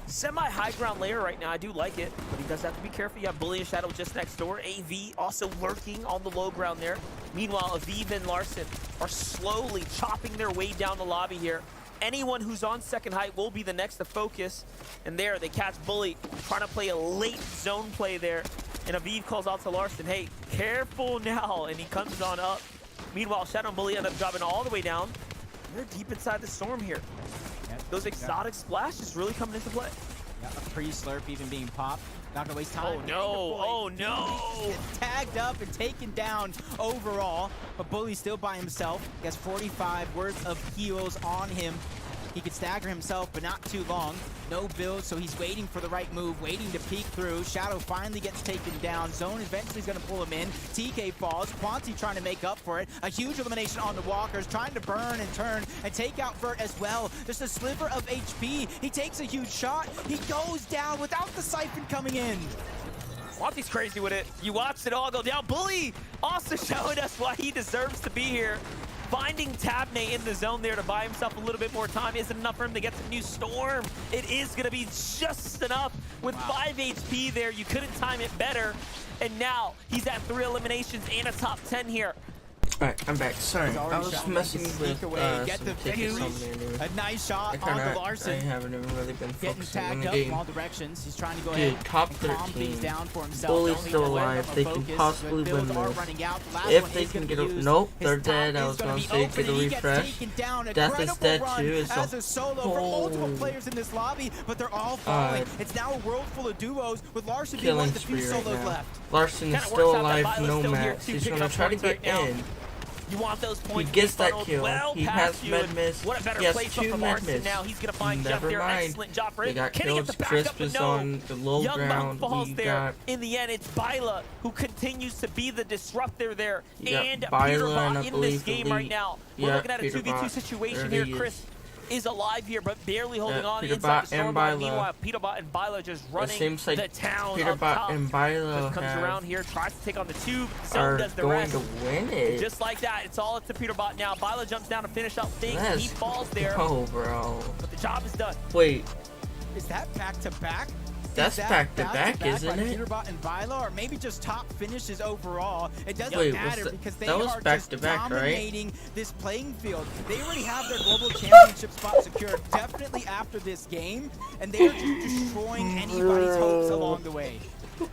semi-high ground layer right now. I do like it, but he does have to be careful. You have Bully and Shadow just next door. AV also lurking on the low ground there. Meanwhile, Aviv and Larson are slowly chopping their way down the lobby here. Anyone who's on second height will be the next to focus. And there, they catch Bully trying to play a late zone play there. And Aviv calls out to Larson, hey, careful now. And he comes on up. Meanwhile, Shadow and Bully end up dropping all the way down. They're deep inside the storm here. Yep. Those exotic splashes really coming into play. Yeah, a pre-slurp even being popped. Not gonna waste time. Oh no, oh no! Gets tagged up and taken down overall, but Bully's still by himself. He has 45 worth of heals on him. He could stagger himself, but not too long. No build, so he's waiting for the right move, waiting to peek through. Shadow finally gets taken down. Zone eventually is going to pull him in. TK falls. Quanti trying to make up for it. A huge elimination on the Walkers, trying to burn and turn and take out Vert as well. Just a sliver of HP. He takes a huge shot. He goes down without the siphon coming in. Quanti's crazy with it. You watched it all go down. Bully also showing us why he deserves to be here. Finding Tabney in the zone there to buy himself a little bit more time isn't enough for him to get some new Storm. It is going to be just enough with 5 HP there. You couldn't time it better. And now he's at 3 eliminations and a top 10 here. Alright, I'm back. Sorry, He's I already was trying to messing sneak with away, get some the tickets victory. on there, dude. A nice shot I on the Larson. haven't even really been Getting focusing on tagged the up from game. all directions. He's trying to go Dude, ahead top and calm 13. things down for himself. Bully's Don't need still to let alive. him They can focus. possibly The win builds are this. running out. The last If one they is can gonna get be a used. nope, His they're top dead. I is was gonna gonna be say open, get a and he gets refresh. taken down. Death is Incredible dead run too. It's as a solo for multiple players in this lobby, but they're all falling. It's now a world full of duos with Larson being one killing of the few spree right solos now. left. Larson is Kinda still works out that alive, Viola's no still here mats. to He's pick gonna up try to points right get now. in. You want those He points. gets that funneled kill. well He past has you, med and miss. What a better He has placement 2 from med Larson miss. now. He's going to find Jeff Never there. mind. Excellent job for They him. got Can he get kills. the backup? Crisp But is no. on the low Young Monk ground. falls We there. got In the end, it's Byla who continues to be the disruptor there. You got And Byla Peter and Bot I in this believe game Elite. right now. We're Yeah, looking at a Peter 2v2 Bot. situation There here. he Chris is. is alive here, but barely holding on Peter inside Bot the and storm. Byla. Meanwhile, Peter Bot and Byla just It running seems like the town Peter up Bot top. and Byla Just comes around here, tries to take on the tube. So are does the going rest. to win it. Just like that, it's all up to Peter Bot now. Byla jumps down to finish up things, and he Let's falls there. go, bro. But the job is done. Wait, Is that back to back? That's Is that back-to-back, by isn't it? Peterbot and Byla, or maybe just top finishes overall. It doesn't Wait, matter was that- because they that was are just back-to-back, right? dominating this playing field. They already have their global championship spot secured definitely after this game, and they are just destroying anybody's hopes along the way.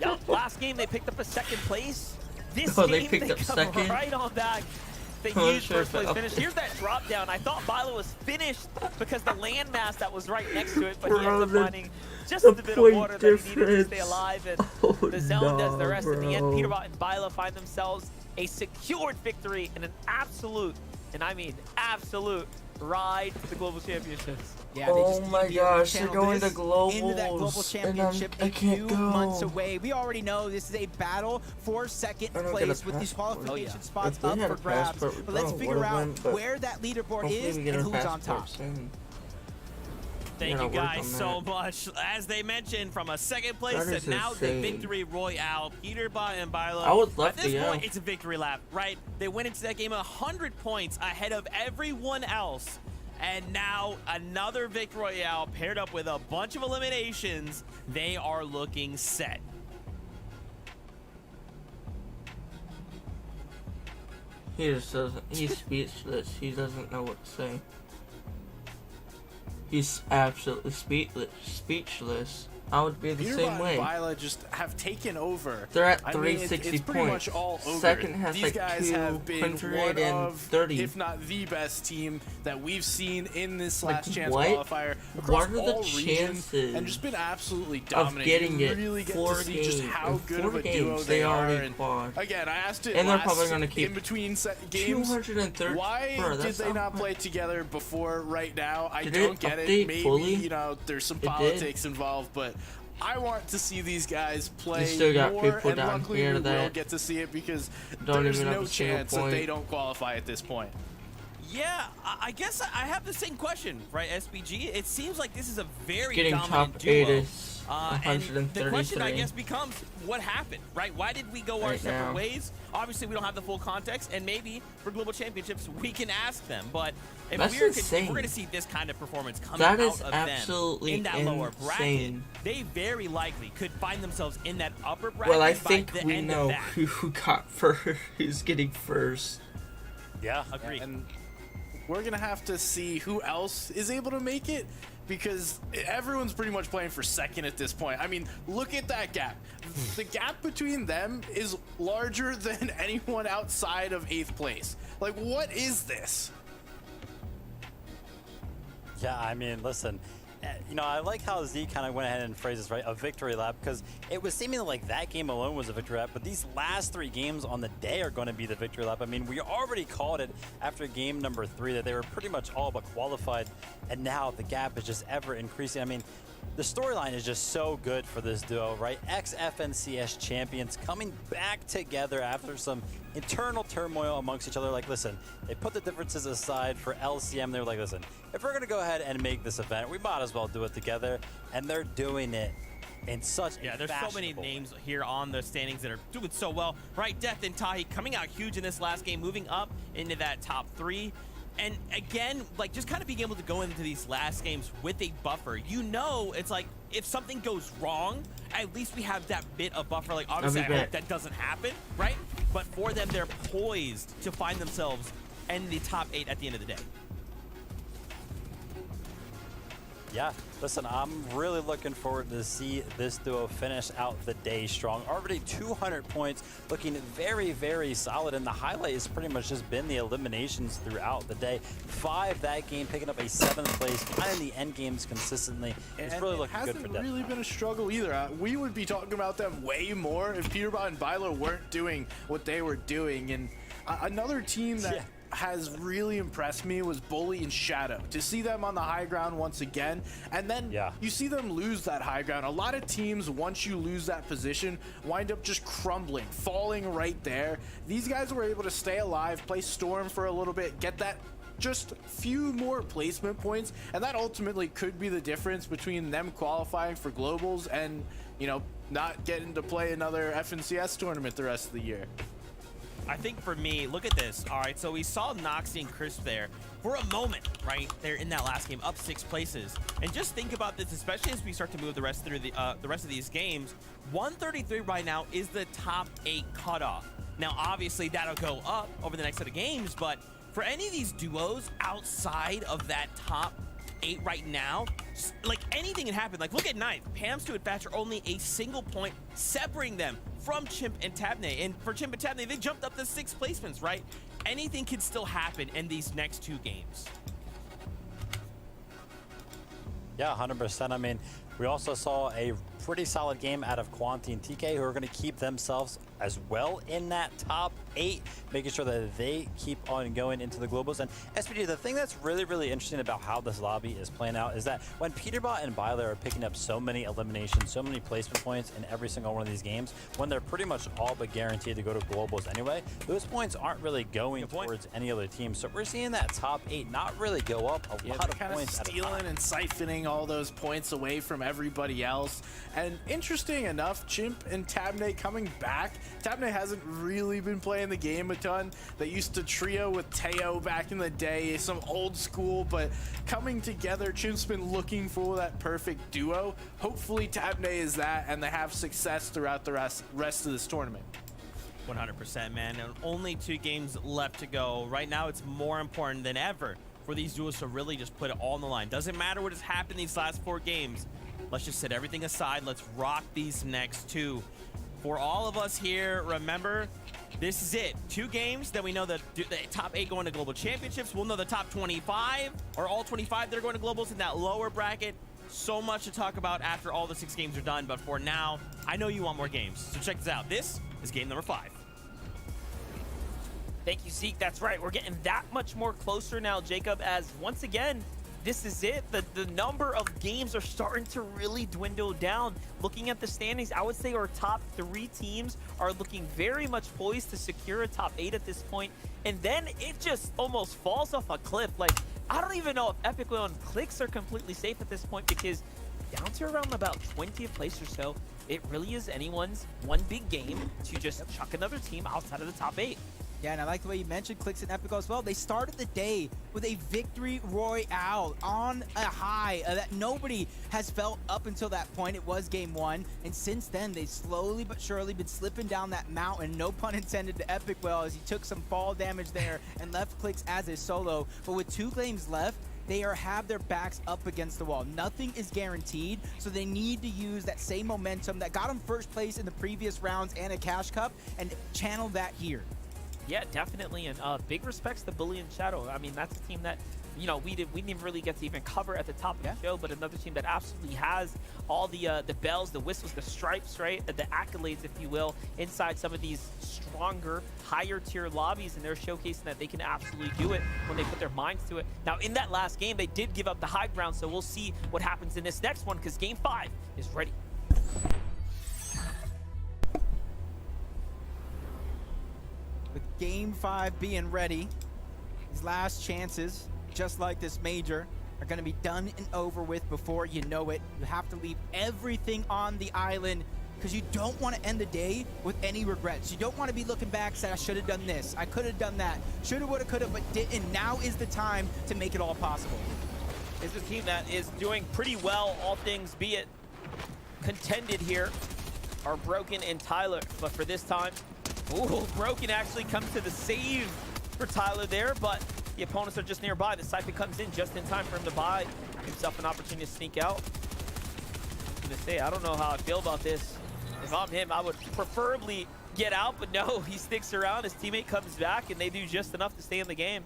Yep, last game they picked up a second place. This Oh, game they picked up come second? right on back. They Oh, used sure first place fell. finish. Here's that drop down. I thought Byla was finished because the landmass that was right next to it, but he ends up Bro, finding just the a bit of point water that he needed to stay difference. alive, and Oh, the zone does the no, rest. In the end, bro. Peterbot and Byla find themselves a secured victory and an absolute, and I mean absolute, ride to the global championships. Yeah, they Oh just my need to be able to gosh, they're channel going to this into that global globals, and championship I a can't few go. months away. We already know this is a battle for second I don't get a place with these passport. qualification Oh, yeah. spots If we up had for a grabs. passport, we But let's probably figure would've out won, but where that leaderboard hopefully is we get and our who's on top. passport soon. Thank gotta you work guys on so that. much. As they mentioned, from a second place That is to now insane. the victory royale, Peterbot and Byla. I would love At this to, yeah. point, it's a victory lap, right? They went into that game 100 points ahead of everyone else. And now another victory royale paired up with a bunch of eliminations. They are looking set. He just doesn't. He's speechless. He doesn't know what to say. He's absolutely speechless. I would be the Peterbot same and way. Byla just have taken over. They're at I mean, 360 it's pretty points. much all over. Second has These like guys have been one of, 230. if not the best team that we've seen in this Like, last chance what? qualifier across What are the all regions, chances and just been absolutely of dominant. getting You it really get 4 to see games? just how In good 4 of a games, duo they are. already And quad. again, I asked it And they're last probably gonna keep in between games. 230. Why Bro, did that's they not much. play together before right now? I Did don't it get it. update Maybe, fully? you know, there's some It did? politics involved, but I want to see these guys play still got more, people and down luckily here we will that get to see it because don't there's even have no a single chance that point. they don't qualify at this point. Yeah, I guess I have the same question, right, SPG? It seems like this is a very Getting dominant top duo. 8 is And the question, I 133. guess, becomes what happened, right? Why did we go our Right separate now. ways? Obviously, we don't have the full context, and maybe for global championships, we can ask them. But if That's we're insane. going to see this kind of performance coming That out is of absolutely them in that lower bracket, insane. they very likely could find themselves in that upper bracket. Well, I by think the we end know of that. who got first. Who's getting first? Yeah. Agree. And we're going to have to see who else is able to make it because everyone's pretty much playing for second at this point. I mean, look at that gap. The gap between them is larger than anyone outside of 8th place. Like, what is this? Yeah, I mean, listen, you know, I like how Z kind of went ahead and phrased this, right? A victory lap, because it was seemingly like that game alone was a victory lap, but these last 3 games on the day are going to be the victory lap. I mean, we already called it after game number 3 that they were pretty much all but qualified, and now the gap is just ever increasing. I mean, the storyline is just so good for this duo, right? Ex-FNCS champions coming back together after some internal turmoil amongst each other. Like, listen, they put the differences aside for LCM. They were like, listen, if we're going to go ahead and make this event, we might as well do it together. And they're doing it in such Yeah, a there's so many fashionable names here on the standings that are doing so well, right? Death and Tahi coming out huge in this last game, moving up into that top 3. And again, like, just kind of being able to go into these last games with a buffer. You know, it's like, if something goes wrong, at least we have that bit of buffer. Like, obviously, I hope that doesn't happen, right? but for them, they're poised to find themselves in the top 8 at the end of the day. Yeah, listen, I'm really looking forward to see this duo finish out the day strong. Already 200 points, looking very, very solid. And the highlight has pretty much just been the eliminations throughout the day. 5 that game, picking up a 7th place, finding the end games consistently. It's really looking good for them. It hasn't really been a struggle either. We would be talking about them way more if Peterbot and Bilo weren't doing what they were doing. And another team that has really impressed me was Bully and Shadow. To see them on the high ground once again, and then you see them lose that high ground. A lot of teams, once you lose that position, wind up just crumbling, falling right there. These guys were able to stay alive, play Storm for a little bit, get that just few more placement points, and that ultimately could be the difference between them qualifying for globals and, you know, not getting to play another FNCS tournament the rest of the year. I think for me, look at this. All right, so we saw Noxie and Crisp there for a moment, right? They're in that last game, up 6 places. And just think about this, especially as we start to move the rest through the rest of these games. 133 right now is the top 8 cutoff. Now, obviously, that'll go up over the next set of games, but for any of these duos outside of that top 8 right now, like anything can happen. Like look at 9th. Pam's to Thatcher only a single point separating them from Chimp and Tabney. And for Chimp and Tabney, they jumped up to 6 placements, right? Anything can still happen in these next 2 games. Yeah, 100%. I mean, we also saw a pretty solid game out of Quanti and TK, who are going to keep themselves as well in that top 8, making sure that they keep on going into the globals. And SPG, the thing that's really, really interesting about how this lobby is playing out is that when Peterbot and Byler are picking up so many eliminations, so many placement points in every single one of these games, when they're pretty much all but guaranteed to go to globals anyway, those points aren't really going towards any other team. So we're seeing that top 8 not really go up a lot of points at a time. Stealing and siphoning all those points away from everybody else. And interesting enough, Chimp and Tabney coming back. Tabney hasn't really been playing the game a ton. They used to trio with Teo back in the day, some old school, but coming together, Chimp's been looking for that perfect duo. Hopefully Tabney is that, and they have success throughout the rest of this tournament. 100%, man. And only 2 games left to go. Right now, it's more important than ever for these duos to really just put it all on the line. Doesn't matter what has happened these last 4 games. Let's just set everything aside. Let's rock these next 2. For all of us here, remember, this is it. 2 games, then we know the top 8 going to global championships. We'll know the top 25, or all 25 that are going to globals in that lower bracket. So much to talk about after all the 6 games are done, but for now, I know you want more games. So check this out. This is game number 5. Thank you, Zeke. That's right. We're getting that much more closer now, Jacob, as once again, this is it. The number of games are starting to really dwindle down. Looking at the standings, I would say our top 3 teams are looking very much poised to secure a top 8 at this point. And then it just almost falls off a cliff. Like, I don't even know if Epic Whale and Clicks are completely safe at this point, because down to around about 20th place or so, it really is anyone's one big game to just chuck another team outside of the top 8. Yeah, and I like the way you mentioned Clicks and Epico as well. They started the day with a victory royale on a high that nobody has felt up until that point. It was game 1, and since then, they've slowly but surely been slipping down that mountain, no pun intended to Epic Well, as he took some fall damage there and left Clicks as a solo. But with 2 games left, they have their backs up against the wall. Nothing is guaranteed, so they need to use that same momentum that got them first place in the previous rounds and a cash cup and channel that here. Yeah, definitely, and big respects to Bully and Shadow. I mean, that's a team that, you know, we didn't really get to even cover at the top of the show, but another team that absolutely has all the bells, the whistles, the stripes, right, the accolades, if you will, inside some of these stronger, higher tier lobbies, and they're showcasing that they can absolutely do it when they put their minds to it. Now, in that last game, they did give up the high ground, so we'll see what happens in this next one, because game 5 is ready. With game 5 being ready, these last chances, just like this major, are going to be done and over with before you know it. You have to leave everything on the island because you don't want to end the day with any regrets. You don't want to be looking back and say, I should have done this, I could have done that, shoulda, woulda, coulda, but didn't. Now is the time to make it all possible. It's a team that is doing pretty well, all things be it contended here, are Broken and Tyler, but for this time, Ooh, Broken actually comes to the save for Tyler there, but the opponents are just nearby. The Siphon comes in just in time for him to buy himself an opportunity to sneak out. I'm gonna say, I don't know how I feel about this. If I'm him, I would preferably get out, but no, he sticks around. His teammate comes back, and they do just enough to stay in the game.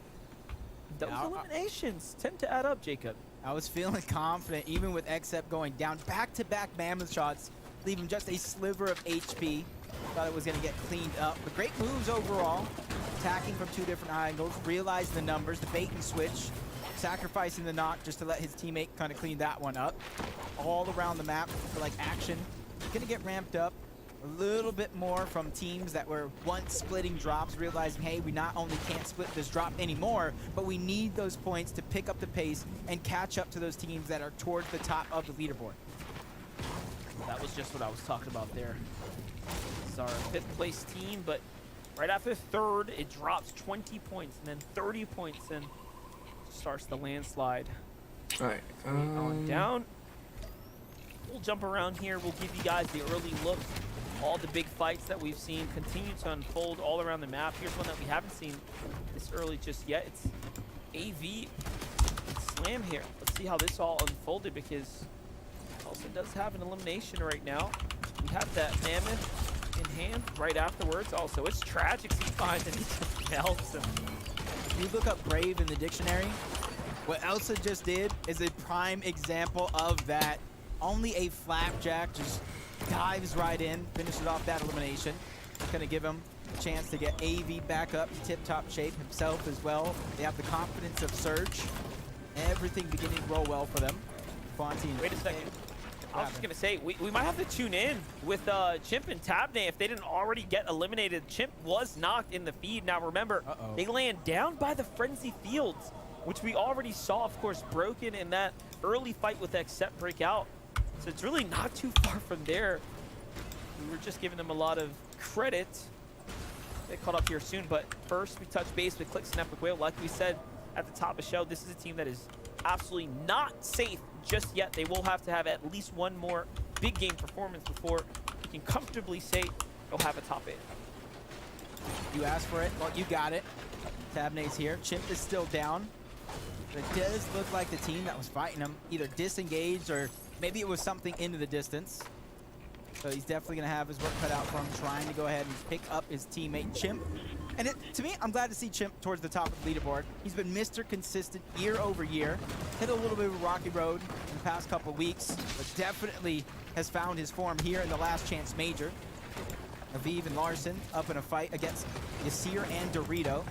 Those eliminations tend to add up, Jacob. I was feeling confident, even with Xep going down. Back-to-back mammoth shots, leaving just a sliver of HP. Thought it was going to get cleaned up. But great moves overall. Attacking from 2 different angles, realizing the numbers, the bait and switch, sacrificing the knock just to let his teammate kind of clean that one up. All around the map for like action. Going to get ramped up a little bit more from teams that were once splitting drops, realizing, hey, we not only can't split this drop anymore, but we need those points to pick up the pace and catch up to those teams that are towards the top of the leaderboard. That was just what I was talking about there. This is our 5th place team, but right after 3rd, it drops 20 points, and then 30 points, and starts the landslide. All right. On down. We'll jump around here. We'll give you guys the early look. All the big fights that we've seen continue to unfold all around the map. Here's one that we haven't seen this early just yet. It's AV and Slam here. Let's see how this all unfolded, because also does have an elimination right now. We have that Mammoth in hand right afterwards. Also, it's tragic he finds, and he just melts him. If you look up Brave in the dictionary, what Elsa just did is a prime example of that. Only a Flapjack just dives right in, finishes off that elimination. It's going to give him a chance to get AV back up to tip-top shape himself as well. They have the confidence of Surge. Everything beginning to roll well for them. Fontaine. Wait a second. I was just going to say, we might have to tune in with Chimp and Tabney if they didn't already get eliminated. Chimp was knocked in the feed. Now remember, they land down by the Frenzy Fields, which we already saw, of course, Broken in that early fight with Xep breakout. So it's really not too far from there. We were just giving them a lot of credit. They caught up here soon, but first we touch base with Clix and Epic Whale. Like we said at the top of the show, this is a team that is absolutely not safe just yet. They will have to have at least one more big game performance before we can comfortably say they'll have a top 8. You asked for it. Well, you got it. Tabney's here. Chimp is still down. But it does look like the team that was fighting him either disengaged or maybe it was something into the distance. So he's definitely going to have his work cut out for him, trying to go ahead and pick up his teammate Chimp. And to me, I'm glad to see Chimp towards the top of the leaderboard. He's been Mr. Consistent year over year. Hit a little bit of a rocky road in the past couple of weeks, but definitely has found his form here in the last chance major. Aviv and Larson up in a fight against Yasir and Dorito.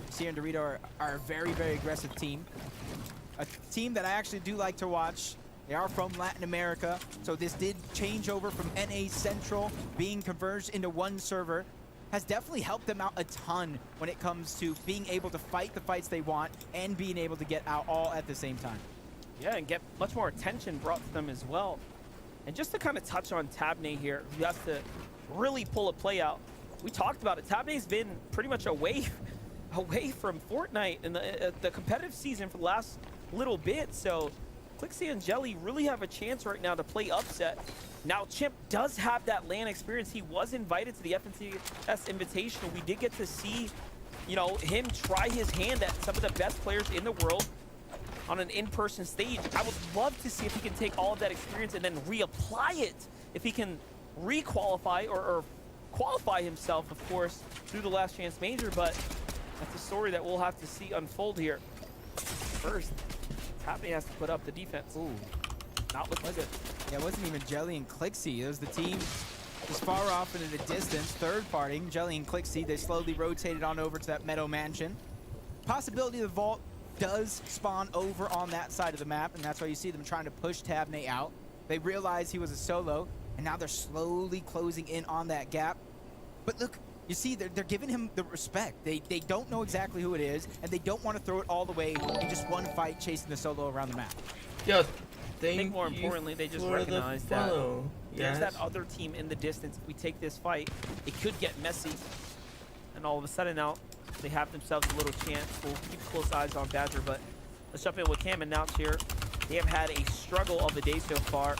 Yasir and Dorito are a very, very aggressive team. A team that I actually do like to watch. They are from Latin America, so this did change over from NA Central being converged into one server. Has definitely helped them out a ton when it comes to being able to fight the fights they want and being able to get out all at the same time. Yeah, and get much more attention brought to them as well. And just to kind of touch on Tabney here, who has to really pull a play out. We talked about it. Tabney's been pretty much away from Fortnite in the competitive season for the last little bit, so Clixie and Jelly really have a chance right now to play upset. Now, Chimp does have that LAN experience. He was invited to the FNCS Invitational. We did get to see, you know, him try his hand at some of the best players in the world on an in-person stage. I would love to see if he can take all of that experience and then reapply it. If he can re-qualify or qualify himself, of course, through the last chance major, but that's a story that we'll have to see unfold here. First, Tabney has to put up the defense. Ooh. Not looking good. Yeah, it wasn't even Jelly and Clixie. It was the team just far off into the distance, third partying. Jelly and Clixie, they slowly rotated on over to that Meadow Mansion. Possibility the vault does spawn over on that side of the map, and that's why you see them trying to push Tabney out. They realized he was a solo, and now they're slowly closing in on that gap. But look, you see, they're giving him the respect. They don't know exactly who it is, and they don't want to throw it all the way in just one fight chasing the solo around the map. Yo, I think more importantly, they just recognize that there's that other team in the distance. If we take this fight, it could get messy. And all of a sudden now, they have themselves a little chance. We'll keep close eyes on Badger, but let's jump in with Cam and Nouch here. They have had a struggle of the day so far.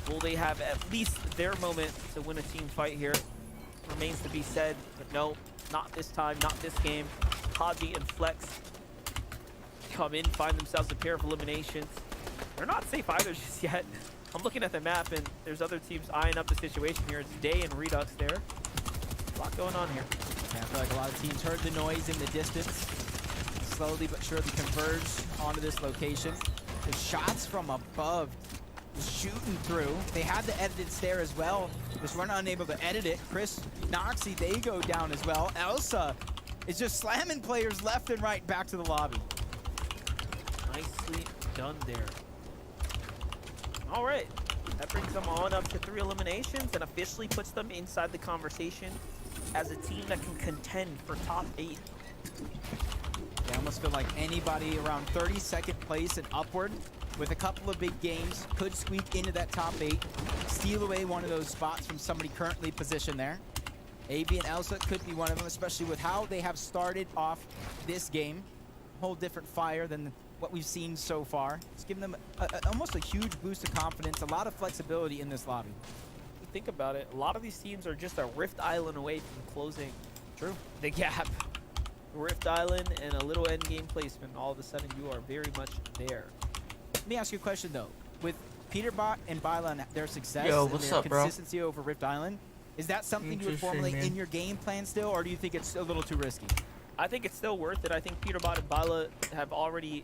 Will they have at least their moment to win a team fight here? remains to be said, but no, not this time, not this game. Haji and Flex come in, find themselves a pair of eliminations. They're not safe either just yet. I'm looking at the map, and there's other teams eyeing up the situation here. It's Day and Redux there. A lot going on here. Yeah, I feel like a lot of teams heard the noise in the distance. Slowly but surely converged onto this location. The shots from above shooting through. They had the edited stare as well. Just weren't unable to edit it. Chris, Noxy, they go down as well. Elsa is just slamming players left and right back to the lobby. Nicely done there. All right, that brings them on up to 3 eliminations and officially puts them inside the conversation as a team that can contend for top 8. I almost feel like anybody around 32nd place and upward with a couple of big games could squeak into that top 8, steal away one of those spots from somebody currently positioned there. AB and Elsa could be one of them, especially with how they have started off this game. Whole different fire than what we've seen so far. It's given them almost a huge boost of confidence, a lot of flexibility in this lobby. Think about it, a lot of these teams are just a Rift Island away from closing the gap. Rift Island and a little end game placement, all of a sudden you are very much there. Let me ask you a question though. With Peterbot and Byla and their success Yo, and what's their up, bro? consistency over Rift Island, is that something you would formulate in your game plan still, or do you think it's a little too risky? I think it's still worth it. I think Peterbot and Byla have already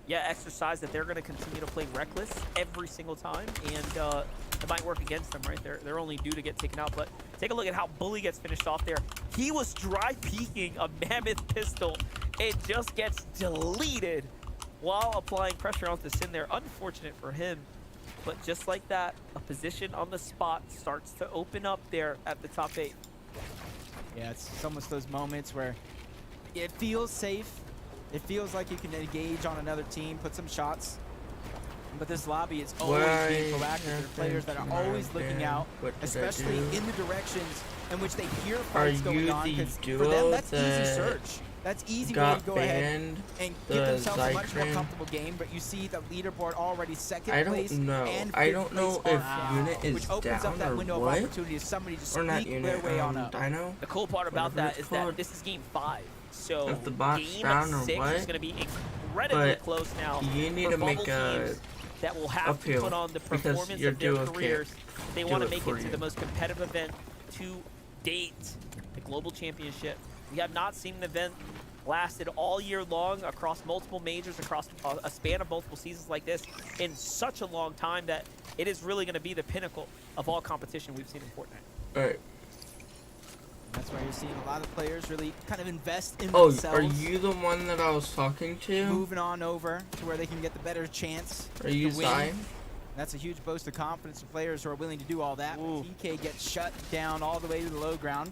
exercised that they're going to continue to play reckless every single time, and it might work against them, right? They're only due to get taken out, but take a look at how Bully gets finished off there. He was dry peeking a Mammoth pistol. It just gets deleted while applying pressure onto Sin there. Unfortunate for him, but just like that, a position on the spot starts to open up there at the top 8. Yeah, it's almost those moments where it feels safe. It feels like you can engage on another team, put some shots. But this lobby is always being proactive. There are players that are always looking out, especially in the directions in which they hear fights going on. Because for them, that's easy search. That's easy way to go ahead and give themselves a much more comfortable game. But you see the leaderboard already second place and I don't know fifth if place Unit is which opens down up that or window what. of opportunity if somebody just Or not squeak Unit, their way on up. Dino. The cool part about Whatever that it's is that called. this is game 5. So If the bot's game down or 6 what, is going to be incredibly but close now. you need for to bubble make a teams that will have to appeal, put on the because performance your of their duo can't careers. They want to do it make for it to you. the most competitive event to date, the Global Championship. We have not seen an event lasted all year long across multiple majors, across a span of multiple seasons like this in such a long time that it is really going to be the pinnacle of all competition we've seen in Fortnite. Alright. That's why you're seeing a lot of players really kind of invest in Oh, themselves. are you the one that I was talking to? Moving on over to where they can get the better chance Are you to win. Zion? That's a huge boost of confidence for players who are willing to do all that. Ooh. TK gets shut down all the way to the low ground.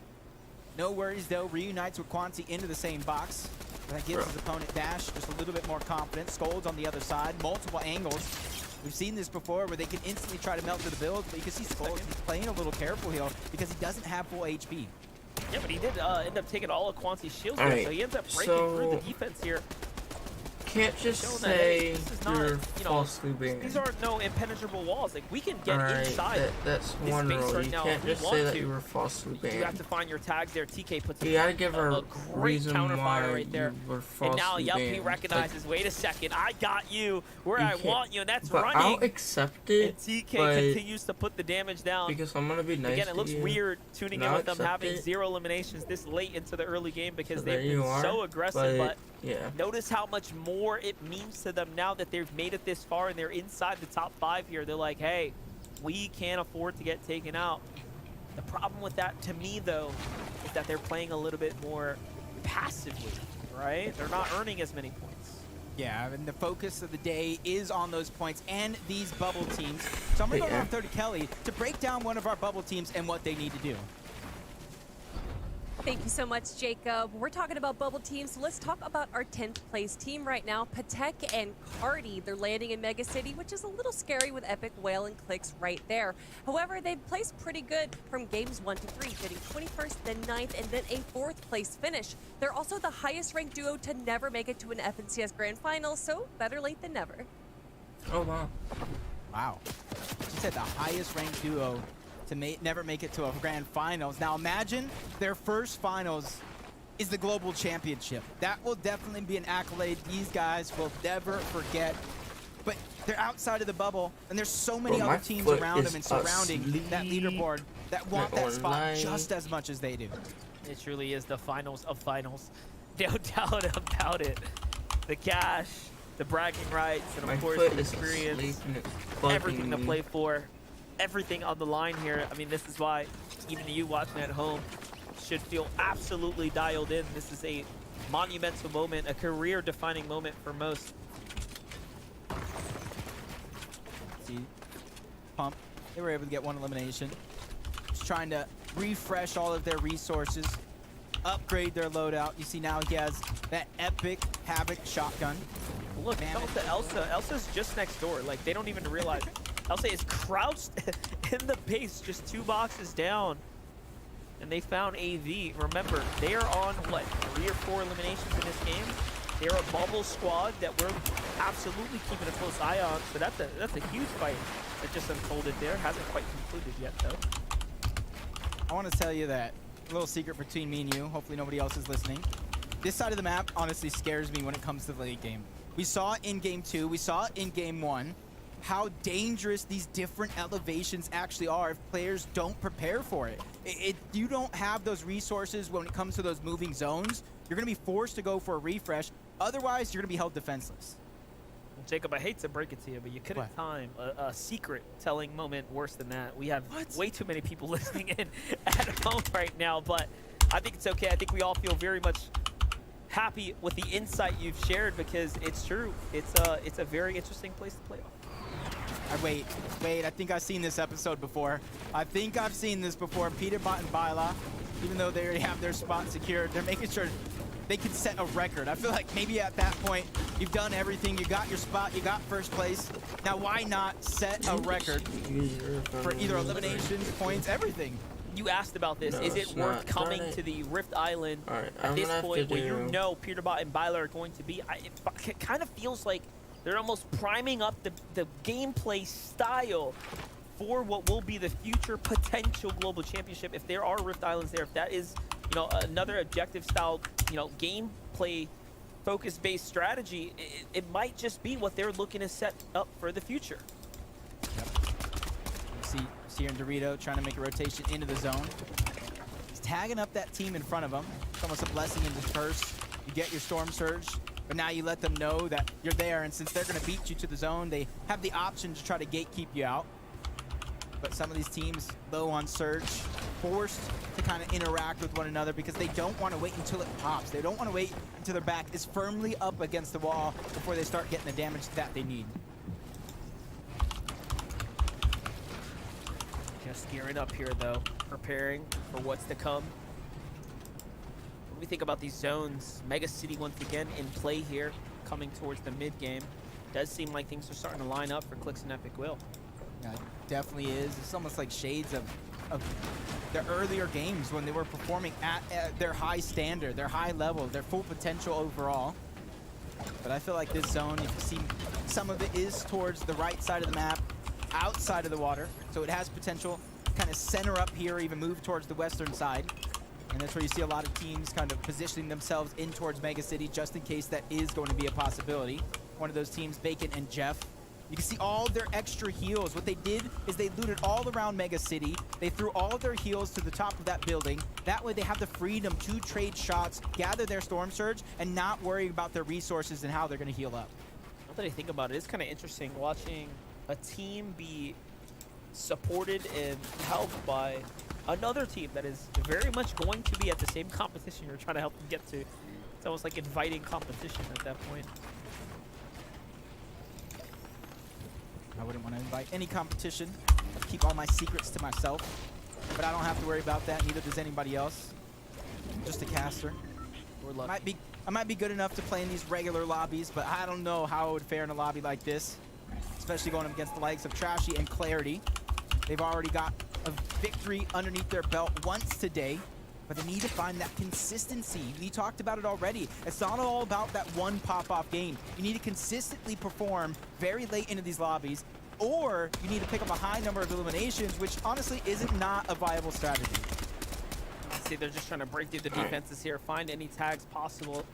No worries though, reunites with Quanti into the same box. That gives his opponent Dash just a little bit more confidence. Scold's on the other side, multiple angles. We've seen this before where they can instantly try to melt through the build, but you can see Scold is playing a little careful here because he doesn't have full HP. Yeah, but he did end up taking all of Quanti's shields, All there, right, so he ends up breaking through the defense here. Can't just Showing that, say hey, this is not, you're you know, falsely banned. These aren't no impenetrable walls. Like, we can get Alright, inside that's this one space rule. right You now can't if we just want say that to. you were falsely You have banned. to find your tags there. TK puts You gotta give her a a great reason counterfire why right there. you were And falsely now, yup, he banned. recognizes, wait a second, I got you where You I can't- want you, and that's but running. I'll accept And it, TK but continues to put the damage down. because I'm gonna be nice Again, to it looks you. weird tuning in I'll with them accept having it. 0 eliminations this late into the early game because So they've there you been are, so aggressive, but yeah. notice how much more it means to them now that they've made it this far and they're inside the top 5 here. They're like, hey, we can't afford to get taken out. The problem with that, to me, though, is that they're playing a little bit more passively, right? They're not earning as many points. Yeah, and the focus of the day is on those points and these bubble teams. So I'm going to go Yeah. on third to Kelly to break down one of our bubble teams and what they need to do. Thank you so much, Jacob. We're talking about bubble teams, so let's talk about our 10th place team right now, Patek and Cardi. They're landing in Mega City, which is a little scary with Epic, Whale, and Clicks right there. However, they've placed pretty good from games 1 to 3, getting 21st, then 9th, and then a 4th place finish. They're also the highest ranked duo to never make it to an FNCS Grand Final, so better late than never. Oh wow. Wow. She said the highest ranked duo to never make it to a grand finals. Now imagine their first finals is the global championship. That will definitely be an accolade these guys will never forget. But they're outside of the bubble, and there's so many Bro, my other teams foot around is them and surrounding that asleep. leaderboard that want that spot Online. just as much as they do. It truly is the finals of finals. No doubt about it. The cash, the bragging rights, and My of course foot the is asleep experience. and it's bugging Everything to me. play for. Everything on the line here. I mean, this is why even you watching at home should feel absolutely dialed in. This is a monumental moment, a career-defining moment for most. See, Pump, they were able to get one elimination. Just trying to refresh all of their resources, upgrade their loadout. You see now he has that epic Havoc shotgun. Look, Damn Elsa, it. Elsa's just next door. Like, they don't even realize. Elsa is crouched in the base, just 2 boxes down. And they found AV. Remember, they are on, what, 3 or 4 eliminations in this game? They're a bubble squad that we're absolutely keeping a close eye on. So that's a huge fight that just unfolded there. Hasn't quite concluded yet, though. I want to tell you that a little secret between me and you. Hopefully nobody else is listening. This side of the map honestly scares me when it comes to the late game. We saw it in game 2. We saw it in game 1. How dangerous these different elevations actually are if players don't prepare for it. You don't have those resources when it comes to those moving zones. You're going to be forced to go for a refresh. Otherwise, you're going to be held defenseless. Jacob, I hate to break it to you, but you couldn't What? time a secret telling moment worse than that. We have way too many people listening in at home right now, but I think it's okay. I think we all feel very much happy with the insight you've shared because it's true. It's a very interesting place to play off. Wait, I think I've seen this episode before. I think I've seen this before. Peterbot and Byla, even though they already have their spot secured, they're making sure they can set a record. I feel like maybe at that point, you've done everything. You got your spot. You got first place. Now, why not set a record for either eliminations, points, everything? You asked about this. No, Is it it's worth not. coming Darn it. to the Rift Island Alright, at I'm this gonna have point to where you do- know Peterbot and Byla are going to be? It kind of feels like they're almost priming up the gameplay style for what will be the future potential global championship. If there are Rift Islands there, if that is, you know, another objective style, you know, gameplay focus-based strategy, it might just be what they're looking to set up for the future. See here in Dorito trying to make a rotation into the zone. He's tagging up that team in front of him. It's almost a blessing in disperse. You get your Storm Surge, but now you let them know that you're there, and since they're going to beat you to the zone, they have the option to try to gatekeep you out. But some of these teams, low on Surge, forced to kind of interact with one another because they don't want to wait until it pops. They don't want to wait until their back is firmly up against the wall before they start getting the damage that they need. Just gearing up here, though, preparing for what's to come. When we think about these zones, Mega City once again in play here, coming towards the mid game. Does seem like things are starting to line up for Clix and Epic Will. Yeah, it definitely is. It's almost like shades of their earlier games when they were performing at their high standard, their high level, their full potential overall. But I feel like this zone, you can see some of it is towards the right side of the map, outside of the water. So it has potential to kind of center up here, even move towards the western side. And that's where you see a lot of teams kind of positioning themselves in towards Mega City just in case that is going to be a possibility. One of those teams, Bacon and Jeff. You can see all their extra heals. What they did is they looted all around Mega City. They threw all of their heals to the top of that building. That way they have the freedom to trade shots, gather their Storm Surge, and not worry about their resources and how they're going to heal up. Now that I think about it, it's kind of interesting watching a team be supported and helped by another team that is very much going to be at the same competition you're trying to help them get to. It's almost like inviting competition at that point. I wouldn't want to invite any competition. I'd keep all my secrets to myself. But I don't have to worry about that, neither does anybody else. I'm just a caster. We're lucky. I might be good enough to play in these regular lobbies, but I don't know how I would fare in a lobby like this. Especially going up against the likes of Trashy and Clarity. They've already got a victory underneath their belt once today, but they need to find that consistency. We talked about it already. It's not all about that one pop-off game. You need to consistently perform very late into these lobbies, or you need to pick up a high number of eliminations, which honestly isn't not a viable strategy. See, they're just trying to break through the defenses here, find any tags possible.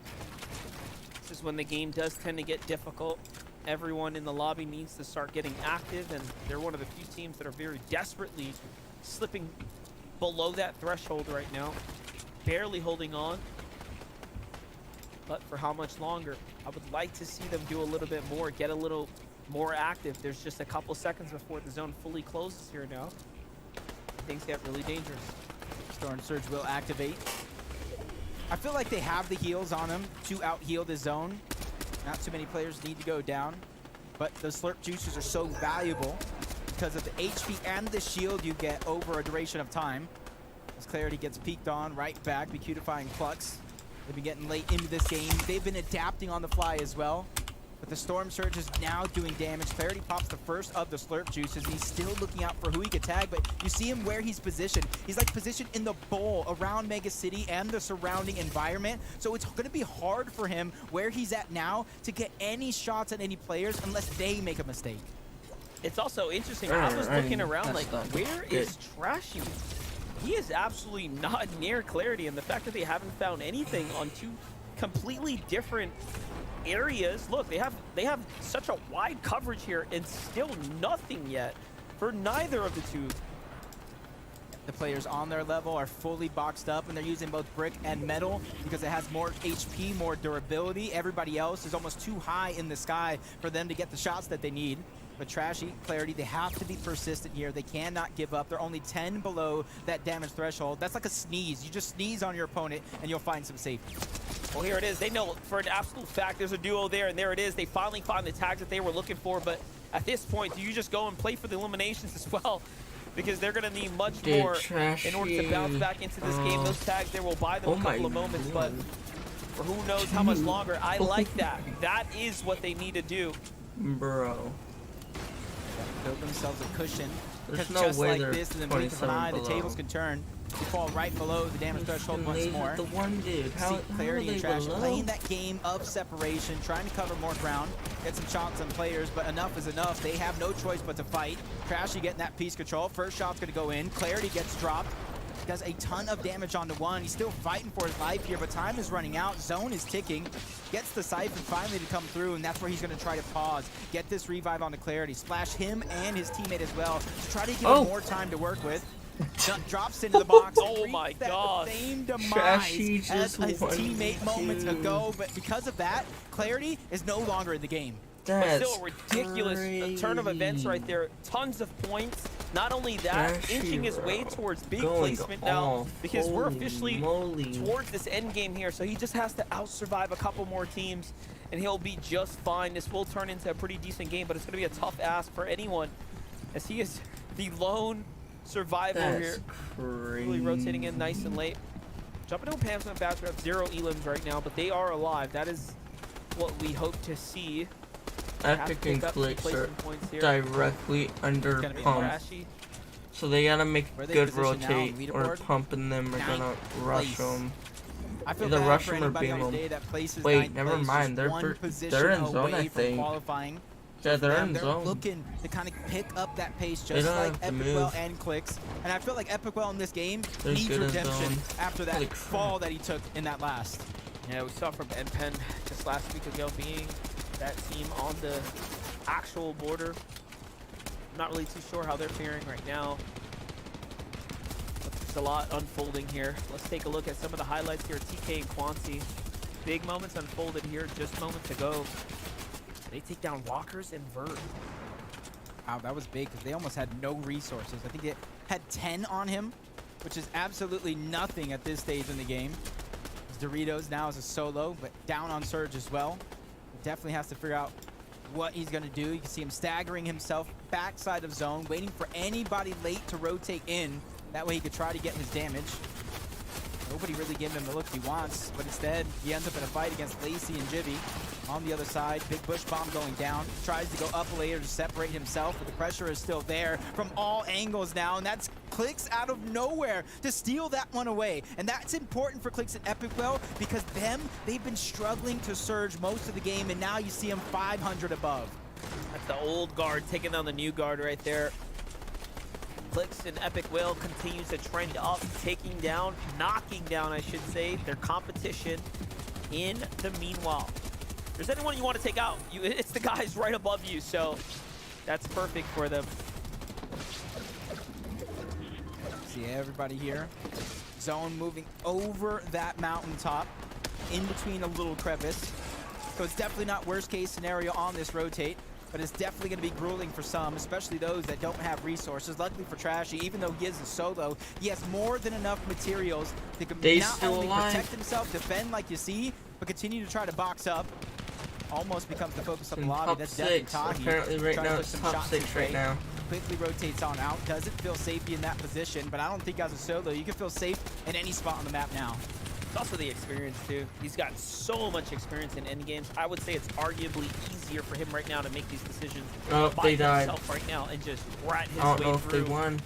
This is when the game does tend to get difficult. Everyone in the lobby needs to start getting active, and they're one of the few teams that are very desperately slipping below that threshold right now. Barely holding on. But for how much longer? I would like to see them do a little bit more, get a little more active. There's just a couple seconds before the zone fully closes here now. Things get really dangerous. Storm Surge will activate. I feel like they have the heals on him to out-heal the zone. Not too many players need to go down, but the slurp juices are so valuable because of the HP and the shield you get over a duration of time. As Clarity gets peeked on, right back, BQtifying Flux. They've been getting late into this game. They've been adapting on the fly as well. But the Storm Surge is now doing damage. Clarity pops the first of the slurp juices. He's still looking out for who he could tag, but you see him where he's positioned. He's like positioned in the bowl around Mega City and the surrounding environment. So it's going to be hard for him where he's at now to get any shots at any players unless they make a mistake. It's also interesting. I was looking around like, where is Trashy? He is absolutely not near Clarity, and the fact that they haven't found anything on two completely different areas. Look, they have such a wide coverage here and still nothing yet for neither of the two. The players on their level are fully boxed up, and they're using both brick and metal because it has more HP, more durability. Everybody else is almost too high in the sky for them to get the shots that they need. But Trashy, Clarity, they have to be persistent here. They cannot give up. They're only 10 below that damage threshold. That's like a sneeze. You just sneeze on your opponent and you'll find some safety. Well, here it is. They know for an absolute fact there's a duo there, and there it is. They finally find the tags that they were looking for, but at this point, do you just go and play for the eliminations as well? Because they're going to need much more in order to bounce back into this game. Those tags there will buy them a couple of moments, but for who knows how much longer. I like that. That is what they need to do. Bro. Build themselves a cushion. There's Because no just way like they're this, in the blink of an eye, the 27 tables can turn. You fall right below the damage threshold once Laser more. the one dude. How See Clarity are and they Trash below? playing that game of separation, trying to cover more ground, get some shots on players, but enough is enough. They have no choice but to fight. Trashy getting that piece control. First shot's gonna go in. Clarity gets dropped. Does a ton of damage onto one. He's still fighting for his life here, but time is running out. Zone is ticking. Gets the Siphon finally to come through, and that's where he's going to try to pause. Get this revive onto Clarity. Splash him and his teammate as well to try to give him more time to work with. Drops into the box. Oh my god. Same demise Trashy as just his won teammate moments too. ago, but because of that, Clarity is no longer in the game. But That's still a ridiculous turn of events right there. Tons of points. Not only that, Trashy, inching his way bro. towards big Going placement now off. because we're Holy officially moly. towards this end game here. So he just has to out-survive a couple more teams and he'll be just fine. This will turn into a pretty decent game, but it's going to be a tough ask for anyone as he is the lone survivor here. Really rotating in nice and late. Jumping into Pam's and Bats, we have 0 elims right now, but they are alive. That is what we hope to see. Epic and Clicks are directly under pump. Trashy. So they gotta make Where a they good positioned now on rotate, or leaderboard? pumping them are gonna rush place. them. I feel Either bad rush for them or anybody beam on them. today that places Wait, ninth never place, mind, just they're one they're position in zone, away I from think. qualifying. Yeah, they're They're in zone. looking to kind of pick up that pace They just don't like have to Epicwell move. and Clicks. And I feel like Epicwell in this game They're needs good in redemption zone. after that Holy crap. fall that he took in that last. Yeah, we saw from NPen just last week ago being that team on the actual border. I'm not really too sure how they're faring right now. But there's a lot unfolding here. Let's take a look at some of the highlights here. TK and Quancy. Big moments unfolded here just moments ago. They take down Walkers and Vert. Wow, that was big because they almost had no resources. I think they had 10 on him, which is absolutely nothing at this stage in the game. Doritos now is a solo, but down on Surge as well. Definitely has to figure out what he's going to do. You can see him staggering himself backside of zone, waiting for anybody late to rotate in. That way he could try to get his damage. Nobody really giving him the look he wants, but instead he ends up in a fight against Lacey and Jivy. On the other side, big bush bomb going down. Tries to go up a layer to separate himself, but the pressure is still there from all angles now, and that's Clicks out of nowhere to steal that one away. And that's important for Clicks and Epicwell because they've been struggling to surge most of the game, and now you see them 500 above. That's the old guard taking down the new guard right there. Clicks and Epic Will continues to trend up, taking down, knocking down, I should say, their competition. In the meanwhile, if there's anyone you want to take out, it's the guys right above you, so that's perfect for them. See everybody here. Zone moving over that mountaintop, in between a little crevice. So it's definitely not worst case scenario on this rotate, but it's definitely going to be grueling for some, especially those that don't have resources. Luckily for Trashy, even though he is a solo, he has more than enough materials to not only protect himself, defend like you see, but continue to try to box up. Almost becomes the focus of the lobby. That's definitely Tahi. Apparently right now it's top 6 right now. Quickly rotates on out. Doesn't feel safety in that position, but I don't think as a solo you can feel safe in any spot on the map now. It's also the experience too. He's got so much experience in endgames. I would say it's arguably easier for him right now to make these decisions by himself right now and just rat his way through. I don't know if they won.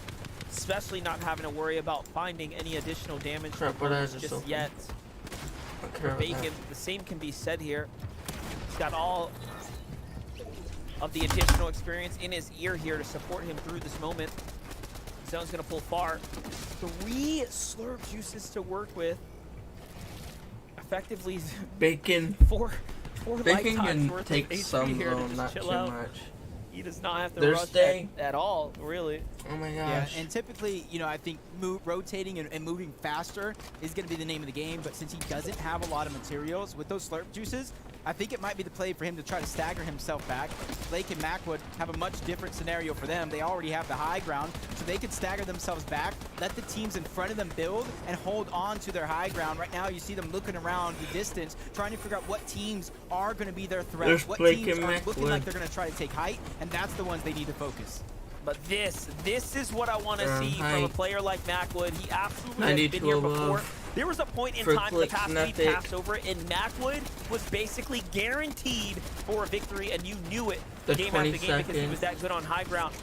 Especially not having to worry about finding any additional damage just yet. For Bacon, the same can be said here. He's got all of the additional experience in his ear here to support him through this moment. Zone's gonna pull far. 3 slurp juices to work with. Effectively, Bacon. four Bacon lifetimes can worth take of HP some here to though, just not chill too out. much. He does not have to Their rush stay. at all, really. Oh my Yeah, gosh. and typically, you know, I think rotating and moving faster is going to be the name of the game, but since he doesn't have a lot of materials with those slurp juices, I think it might be the play for him to try to stagger himself back. Blake and Macwood have a much different scenario for them. They already have the high ground, so they can stagger themselves back, let the teams in front of them build, and hold on to their high ground. Right now, you see them looking around the distance, trying to figure out what teams are going to be their threats, There's what Blake teams and are looking Macwood. like they're going to try to take height, and that's the ones they need to focus. But this is what I want to see from a height. player like Macwood. He absolutely has 92 been here above. before. There was a point in For time in the clicks, past we nothing. passed over it, and Macwood was basically guaranteed for a victory, and you knew it The game after game 20 because he second. was that good on high ground.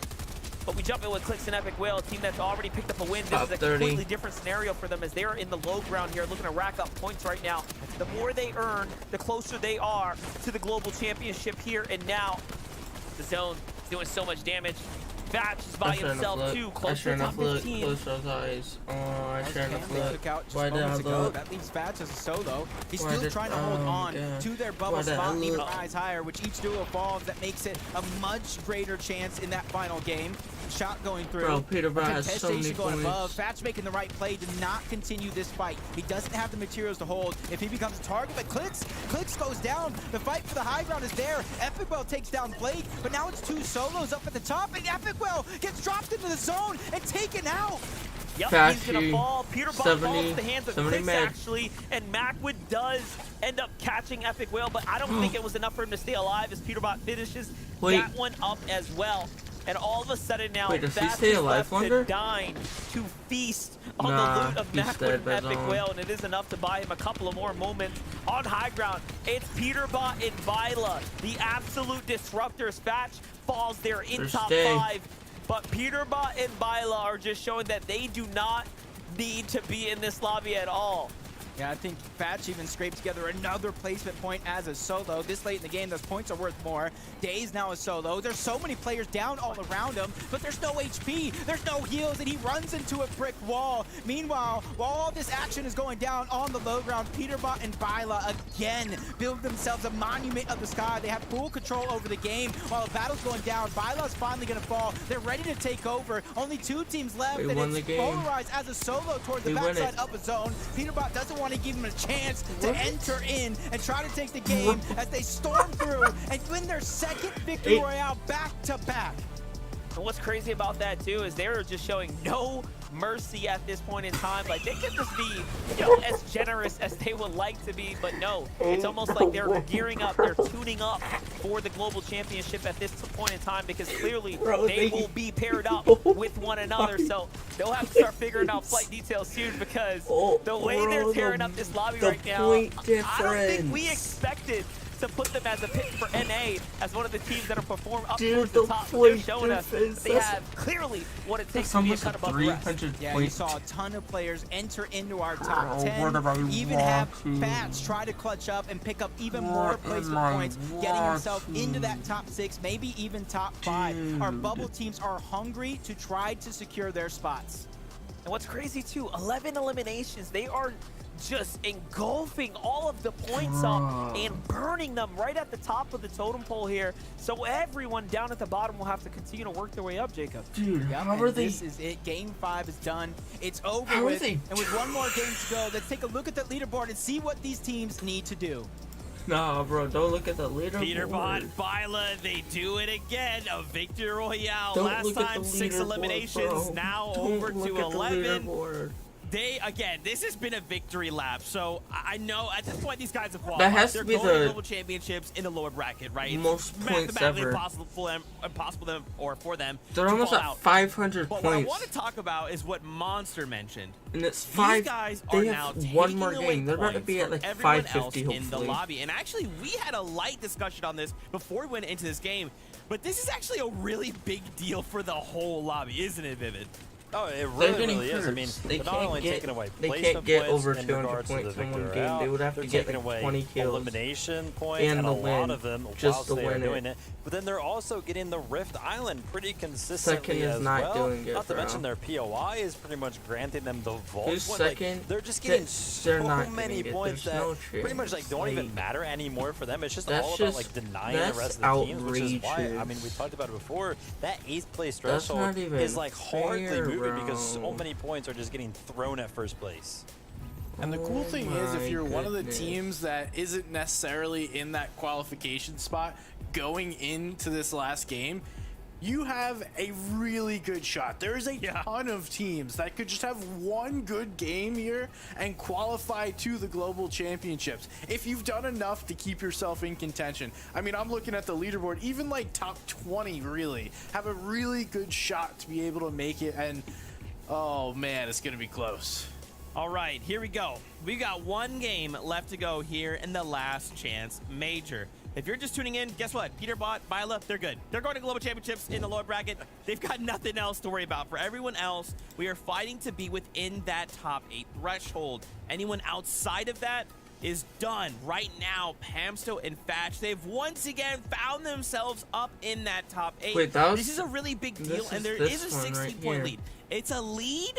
But we jump in with Clicks and Epic Whale, a team that's already picked up a win. This Top is a 30. completely different scenario for them as they're in the low ground here, looking to rack up points right now. The more they earn, the closer they are to the global championship here and now. The zone is doing so much damage. Batch is by himself too, close to the top 15. Close those eyes. Oh, I As sure Cam enough they look. took out just Why did I moments ago. look? That leaves Fatch as a solo. He's Why still did- trying to hold oh my on God. to their bubble Why did I spot and even look? rise higher, which each duo falls. That makes it a much greater chance in that final game. Shot going through. Bro, Peter Brown has so many Contestation going points. above. Fatch making the right play to not continue this fight. He doesn't have the materials to hold if he becomes a target, but Clicks goes down. The fight for the high ground is there. Epicwell takes down Blake, but now it's 2 solos up at the top, and Epicwell gets dropped into the zone and taken out. Yep, Fashy, he's gonna fall. Peter Bot 70 falls to the hands of 70 Chris med. actually, and Macwood does end up catching Epic Whale, but I don't think it was enough for him to stay alive as Peter Bot finishes that one up as well. And all of a sudden now, Wait, does he Fast stay is alive left longer? to dine to feast on Nah, the loot of he's Macwood dead and by Epic zone. Whale, and it is enough to buy him a couple of more moments on high ground. It's Peter Bot and Vila, the absolute disruptors. Fatch falls there in There's top stay. 5, but Peter Bot and Vila are just showing that they do not need to be in this lobby at all. Yeah, I think Fatch even scraped together another placement point as a solo. This late in the game, those points are worth more. Daze now a solo. There's so many players down all around him, but there's no HP, there's no heals, and he runs into a brick wall. Meanwhile, while all this action is going down on the low ground, Peterbot and Byla again build themselves a monument of the sky. They have full control over the game. While the battle's going down, Byla's finally going to fall. They're ready to take over. Only 2 teams left, We and won it's the game. polarized as a solo toward the We win backside it. of a zone. Peterbot doesn't want to give him a chance to enter in and try to take the game as they storm through and win their second victory royale back to back. And what's crazy about that too is they're just showing no mercy at this point in time. Like they could just be, you know, as generous as they would like to be, but no, it's almost like they're gearing up, they're tuning up for the global championship at this point in time because clearly they will be paired up with one another. So they'll have to start figuring out flight details soon because the way they're tearing up this lobby right now, I don't think we expected to put them as a pick for NA as one of the teams that are perform up Dude, towards the the top. They're point showing us difference, they that's- have clearly what it takes That's to be a almost cut a above the rest. 300 Yeah, point. you saw a ton of players enter into our top Bro, 10. what am I Even have watching? Bats try to clutch up and pick up even more What am placement I points, getting himself watching? into that top 6, maybe even top 5. Our bubble teams are hungry to try to secure their spots. And what's crazy too, 11 eliminations. They are just engulfing all of the points up and burning them right at the top of the totem pole here. So everyone down at the bottom will have to continue to work their way up, Jacob. Dude, Yep, how and are they? this is it. Game 5 is done. It's over How are with. they And with one more game to go, let's take a look at the leaderboard and see what these teams need to do. Nah, bro, don't look at the leaderboard. Peterbot, Byla, they do it again. A victory royale. Don't Last look at time the 6 leaderboard, eliminations, bro. now Don't over look to at the 11. leaderboard. This has been a victory lap. So I know at this point these guys have That qualified. has They're to be going to the global championships in the lower bracket, right? It's most points mathematically ever. impossible for them They're to almost fall at out. 500 But what I points, want to talk about is what Monster mentioned. and it's These 5. guys are They now have one taking more away game. They're about to points be at from like everyone else 550 in the hopefully. lobby. And actually, we had a light discussion on this before we went into this game. But this is actually a really big deal for the whole lobby, isn't it, Vivid? Oh, it They're really, getting really is. I mean, first. They they're not can't only get- taking away they placement can't get points over in 200 regards to points the in one victory game. They route, would have to they're get taking like away 20 kills elimination points and and the a lot win, of them just whilst to they are win doing it. it. But then they're also getting the Rift Island pretty consistently Second is as not well. doing it, Not to bro. mention their POI is pretty much granting them the vault. Who's one. Like, second? they're just They're getting so not many getting it. points There's that no pretty much like chance. don't even Like, matter anymore for them. It's just that's all just- about like denying the that's rest of the teams, which is why I outrageous. mean we talked about it before. That 8th place That's threshold not even is like hardly fair, moving because so bro. many points are just getting thrown at first place. And the cool Oh thing is, if my you're one of the goodness. teams that isn't necessarily in that qualification spot going into this last game, you have a really good shot. There is a ton of teams that could just have one good game here and qualify to the global championships if you've done enough to keep yourself in contention. I mean, I'm looking at the leaderboard, even like top 20 really have a really good shot to be able to make it, and oh man, it's gonna be close. All right, here we go. We got one game left to go here in the last chance major. If you're just tuning in, guess what? Peterbot, Byla, they're good. They're going to global championships in the lower bracket. They've got nothing else to worry about. For everyone else, we are fighting to be within that top 8 threshold. Anyone outside of that is done. Right now, Pamsto and Fatch, they've once again found themselves up in that top 8. Wait, that was- this is a really big deal, this and is there this is a one right 16-point here. lead. It's a lead,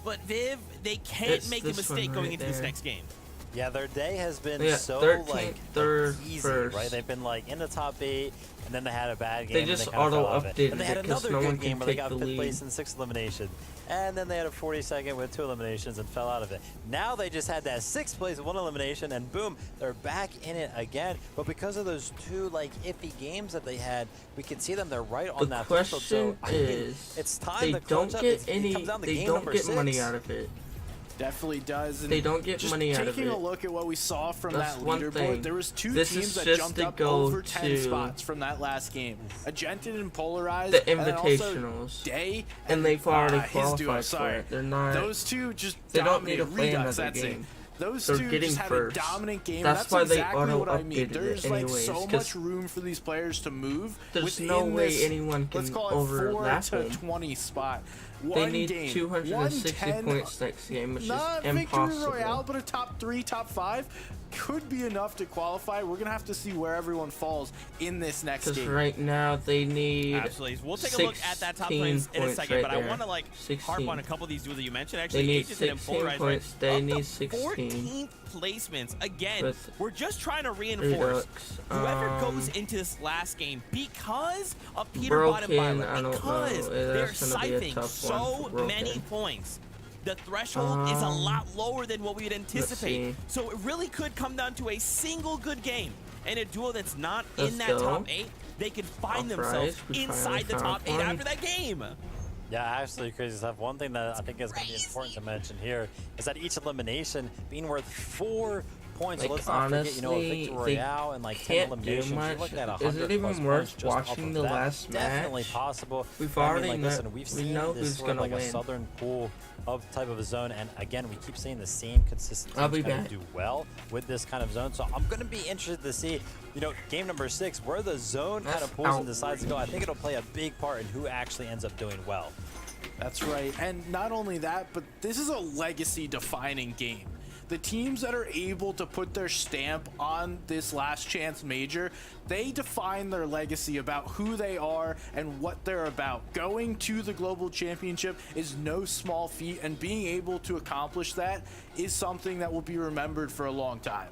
but Viv, they can't It's make a this mistake one going right into this there. next game. Yeah, their day has been Yeah, so 13th, like third, easy, first. right? They've been like in the top 8, and then they had a bad game. They and just kinda fell out of auto-updated And they had it 'cause another no one good can game where they take got the 5th lead. place in 6th elimination, and then they had a 42nd with 2 eliminations and fell out of it. Now they just had that 6th place, 1 elimination, and boom, they're back in it again. But because of those 2 like iffy games that they had, we can see them. They're right on The that threshold. So question I mean, is, it's time they to don't clutch up. get It any. comes down to They game don't number get 6. money out of it. Definitely does. And They don't get just money out of taking a it. look at what we saw from That's that one leaderboard, thing. there was 2 This teams is that just jumped to up go over 10 to spots from that last game. Agented and Polarized, The and then also invitationals. Day And they've already his qualified duo, for sorry. it. They're not. Those 2 just They don't need dominated. to play Redux, another that's game. it. Those They're 2 getting just had first. a dominant game. That's why they exactly what I mean. auto-updated it There's like anyways, so 'cause much room for these players to move. There's within no way this, anyone let's can call it overlap 4 to them. 20 spot. They One need game, 260 110 points next game, which not is victory impossible. royale, but a top 3, top 5 could be enough to qualify. We're gonna have to see where everyone falls in this next Because game. right now they need. Absolutely. We'll take a look at that top 20 in a 16 second, points but I right want to there. like harp 16. on a couple of these duels that you mentioned. They Actually, need Agents and 16 Polarized, points. right? They Up to need 16. 14th placements. Again, With we're just trying to reinforce Redux. whoever goes into this last game because of Peter Broken, Bottom I don't because know. they're That's gonna be a siphoning tough one so for many Broken. points. The threshold is a lot lower than what we would anticipate. see. So it really could come down to a single good game. And a duo that's not Let's in that go. top 8, they could find Top themselves prize. We inside finally the found top 8 one. after that game. Yeah, absolutely crazy stuff. One thing that I think is going to be important to mention here is that each elimination being worth 4 points. Like, So let's not forget, you know, a honestly, victory they royale and like 10 can't do eliminations. You're much. looking at Is 100 it even plus worth points just off watching of the that. last Definitely match? possible. We've I mean, already like, know, listen, we've we seen know this who's sort of gonna like a win. southern pool of type of a zone, and again, we keep seeing the same consistent I'll teams be kind back. of do well with this kind of zone. So I'm going to be interested to see, you know, game number 6, where the zone kind of pulls and decides to go. I think it'll play a big part in who actually ends up doing well. That's right. And not only that, but this is a legacy-defining game. The teams that are able to put their stamp on this last chance major, they define their legacy about who they are and what they're about. Going to the global championship is no small feat, and being able to accomplish that is something that will be remembered for a long time.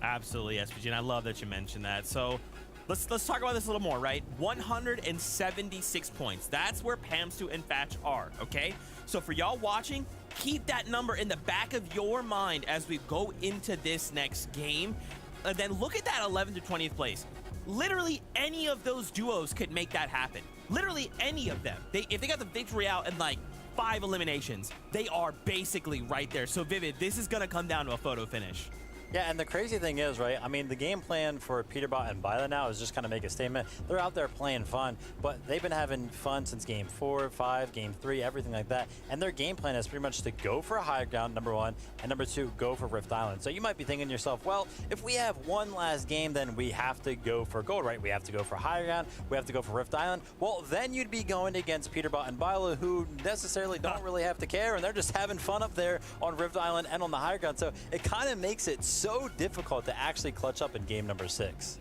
Absolutely, SPG, and I love that you mentioned that. So let's talk about this a little more, right? 176 points. That's where Pamstu and Fatch are, okay? So for y'all watching, keep that number in the back of your mind as we go into this next game. And then look at that 11th to 20th place. Literally any of those duos could make that happen. Literally any of them. If they got the victory out in like 5 eliminations, they are basically right there. So Vivid, this is gonna come down to a photo finish. Yeah, and the crazy thing is, right, I mean, the game plan for Peterbot and Byla now is just kind of make a statement. They're out there playing fun, but they've been having fun since game 4, 5, game 3, everything like that. And their game plan is pretty much to go for a high ground, number 1, and number 2, go for Rift Island. So you might be thinking to yourself, well, if we have one last game, then we have to go for gold, right? We have to go for high ground, we have to go for Rift Island. Well, then you'd be going against Peterbot and Byla, who necessarily don't really have to care, and they're just having fun up there on Rift Island and on the high ground. So it kind of makes it so difficult to actually clutch up in game number 6.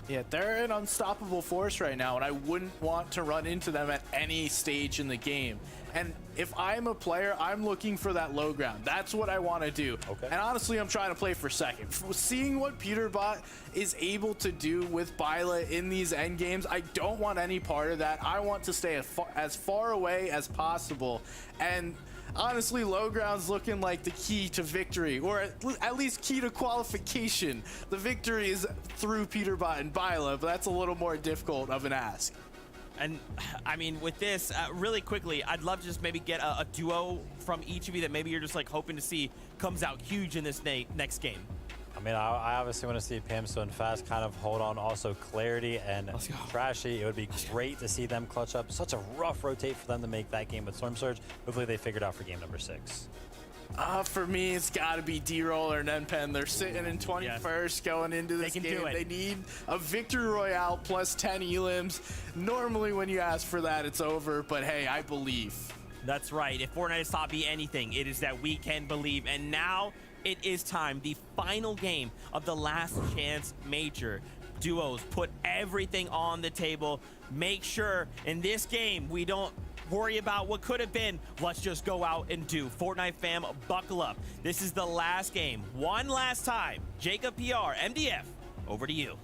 Yeah, they're an unstoppable force right now, and I wouldn't want to run into them at any stage in the game. And if I'm a player, I'm looking for that low ground. That's what I want to do. Okay. And honestly, I'm trying to play for second. Seeing what Peterbot is able to do with Byla in these end games, I don't want any part of that. I want to stay as far away as possible. And honestly, low ground's looking like the key to victory, or at least key to qualification. The victory is through Peterbot and Byla, but that's a little more difficult of an ask. And I mean, with this, really quickly, I'd love to just maybe get a duo from each of you that maybe you're just like hoping to see comes out huge in this next game. I mean, I obviously want to see Pamstu and Fast kind of hold on. Also, Clarity and Trashy. It would be great to see them clutch up. Such a rough rotate for them to make that game with Storm Surge. Hopefully they figured out for game number 6. For me, it's got to be D-Roller and NPen. They're sitting in 21st going into this game. They need a victory royale plus 10 elims. Normally, when you ask for that, it's over. But hey, I believe. That's right. If Fortnite has taught me anything, it is that we can believe. And now it is time. The final game of the last chance major. Duos, put everything on the table. Make sure in this game we don't worry about what could have been. Let's just go out and do. Fortnite fam, buckle up. This is the last game. One last time. Jacob PR, MDF, over to you.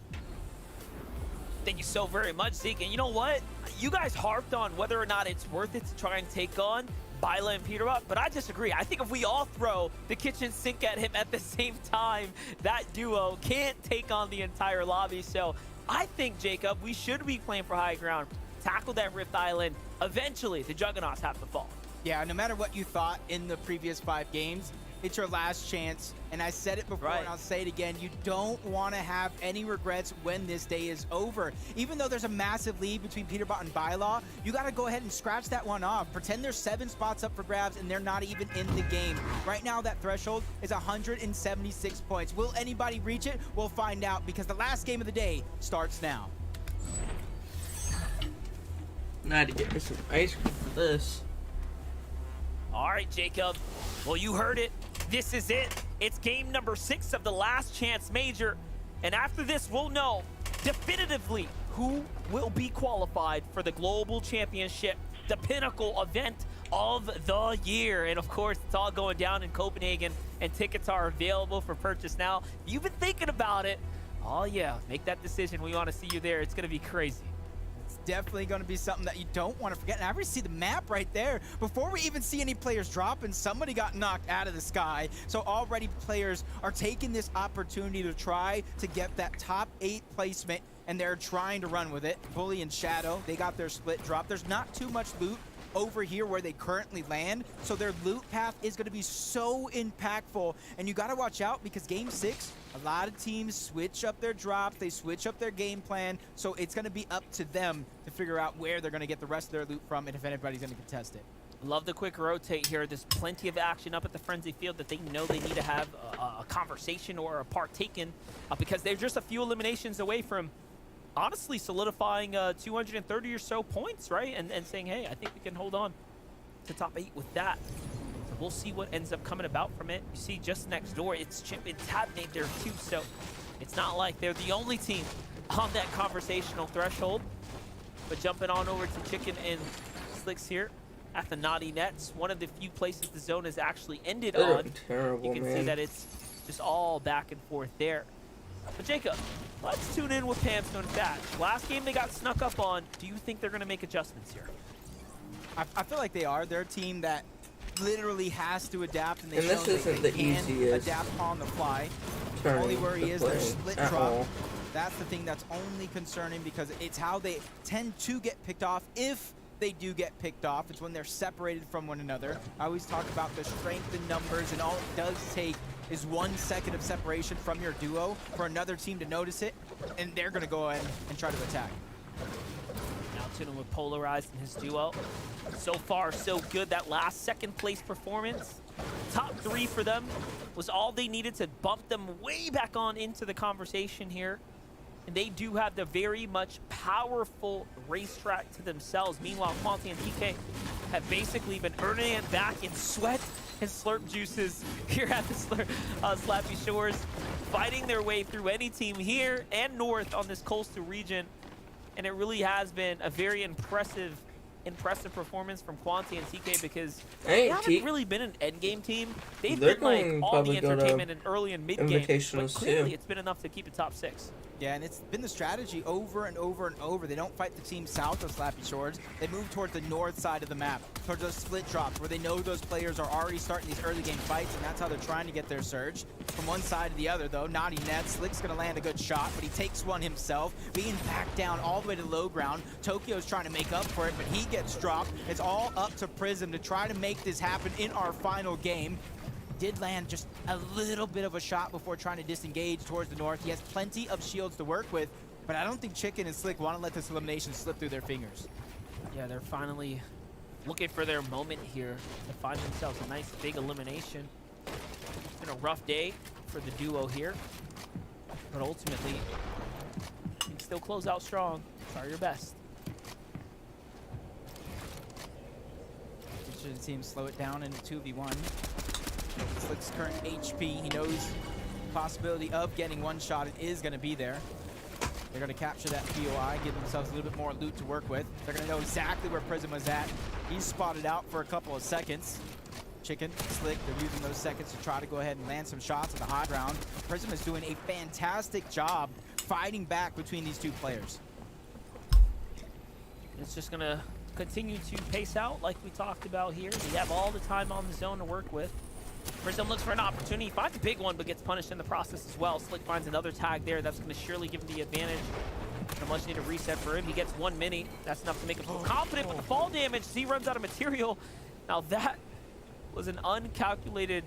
Thank you so very much, Zeke. And you know what? You guys harped on whether or not it's worth it to try and take on Byla and Peterbot, but I disagree. I think if we all throw the kitchen sink at him at the same time, that duo can't take on the entire lobby. So I think, Jacob, we should be playing for high ground, tackle that Rift Island. Eventually, the Juggernauts have to fall. Yeah, no matter what you thought in the previous 5 games, it's your last chance. And I said it before, and I'll say it again. You don't want to have any regrets when this day is over. Even though there's a massive lead between Peterbot and Byla, you got to go ahead and scratch that one off. Pretend there's 7 spots up for grabs, and they're not even in the game. Right now, that threshold is 176 points. Will anybody reach it? We'll find out, because the last game of the day starts now. I had to get me some ice cream for this. All right, Jacob. Well, you heard it. This is it. It's game number 6 of the last chance major. And after this, we'll know definitively who will be qualified for the global championship, the pinnacle event of the year. And of course, it's all going down in Copenhagen, and tickets are available for purchase now. You've been thinking about it. Oh yeah, make that decision. We want to see you there. It's going to be crazy. Definitely going to be something that you don't want to forget. And I already see the map right there. Before we even see any players dropping, somebody got knocked out of the sky. So already players are taking this opportunity to try to get that top 8 placement, and they're trying to run with it. Bully and Shadow, they got their split drop. There's not too much loot over here where they currently land. So their loot path is going to be so impactful. And you got to watch out because game 6, a lot of teams switch up their drops. They switch up their game plan. So it's going to be up to them to figure out where they're going to get the rest of their loot from and if anybody's going to contest it. Love the quick rotate here. There's plenty of action up at the Frenzy Field that they know they need to have a conversation or a partake in because they're just a few eliminations away from honestly solidifying 230 or so points, right? And saying, hey, I think we can hold on to top 8 with that. So we'll see what ends up coming about from it. You see just next door, it's Chip and Tabnate there too, so it's not like they're the only team on that conversational threshold. But jumping on over to Chicken and Slicks here at the Naughty Nets, one of the few places the zone has actually ended on. Terrible, you can see man. that it's just all back and forth there. But Jacob, let's tune in with Pamstone and Thatch. Last game they got snuck up on. Do you think they're going to make adjustments here? I feel like they are. They're a team that literally has to adapt, and And this isn't the can easiest adapt on the fly. turn Only worry to is their play split at drop. all. That's the thing that's only concerning because it's how they tend to get picked off if they do get picked off. It's when they're separated from one another. I always talk about the strength in numbers, and all it does take is 1 second of separation from your duo for another team to notice it, and they're going to go ahead and try to attack. Now tuning with Polarized and his duo. So far, so good. That last second place performance, top 3 for them, was all they needed to bump them way back on into the conversation here. And they do have the very much powerful racetrack to themselves. Meanwhile, Quanti and TK have basically been earning it back in sweat and slurp juices here at the Slappy Shores, fighting their way through any team here and north on this coastal region. And it really has been a very impressive performance from Quanti and TK because they haven't really been an endgame team. They've been like all the entertainment and early and mid game, but clearly it's been enough to keep it top 6. Yeah, and it's been the strategy over and over and over. They don't fight the team south of Slappy Shores. They move towards the north side of the map, towards those split drops where they know those players are already starting these early game fights, and that's how they're trying to get their surge. From one side to the other, though, Naughty Nets, Slick's going to land a good shot, but he takes one himself, being backed down all the way to low ground. Tokyo's trying to make up for it, but he gets dropped. It's all up to Prism to try to make this happen in our final game. Did land just a little bit of a shot before trying to disengage towards the north. He has plenty of shields to work with, but I don't think Chicken and Slick want to let this elimination slip through their fingers. Yeah, they're finally looking for their moment here to find themselves a nice big elimination. It's been a rough day for the duo here, but ultimately, you can still close out strong. Try your best. Should the team slow it down into 2v1. Slick's current HP, he knows the possibility of getting one shot. It is going to be there. They're going to capture that POI, give themselves a little bit more loot to work with. They're going to know exactly where Prism was at. He's spotted out for a couple of seconds. Chicken, Slick, they're using those seconds to try to go ahead and land some shots at the high ground. Prism is doing a fantastic job fighting back between these two players. It's just going to continue to pace out like we talked about here. They have all the time on the zone to work with. Prism looks for an opportunity, finds a big one, but gets punished in the process as well. Slick finds another tag there. That's going to surely give him the advantage. A much needed reset for him. He gets 1 mini. That's enough to make him feel confident with the fall damage. Z runs out of material. Now that was an uncalculated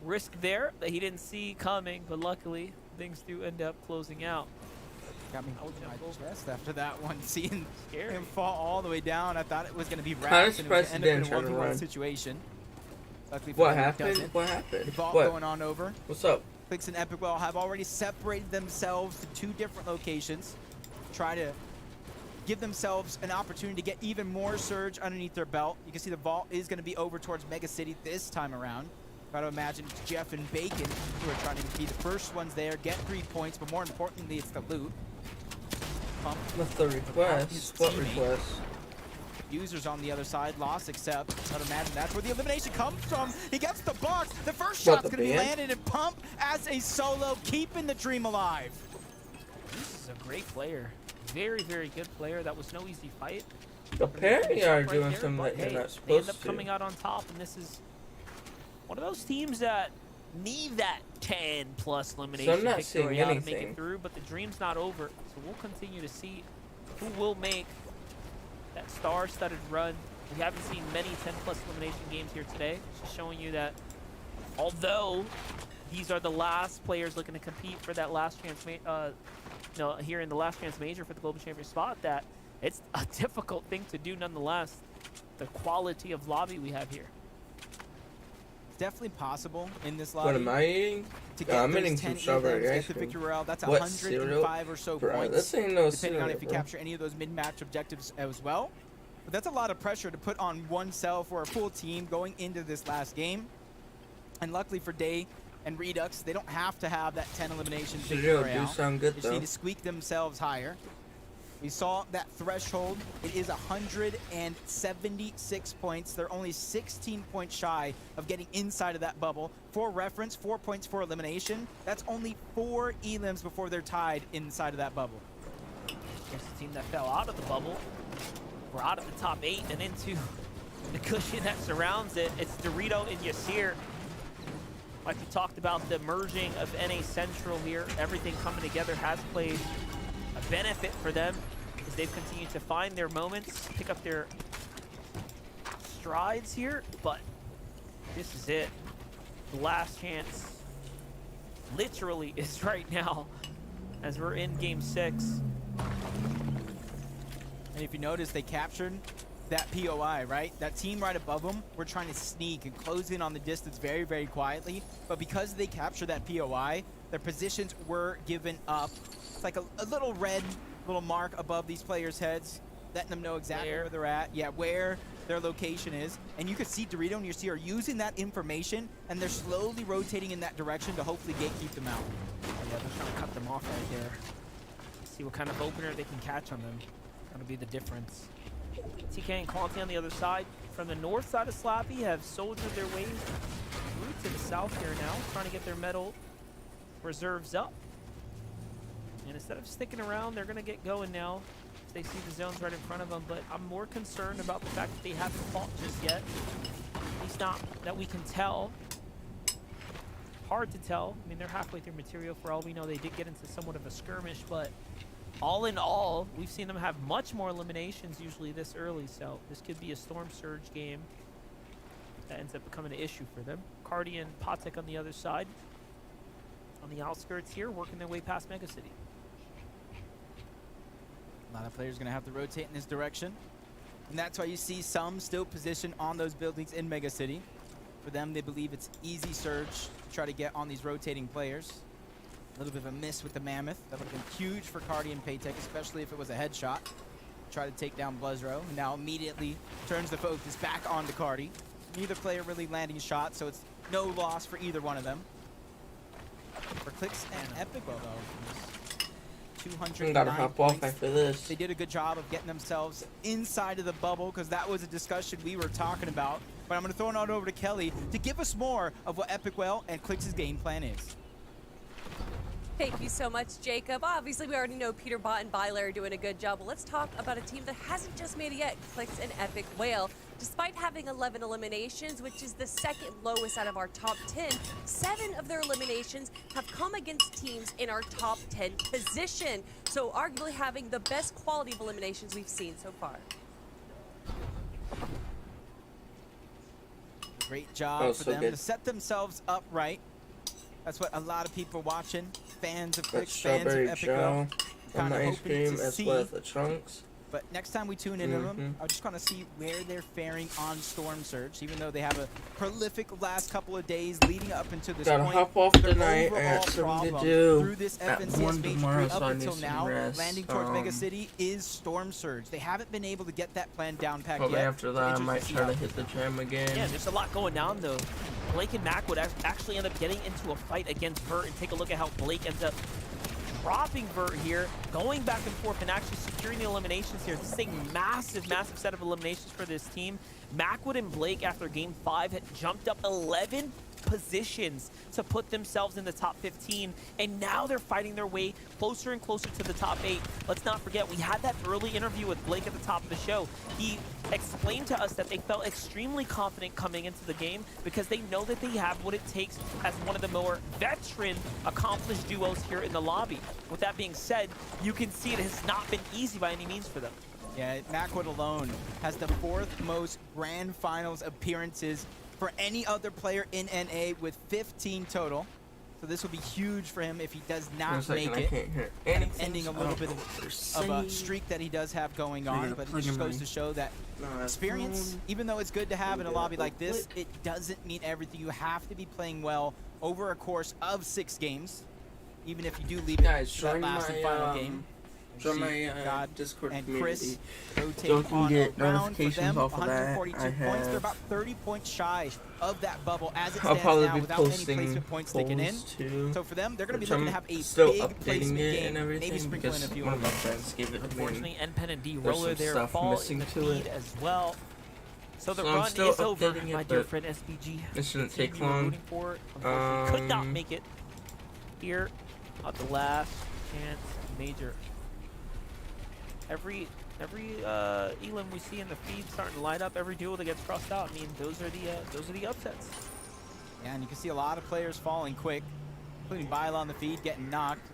risk there that he didn't see coming, but luckily things do end up closing out. Got me holding my chest after that one, seeing him fall all the way down. I thought it was going to be Kinda Raps and it was surprised end he up in a didn't try to 1v1 run. situation. Luckily for What him, it happened? doesn't. What happened? The vault What? going on over. What's up? Clicks and Epic Well have already separated themselves to 2 different locations. Try to give themselves an opportunity to get even more surge underneath their belt. You can see the vault is going to be over towards Mega City this time around. Got to imagine it's Jeff and Bacon who are trying to be the first ones there, get 3 points, but more importantly, it's the loot. Pump. What's the request? What request? Users on the other side, lost accept. I'd imagine that's where the elimination comes from. He gets the box. The first shot's going to be landed, and Pump as a solo, keeping the dream alive. This is a great player. Very, very good player. That was no easy fight. Apparently are Right doing there, something but that you're hey, not they end supposed up to. coming out on top, and this is one of those teams that need that 10+ elimination not victory seeing to make anything. it through, but the dream's not over. So we'll continue to see who will make that star-studded run. We haven't seen many 10-plus elimination games here today. Just showing you that although these are the last players looking to compete for that last chance, here in the last chance major for the global champion spot, that it's a difficult thing to do nonetheless. The quality of lobby we have here. It's definitely possible in this lobby. What am I eating? To get I'm those eating 10 some strawberry elims, ice get the cream. victory royale. That's What, 105 or so Bro, points, this ain't no depending on cereal, if you bro. capture any of those mid-match objectives as well. But that's a lot of pressure to put on oneself or a full team going into this last game. And luckily for Day and Redux, they don't have to have that 10 elimination victory Cereal do royale. sound They good just though. need to squeak themselves higher. We saw that threshold. It is 176 points. They're only 16 points shy of getting inside of that bubble. For reference, 4 points for elimination. That's only 4 elims before they're tied inside of that bubble. Here's the team that fell out of the bubble. We're out of the top 8 and into the cushion that surrounds it. It's Dorito and Yasir. Like we talked about, the merging of NA Central here, everything coming together has played a benefit for them as they've continued to find their moments, pick up their strides here, but this is it. The last chance literally is right now as we're in game 6. And if you notice, they captured that POI, right? That team right above them were trying to sneak and close in on the distance very, very quietly. But because they captured that POI, their positions were given up. It's like a little red little mark above these players' heads, letting them know exactly where they're at. Yeah, where their location is. And you can see Dorito and Yasir are using that information, and they're slowly rotating in that direction to hopefully gatekeep them out. Yeah, they're trying to cut them off right there. See what kind of opener they can catch on them. That'll be the difference. TK and Quality on the other side. From the north side of Slappy have soldiered their way through to the south here now, trying to get their medal reserves up. And instead of sticking around, they're going to get going now. They see the zones right in front of them, but I'm more concerned about the fact that they haven't fought just yet. At least not that we can tell. Hard to tell. I mean, they're halfway through material. For all we know, they did get into somewhat of a skirmish, but all in all, we've seen them have much more eliminations usually this early, so this could be a Storm Surge game that ends up becoming an issue for them. Cardi and Patek on the other side. On the outskirts here, working their way past Mega City. A lot of players going to have to rotate in this direction. And that's why you see some still positioned on those buildings in Mega City. For them, they believe it's easy surge to try to get on these rotating players. A little bit of a miss with the Mammoth. That would have been huge for Cardi and Paytech, especially if it was a headshot. Try to take down Bluzro. Now immediately turns the focus back onto Cardi. Neither player really landing shots, so it's no loss for either one of them. For Clicks and Epic, though, 209 Gotta hop off points. after this. They did a good job of getting themselves inside of the bubble, because that was a discussion we were talking about. But I'm going to throw it on over to Kelly to give us more of what Epic Well and Clicks' game plan is. Thank you so much, Jacob. Obviously, we already know Peter Bot and Byler are doing a good job, but let's talk about a team that hasn't just made it yet, Clicks and Epic Whale. Despite having 11 eliminations, which is the second lowest out of our top 10, 7 of their eliminations have come against teams in our top 10 position. So arguably having the best quality of eliminations we've seen so far. Great job Oh, for so them good. to set themselves up right. That's what a lot of people watching, fans of That Clicks, fans of strawberry Epic gel Well, and kind the of ice hoping cream to as see. well as the chunks. But next time we tune into them, I just want to see where they're faring on Storm Surge, even though they have a prolific last couple of days leading up until this Gotta point. hop off Their tonight. I overall got something to problem do. through this At FNCS 1 Major tomorrow, 3 so up I until need some now, rest. landing towards Mega City is Storm Surge. They haven't been able to get that plan down packed Probably yet. after that, I Interesting might to see try how to hit the gym again. Yeah, there's a lot going down though. Blake and Mac would actually end up getting into a fight against Vert, and take a look at how Blake ends up dropping Vert here, going back and forth and actually securing the eliminations here. This is a massive, massive set of eliminations for this team. Macwood and Blake, after game 5, had jumped up 11 positions to put themselves in the top 15, and now they're fighting their way closer and closer to the top 8. Let's not forget, we had that early interview with Blake at the top of the show. He explained to us that they felt extremely confident coming into the game because they know that they have what it takes as one of the more veteran, accomplished duos here in the lobby. With that being said, you can see it has not been easy by any means for them. Yeah, Macwood alone has the 4th most grand finals appearances for any other player in NA with 15 total. So this will be huge for him if he does not make I it. can't hear Kind anything. of ending a little bit of a streak that he does have going on, but it just goes to show that experience, even though it's good to have in a lobby like this, it doesn't mean everything. You have to be playing well over a course of 6 games, even if you do leave it to that last and final game. Join my God Discord and community. Chris rotate So you can on get around for them, notifications off of that. 142 I points. They're have. about 30 points shy of that bubble as it I'll stands probably now be without any posting placement points sticking in. polls too. So for them, they're going to be which looking to I'm have a still big updating placement it game, and everything maybe sprinkle in a because few one of my others. friends gave it to me. Unfortunately, NPen and D There's roller some there stuff fall in missing the to feed it. as well. So the So I'm run still is over, updating it, my dear but friend SBG. it shouldn't The team take you were long. rooting for, unfortunately, could not make it here at the last chance major. Every elim we see in the feed starting to light up, every duel that gets crossed out. I mean, those are the upsets. Yeah, and you can see a lot of players falling quick, including Byla on the feed getting knocked.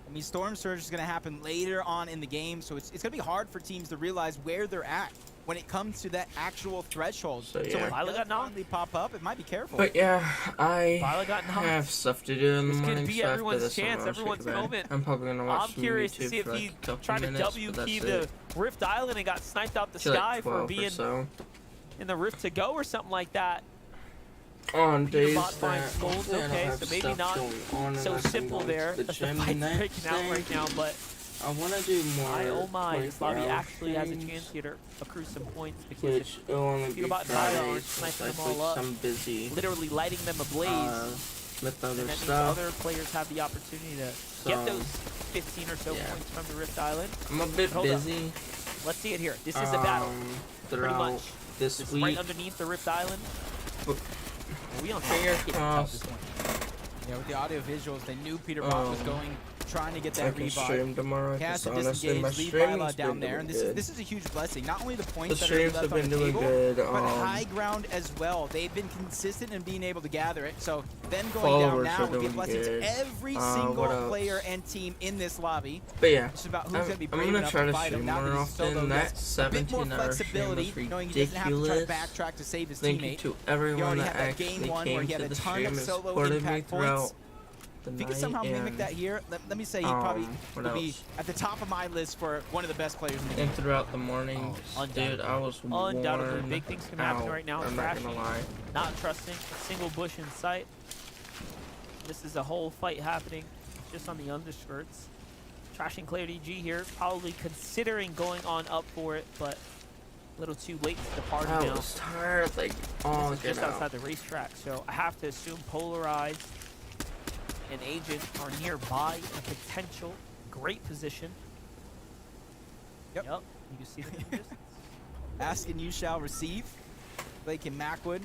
I mean, Storm Surge is going to happen later on in the game, so it's going to be hard for teams to realize where they're at when it comes to that actual threshold. So, when yeah. it Byla does got knocked. finally pop up, it might be careful. But yeah, I Byla got knocked. have stuff to do in the This could morning. be so after everyone's this, I'm chance, gonna everyone's take a bed. moment. I'm probably gonna watch I'm some curious YouTube to see if for he like a couple tried to minutes, W but key that's the Rift Island and got sniped out the Till, like, sky for 12 or being so. in the Rift to go or something like that. On days Peterbot finds that gold, hopefully I don't okay, have so maybe stuff not going on and so I can simple go there. to the That's the gym fight next breaking out day. right now, but I want to do more. oh my, this lobby 24-hour actually has a streams, chance here to accrue some points because which it's will only be Peterbot and Tyler aren't Fridays, sniping most them likely all up. I'm busy literally lighting them ablaze. with And other that means stuff. other players have the opportunity to So, get those 15 or so yeah. points from the Rift Island. I'm a bit Hold up. busy. Let's see it here. This is a battle. Pretty Throughout much. this It's week. right underneath the Rift Island. But We don't Fingers have to crossed. this one. Yeah, with the audio visuals, they knew Peterbot was trying to get I that can revive. stream tomorrow. Cast Because to honestly, my disengage, leave Byla streaming's down been there, doing and good. this is a huge blessing. Not only the The points that are streams left have on been the doing table, good. but high ground as well. They've been consistent in being able to gather it. So them going down Followers now are will give doing blessings good. to every What single else? player and team in this lobby. But yeah, It's about who's I'm, going to be I'm brave gonna enough try to to fight him. stream Now more that he's solo, often. he That has a bit more 17-hour stream flexibility, was knowing he doesn't have to try to ridiculous. backtrack to save his Thank teammate. you to He everyone already that had that game actually one where came he had to a the ton stream of and solo supported me impact points. throughout the If he night. could somehow mimic and, that here, let me say he probably what would be else? at the top of my list for one of the best players in the game. And throughout the morning, dude, I was Undoubtedly, worn big things can happen out. right now. I'm not gonna Trashy, lie. not trusting a single bush in sight. This is a whole fight happening just on the underskirts. Trashing Claire DG here, probably considering going on up for it, but a little too late to the party I now. was tired, like, oh, This is get just out. outside the racetrack, so I have to assume Polarized and Agent are nearby in a potential great position. Yep. You can see them in the distance. Ask and you shall receive. Blake and Macwood,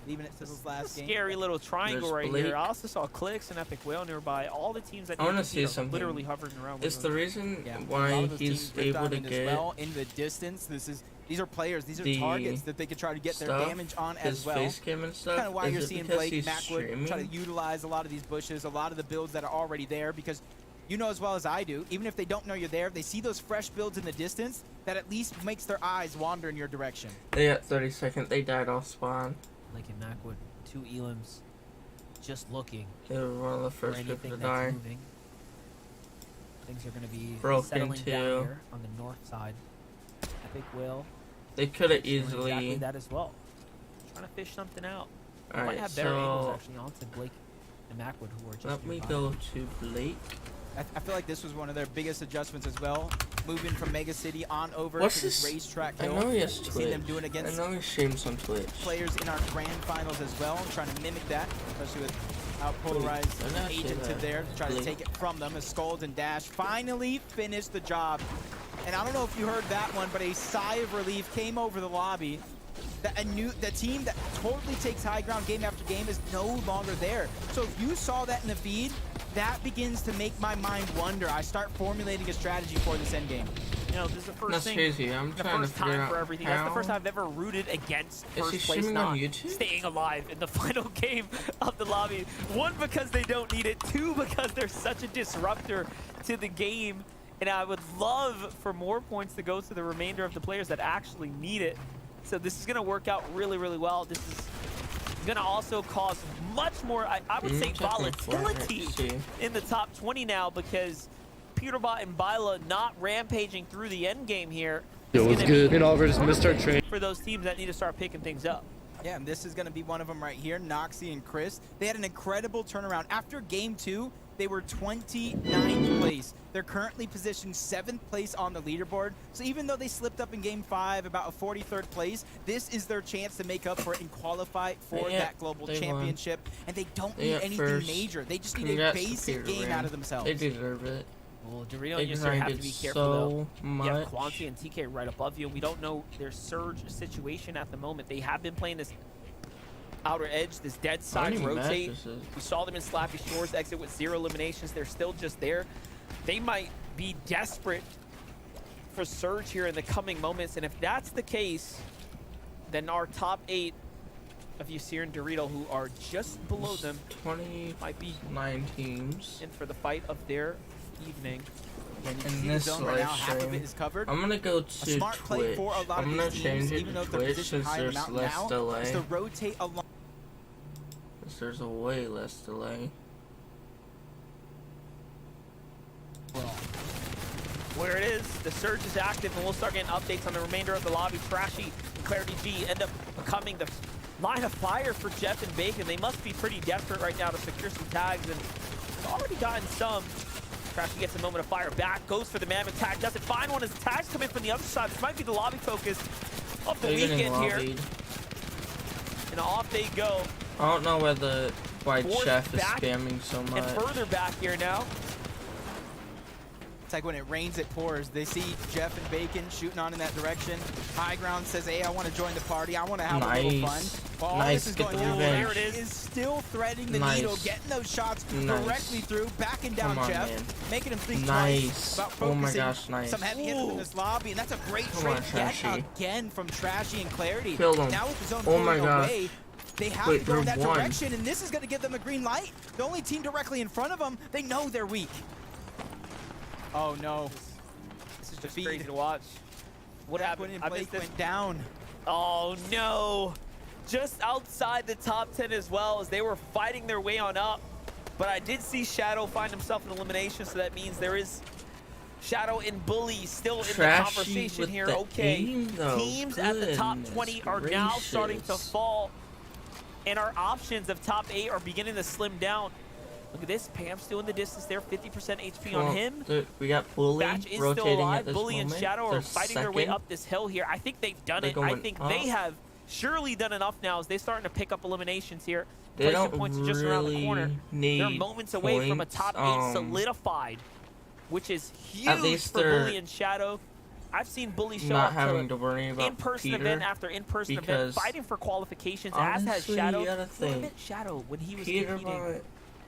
leaving it to this last game. Scary little triangle There's right Blake. here. I also saw Clicks and Epic Whale nearby. All the teams that I wanna need to see are something. literally hovering around. It's the reason Yeah, a lot why of those he's teams drift able to diamond as get well into the distance. These are players. These are the targets that they could try to get their stuff, damage on his as well. face cam and stuff. Kind of why is you're it seeing because Blake he's Macwood try to streaming? utilize a lot of these bushes, a lot of the builds that are already there, because you know as well as I do, even if they don't know you're there, they see those fresh builds in the distance, that at least makes their eyes wander in your direction. They got 30 seconds. They died off spawn. Like in Macwood, 2 elims, just looking They were one of the for first people anything to that's die. moving. Things are going to be Broken settling too. down here on the north side. Epic Whale They could have doing exactly easily. that as well. Trying to fish something out. They might Alright, have better angles so actually onto Blake and Macwood, who are just let me nearby. go to Blake. I feel like this was one of their biggest adjustments as well, moving from Mega City on over What's to this this? racetrack I hill. know he has We've Twitch. seen them do it against I know he streams on Twitch. players in our grand finals as well, trying to mimic that, especially with how polarized Wait, I'm not Agent sure to there, to try to Blake. take it from them as Skulls and Dash finally finished the job. And I don't know if you heard that one, but a sigh of relief came over the lobby. The team that totally takes high ground game after game is no longer there. So if you saw that in the feed, that begins to make my mind wonder. I start formulating a strategy for this end game. You know, this is the first That's thing. crazy. I'm The trying to first figure time out for everything. how. That's the first time I've ever rooted against Is he first place streaming on not YouTube? staying alive in the final game of the lobby. 1, because they don't need it. 2, because they're such a disruptor to the game. And I would love for more points to go to the remainder of the players that actually need it. So this is going to work out really, really well. This is going to also cause much more, I would say, volatility in the top 20 now, because Peterbot and Byla not rampaging through the end game here. It was good. Me and Oliver just missed our train. For those teams that need to start picking things up. Yeah, and this is going to be one of them right here, Noxie and Chris. They had an incredible turnaround. After game 2, they were 29th place. They're currently positioned 7th place on the leaderboard. So even though they slipped up in game 5, about a 43rd place, this is their chance to make up for it and qualify for that global championship. And they don't need anything major. They just need a basic game out of themselves. They deserve it. Well, Dorito, you have to be careful, though. You have Quanti and TK right above you, and we don't know their surge situation at the moment. They have been playing this outer edge, this dead side rotate. We saw them in Slappy Shores exit with 0 eliminations. They're still just there. They might be desperate for surge here in the coming moments, and if that's the case, then our top 8 of Yasir and Dorito, who are just below them, might be 9 teams in for the fight of their evening. In this right now, half of it is covered. I'm gonna go to smart play for a lot I'm of gonna these change teams, it even to though they're Twitch positioned since high there's enough less now, delay. is to rotate along. There's a way less delay. Where it is, the surge is active, and we'll start getting updates on the remainder of the lobby. Trashy and Clarity G end up becoming the line of fire for Jeff and Bacon. They must be pretty desperate right now to secure some tags, and they've already gotten some. Trashy gets a moment of fire back, goes for the mammoth tag, doesn't find one as the tags come in from the other side. This might be the lobby focus of the weekend here. And off they go. I don't know why Jeff is spamming so much. And further back here now. It's like when it rains, it pours. They see Jeff and Bacon shooting on in that direction. High Ground says, hey, I want to join the party. I want to have a little fun. While all this is going on, there it is still threading the needle, getting those shots directly through, backing down Jeff, making him think twice about focusing some heavy hitters in this lobby. And that's a great trade yet again from Trashy and Clarity. Now with the zone pulling away, they have to go in that direction, and this is going to give them a green light. The only team directly in front of them, they know they're weak. Oh no. This is just crazy to watch. What happened? Blake went down. Oh no. Just outside the top 10 as well, as they were fighting their way on up. But I did see Shadow find himself in elimination, so that means there is Shadow and Bully still in the conversation here. Okay. Teams at the top 20 are now starting to fall, and our options of top 8 are beginning to slim down. Look at this, Pam still in the distance there, 50% HP on him. We got Bully Batch is rotating still alive. at this Bully and moment. Shadow are fighting their way up this hill here. I think they've done it. I think they have surely done enough now as they're starting to pick up eliminations here. They don't points are just around the corner. They're moments away from a top 8 solidified, which is huge for Bully and Shadow. I've seen Bully show up having to worry about in-person event after in-person event, fighting for qualifications, as has Shadow. Shadow, when he was competing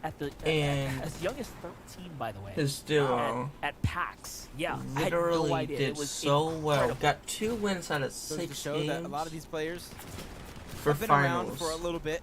at the as young as 13, by the way. Is still at PAX. Yeah, literally I had no idea. did it was so incredible. well. Got 2 wins out of 6 to show games. That a lot of these players for have been around for a little bit,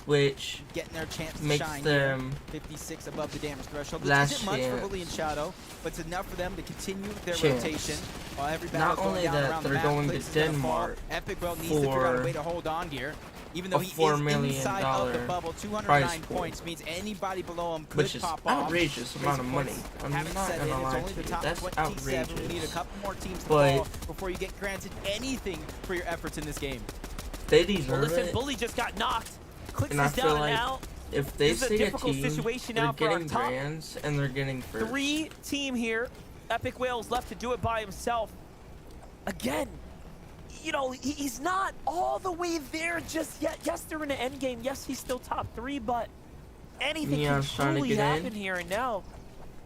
which getting their chance to makes shine them 56 above the damage threshold, which isn't much for Bully and Shadow, but it's enough for them to continue their rotation while every battle's going down around the map. Not only that, they're going to Denmark Epic Well needs to figure out a way to hold on here. Even though he is inside of the bubble, 209 points means anybody below him could pop off. Outrageous amount of money. I'm not gonna lie to you. That's outrageous. We need a couple more teams to fall before you get granted anything for your efforts in this game. They deserve listen, it. Bully just got knocked. Clicks And I is feel down like now. if they This is a see difficult team, situation they're now for our getting top brands and they're getting first. 3 team here. Epic Whales left to do it by himself. Again, you know, he's not all the way there just yet. Yes, they're in the end game. Yes, he's still top 3, but anything can truly happen here and now,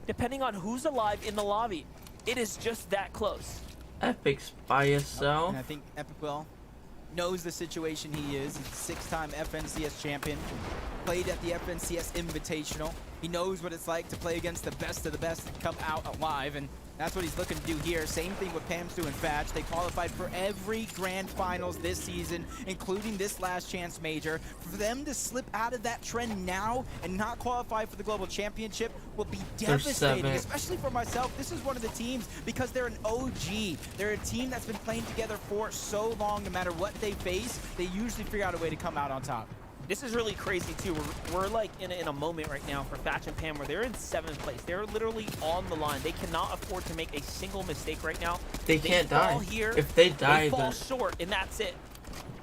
depending on who's alive in the lobby. It is just that close. Epic's by yourself. And I think Epic Well knows the situation he is. He's a 6-time FNCS champion. Played at the FNCS Invitational. He knows what it's like to play against the best of the best and come out alive, and that's what he's looking to do here. Same thing with Pamstu and Fatch. They qualified for every grand finals this season, including this last chance major. For them to slip out of that trend now and not qualify for the global championship will be devastating, especially for myself. This is one of the teams, because they're an OG. They're a team that's been playing together for so long. No matter what they face, they usually figure out a way to come out on top. This is really crazy too. We're like in a moment right now for Fatch and Pam where they're in 7th place. They're literally on the line. They cannot afford to make a single mistake right now. They can't die. Here, if they die, they fall then short, and that's it.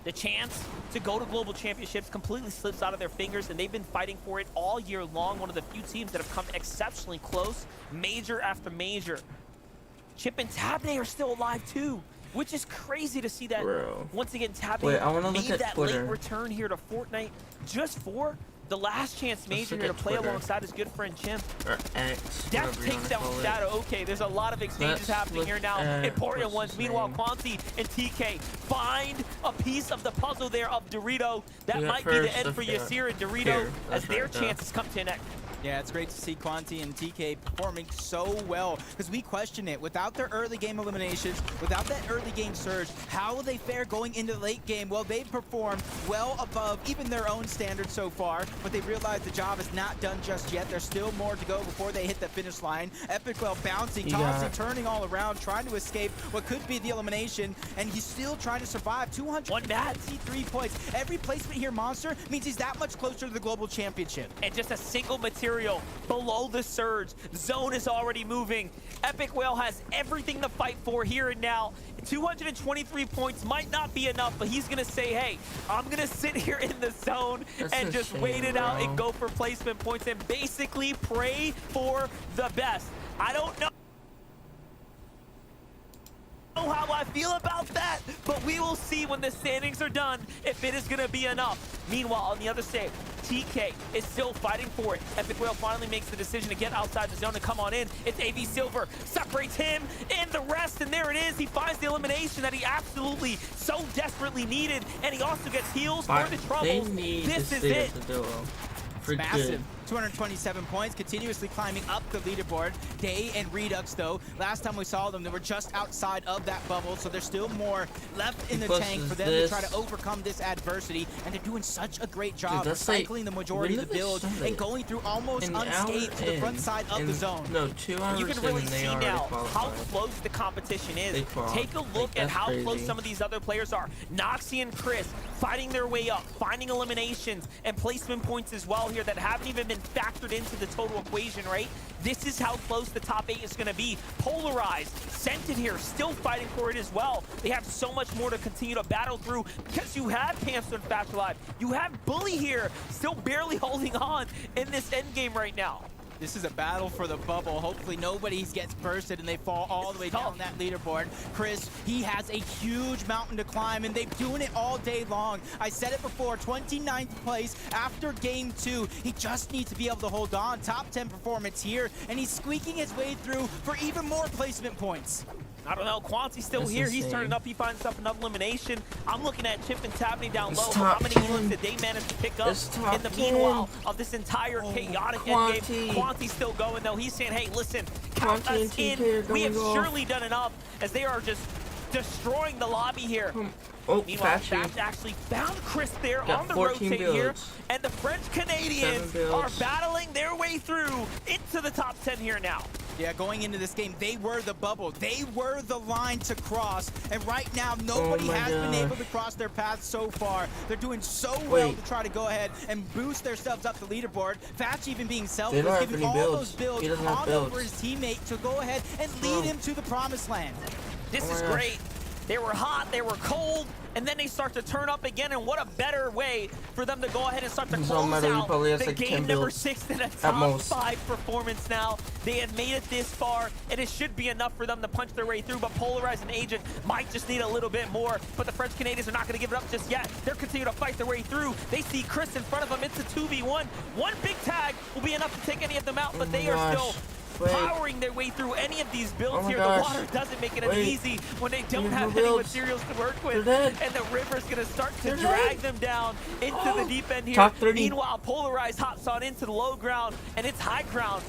The chance to go to global championships completely slips out of their fingers, and they've been fighting for it all year long. One of the few teams that have come exceptionally close, major after major. Chip and Tabney are still alive too, which is crazy to see that. Bro. Once again, Tabney made that late return here to Fortnite just for the last chance major here to play alongside his good friend Chimp. Or X. Death takes down Shadow. Okay, there's a lot of exchanges happening here now. Important ones. Meanwhile, Quanti and TK find a piece of the puzzle there of Dorito. That might be the end for Yasir and Dorito as their chances come to an end. Yeah, it's great to see Quanti and TK performing so well, because we question it. Without their early game eliminations, without that early game surge, how will they fare going into the late game? Well, they've performed well above even their own standards so far, but they realize the job is not done just yet. There's still more to go before they hit the finish line. Epicwell bouncing, tossing, turning all around, trying to escape what could be the elimination, and he's still trying to survive. 263 points. Every placement here, Monster, means he's that much closer to the global championship. And just a single material below the surge. Zone is already moving. Epic Whale has everything to fight for here and now. 223 points might not be enough, but he's gonna say, hey, I'm gonna sit here in the zone and just wait it out and go for placement points and basically pray for the best. I don't know how I feel about that, but we will see when the standings are done if it is going to be enough. Meanwhile, on the other side, TK is still fighting for it. Epic Whale finally makes the decision to get outside the zone and come on in. It's AV Silver, separates him and the rest, and there it is. He finds the elimination that he absolutely so desperately needed, and he also gets heals for the troubles. This is it. It's massive. 227 points, continuously climbing up the leaderboard. Day and Redux, though, last time we saw them, they were just outside of that bubble, so there's still more left in the tank for them to try to overcome this adversity, and they're doing such a great job recycling the majority of the build and going through almost unscathed to the front side of the zone. No, 2 hours you can really see now how close the competition is. Take a look at how close some of these other players are. Noxie and Chris fighting their way up, finding eliminations and placement points as well here that haven't even been factored into the total equation, right? This is how close the top 8 is going to be. Polarized, Scented here, still fighting for it as well. They have so much more to continue to battle through because you have Pamster and Fatch alive. You have Bully here, still barely holding on in this end game right now. This is a battle for the bubble. Hopefully nobody gets bursted and they fall all the way down that leaderboard. Chris, he has a huge mountain to climb, and they're doing it all day long. I said it before, 29th place after game 2. He just needs to be able to hold on. Top 10 performance here, and he's squeaking his way through for even more placement points. I don't know, Quanti's still here. He's turning up. He finds himself another elimination. I'm looking at Chip and Tabney down low. How many healers did they manage to pick up in the meanwhile of this entire chaotic end game? Quanti's still going, though. He's saying, hey, listen, count us in. We have surely done enough, as they are just destroying the lobby here. Meanwhile, Fatch actually found Chris there on the rotate here, and the French Canadians are battling their way through into the top 10 here now. Yeah, going into this game, they were the bubble. They were the line to cross. And right now, nobody has been able to cross their path so far. They're doing so well to try to go ahead and boost themselves up the leaderboard. Fatch even being selfless, giving all those builds on over his teammate to go ahead and lead him to the promised land. This is great. They were hot, they were cold, and then they start to turn up again, and what a better way for them to go ahead and start to close out the game number 6 in a top 5 performance now. They had made it this far, and it should be enough for them to punch their way through, but Polarized and Agent might just need a little bit more, but the French Canadians are not going to give it up just yet. They're continuing to fight their way through. They see Chris in front of them. It's a 2v1. One big tag will be enough to take any of them out, but they are still powering their way through any of these builds Oh my here. gosh. The water doesn't make it Wait. easy when they don't Need have more any builds. materials to work with. They're dead. And the river's going to start to They're drag dead. them down into the deep end here. Top 30. Meanwhile, Polarized hops on into the low ground, and it's High Ground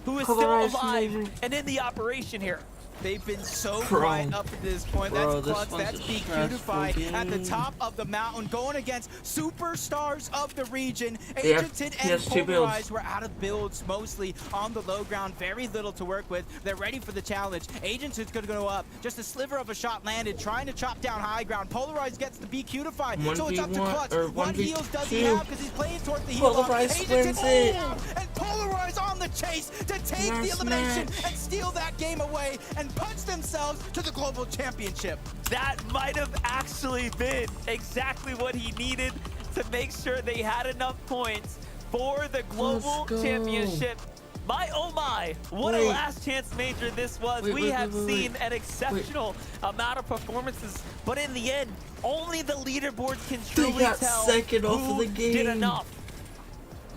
who is Polarized still alive amazing. and in the operation here. They've been so Bro. quiet up to this point. Bro, That's this Clutch. one's That's a BQtify stressful at the game. top of the mountain, going against superstars of the region. He Agented has and two builds. Polarized were out of builds, mostly on the low ground. Very little to work with. They're ready for the challenge. Agented's going to go up. Just a sliver of a shot landed, trying to chop down High Ground. Polarized gets the BQtify, so it's up to 1v1 Clutch. or What 1v2. heals does he have? Because he's playing towards the heal. Polarized wins it. And Polarized on the chase to take the Last elimination match. and steal that game away and punch themselves to the global championship. That might have actually been exactly what he needed to make sure they had enough points for the global Let's go. championship. My oh my, what a Wait. last chance major this was. Wait, we wait, have wait, wait, seen an exceptional amount of performances, but in the end, only the leaderboards can They truly got tell second off of who the game. did enough.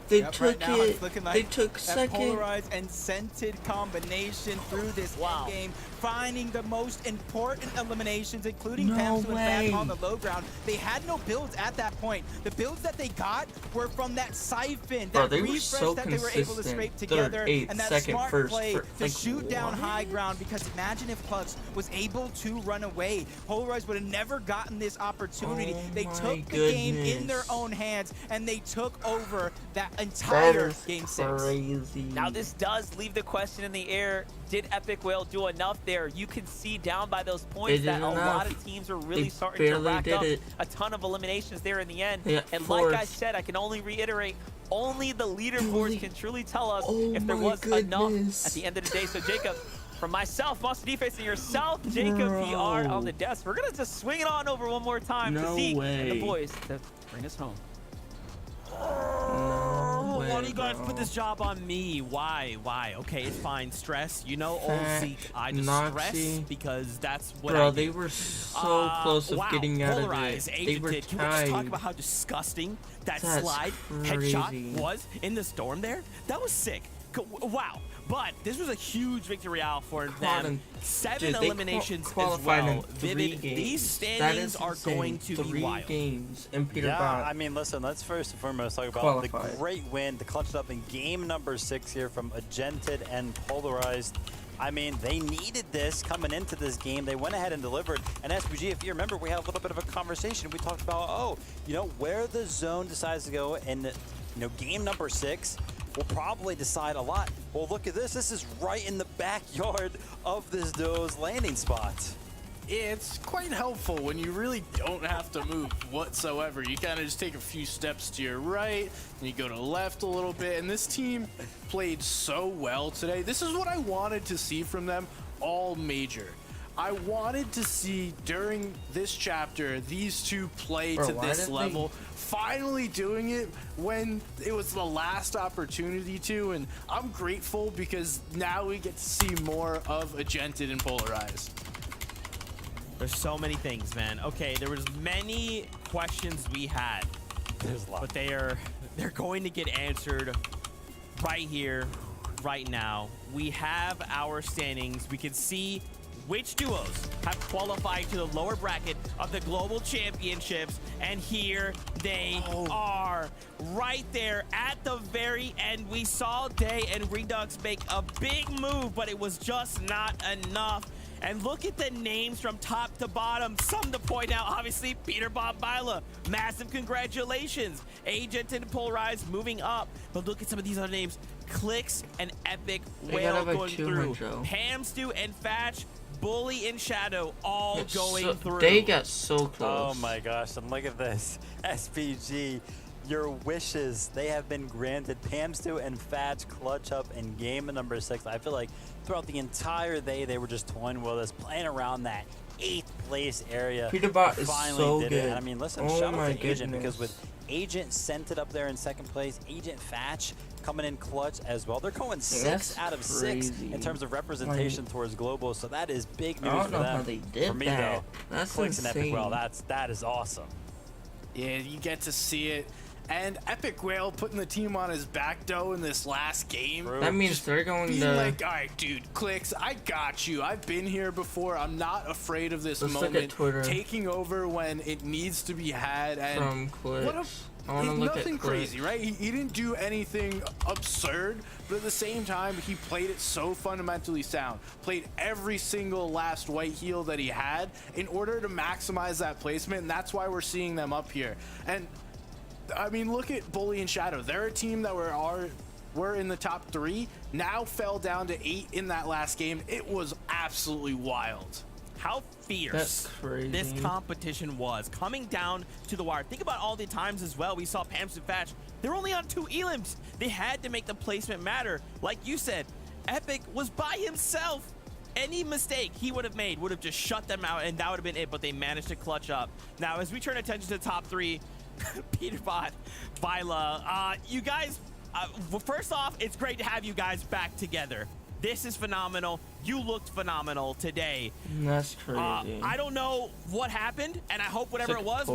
They Yep, took right now it. it's looking like They took that second. Polarized and Scented combination through this Wow. game, finding the most important eliminations, including No Pamsu and way. Fat on the low ground. They had no builds at that point. The builds that they got were from that siphon, Bro, that they were refresh so that they were able to consistent. scrape Third, together, eighth, and that second, smart first, play fir- to like, shoot down what? High Ground. Because imagine if Clutch was able to run away. Polarized would have never gotten this opportunity. Oh They my took the game in their goodness. own hands, and they took over that That entire is game 6. crazy. Now this does leave the question in the air. Did Epic Whale do enough there? You can see down by those points They that did a enough. lot of teams are really They starting to barely rack did up it. a ton of eliminations there in the end. They got And like I fourth. said, I can only reiterate, only the leaderboards Holy- can truly tell us Oh if there my was enough goodness. at the end of the day. So Jacob, from myself, Monster Defense, and yourself, Jacob PR on the desk, we're gonna just swing it on over one more time to No see way. the boys to bring us home. No way, Why do you guys bro. put this job on me? Why? Why? Okay, it's fine. Stress. You know, old Fat, Zeke. I just Nazi. stress because that's what Bro, I they do. were so close of wow. getting out of Polarized, it. They were Agented. Can we just talk tied. about how disgusting that That's slide crazy. headshot was in the storm there? That was sick. Wow. But this was a huge victory royale for Caught them. him. 7 Dude, they eliminations as qualified in well. 3 Vivid. games. These That standings is are insane. going to be 3 wild. games and Peter Yeah, Bot. I mean, listen, let's first and foremost talk about Qualified. the great win to clutch it up in game number 6 here from Agented and Polarized. I mean, they needed this coming into this game. They went ahead and delivered. And SPG, if you remember, we had a little bit of a conversation. We talked about, where the zone decides to go in, game number 6 will probably decide a lot. Well, look at this. This is right in the backyard of this duo's landing spot. It's quite helpful when you really don't have to move whatsoever. You kind of just take a few steps to your right, and you go to the left a little bit, and this team played so well today. This is what I wanted to see from them all major. I wanted to see during this chapter these two play Bro, to why this didn't level, finally doing it when it was the last opportunity to, and I'm grateful because now we get to see more of Agented and Polarized. There's so many things, man. Okay, there was many questions we had, There's a lot. but they're going to get answered right here, right now. We have our standings. We can see which duos have qualified to the lower bracket of the global championships, and here they are, right there at the very end. We saw Day and Redux make a big move, but it was just not enough. And look at the names from top to bottom. Some to point out, obviously, Peter Bila. Massive congratulations. Agent and Polarized moving up. But look at some of these other names. Clicks and Epic They Whale gotta have a going 2 through. Joe. Hamstu and Fatch, Bully and Shadow all going through. They got so close. Oh my gosh, and look at this. SPG, your wishes, they have been granted. Pamstu and Fats clutch up in game number 6. I feel like throughout the entire day, they were just toying with us, playing around that 8th place area. Peter Bot is Finally so did good. it. And I mean, listen, Oh shout my out to Agent, goodness. because with Agent sent it up there in 2nd place, Agent Fatch coming in clutch as well. They're going 6 That's out of 6 crazy. in terms of representation towards global, so that is big I news don't for know them. how they did for me, that. though, That's Clicks and Epic insane. Well, that is awesome. Yeah, you get to see it. and Epic Whale putting the team on his back though in this last game. That means they're going Being to like, all right, dude, Clicks, I got you. I've been here before. I'm not afraid of this Let's look at moment. Twitter. Taking over when it needs to be had. And from Clicks. what a I want to look nothing at Clicks. crazy, right? He didn't do anything absurd, but at the same time, he played it so fundamentally sound. Played every single last white heal that he had in order to maximize that placement, and that's why we're seeing them up here. And I mean, look at Bully and Shadow. They're a team that were in the top 3, now fell down to 8 in that last game. It was absolutely wild. How fierce That's crazy. this competition was, coming down to the wire. Think about all the times as well we saw Pamps and Fatch. They're only on 2 elims. They had to make the placement matter. Like you said, Epic was by himself. Any mistake he would have made would have just shut them out, and that would have been it, but they managed to clutch up. Now, as we turn attention to the top 3, Peterbot, Vila, you guys, well, first off, it's great to have you guys back together. This is phenomenal. You looked phenomenal today. That's crazy. I don't know what happened, and I hope whatever it was,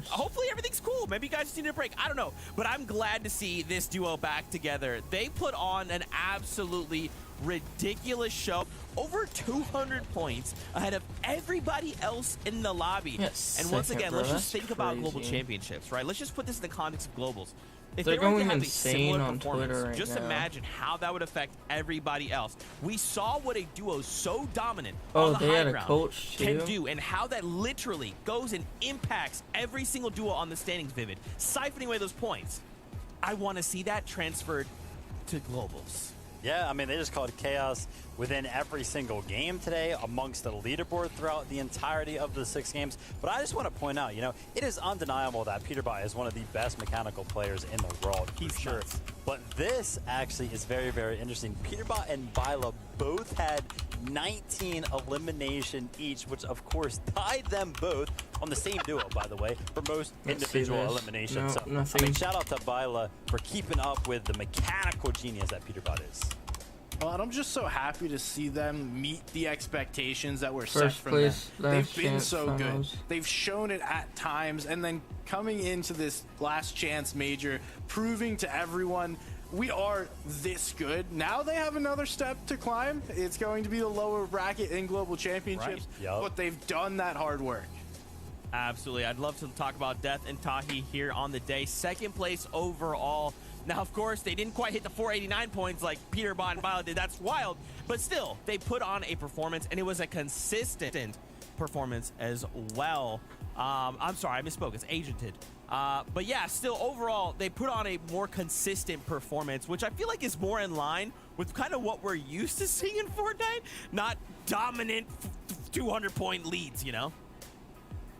hopefully everything's cool. Maybe you guys just need a break. I don't know. But I'm glad to see this duo back together. They put on an absolutely ridiculous show. Over 200 points ahead of everybody else in the lobby. Yes, and once again, let's just that's think about global crazy. championships, right? Let's just put this in the context of globals. If They're they were to going have a insane similar on performance, Twitter right just now. imagine how that would affect everybody else. We saw what a duo so dominant Oh, on the they high had a ground coach, can too? do, and how that literally goes and impacts every single duo on the standings, Vivid, siphoning away those points. I want to see that transferred to globals. Yeah, I mean, they just called chaos within every single game today amongst the leaderboard throughout the entirety of the 6 games. But I just want to point out, you know, it is undeniable that Peterbot is one of the best mechanical players in the world, for He's sure. nuts. But this actually is very, very interesting. Peterbot and Vila both had 19 elimination each, which of course tied them both on the same duo, by the way, for most Let's see individual this. eliminations. No, So, nothing. I mean, shout out to Vila for keeping up with the mechanical genius that Peterbot is. Well, and I'm just so happy to see them meet the expectations that were set First from place, them. last They've been chance so good. finals. They've shown it at times, and then coming into this last chance major, proving to everyone we are this good. Now they have another step to climb. It's going to be the lower bracket in global championships, Right. Yup. but they've done that hard work. Absolutely. I'd love to talk about Death and Tahi here on the day. 2nd place overall. Now, of course, they didn't quite hit the 489 points like Peterbot and Violet did. That's wild. But still, they put on a performance, and it was a consistent performance as well. I'm sorry, I misspoke. It's agented. But yeah, still, overall, they put on a more consistent performance, which I feel like is more in line with kind of what we're used to seeing in Fortnite. Not dominant 200-point leads, you know?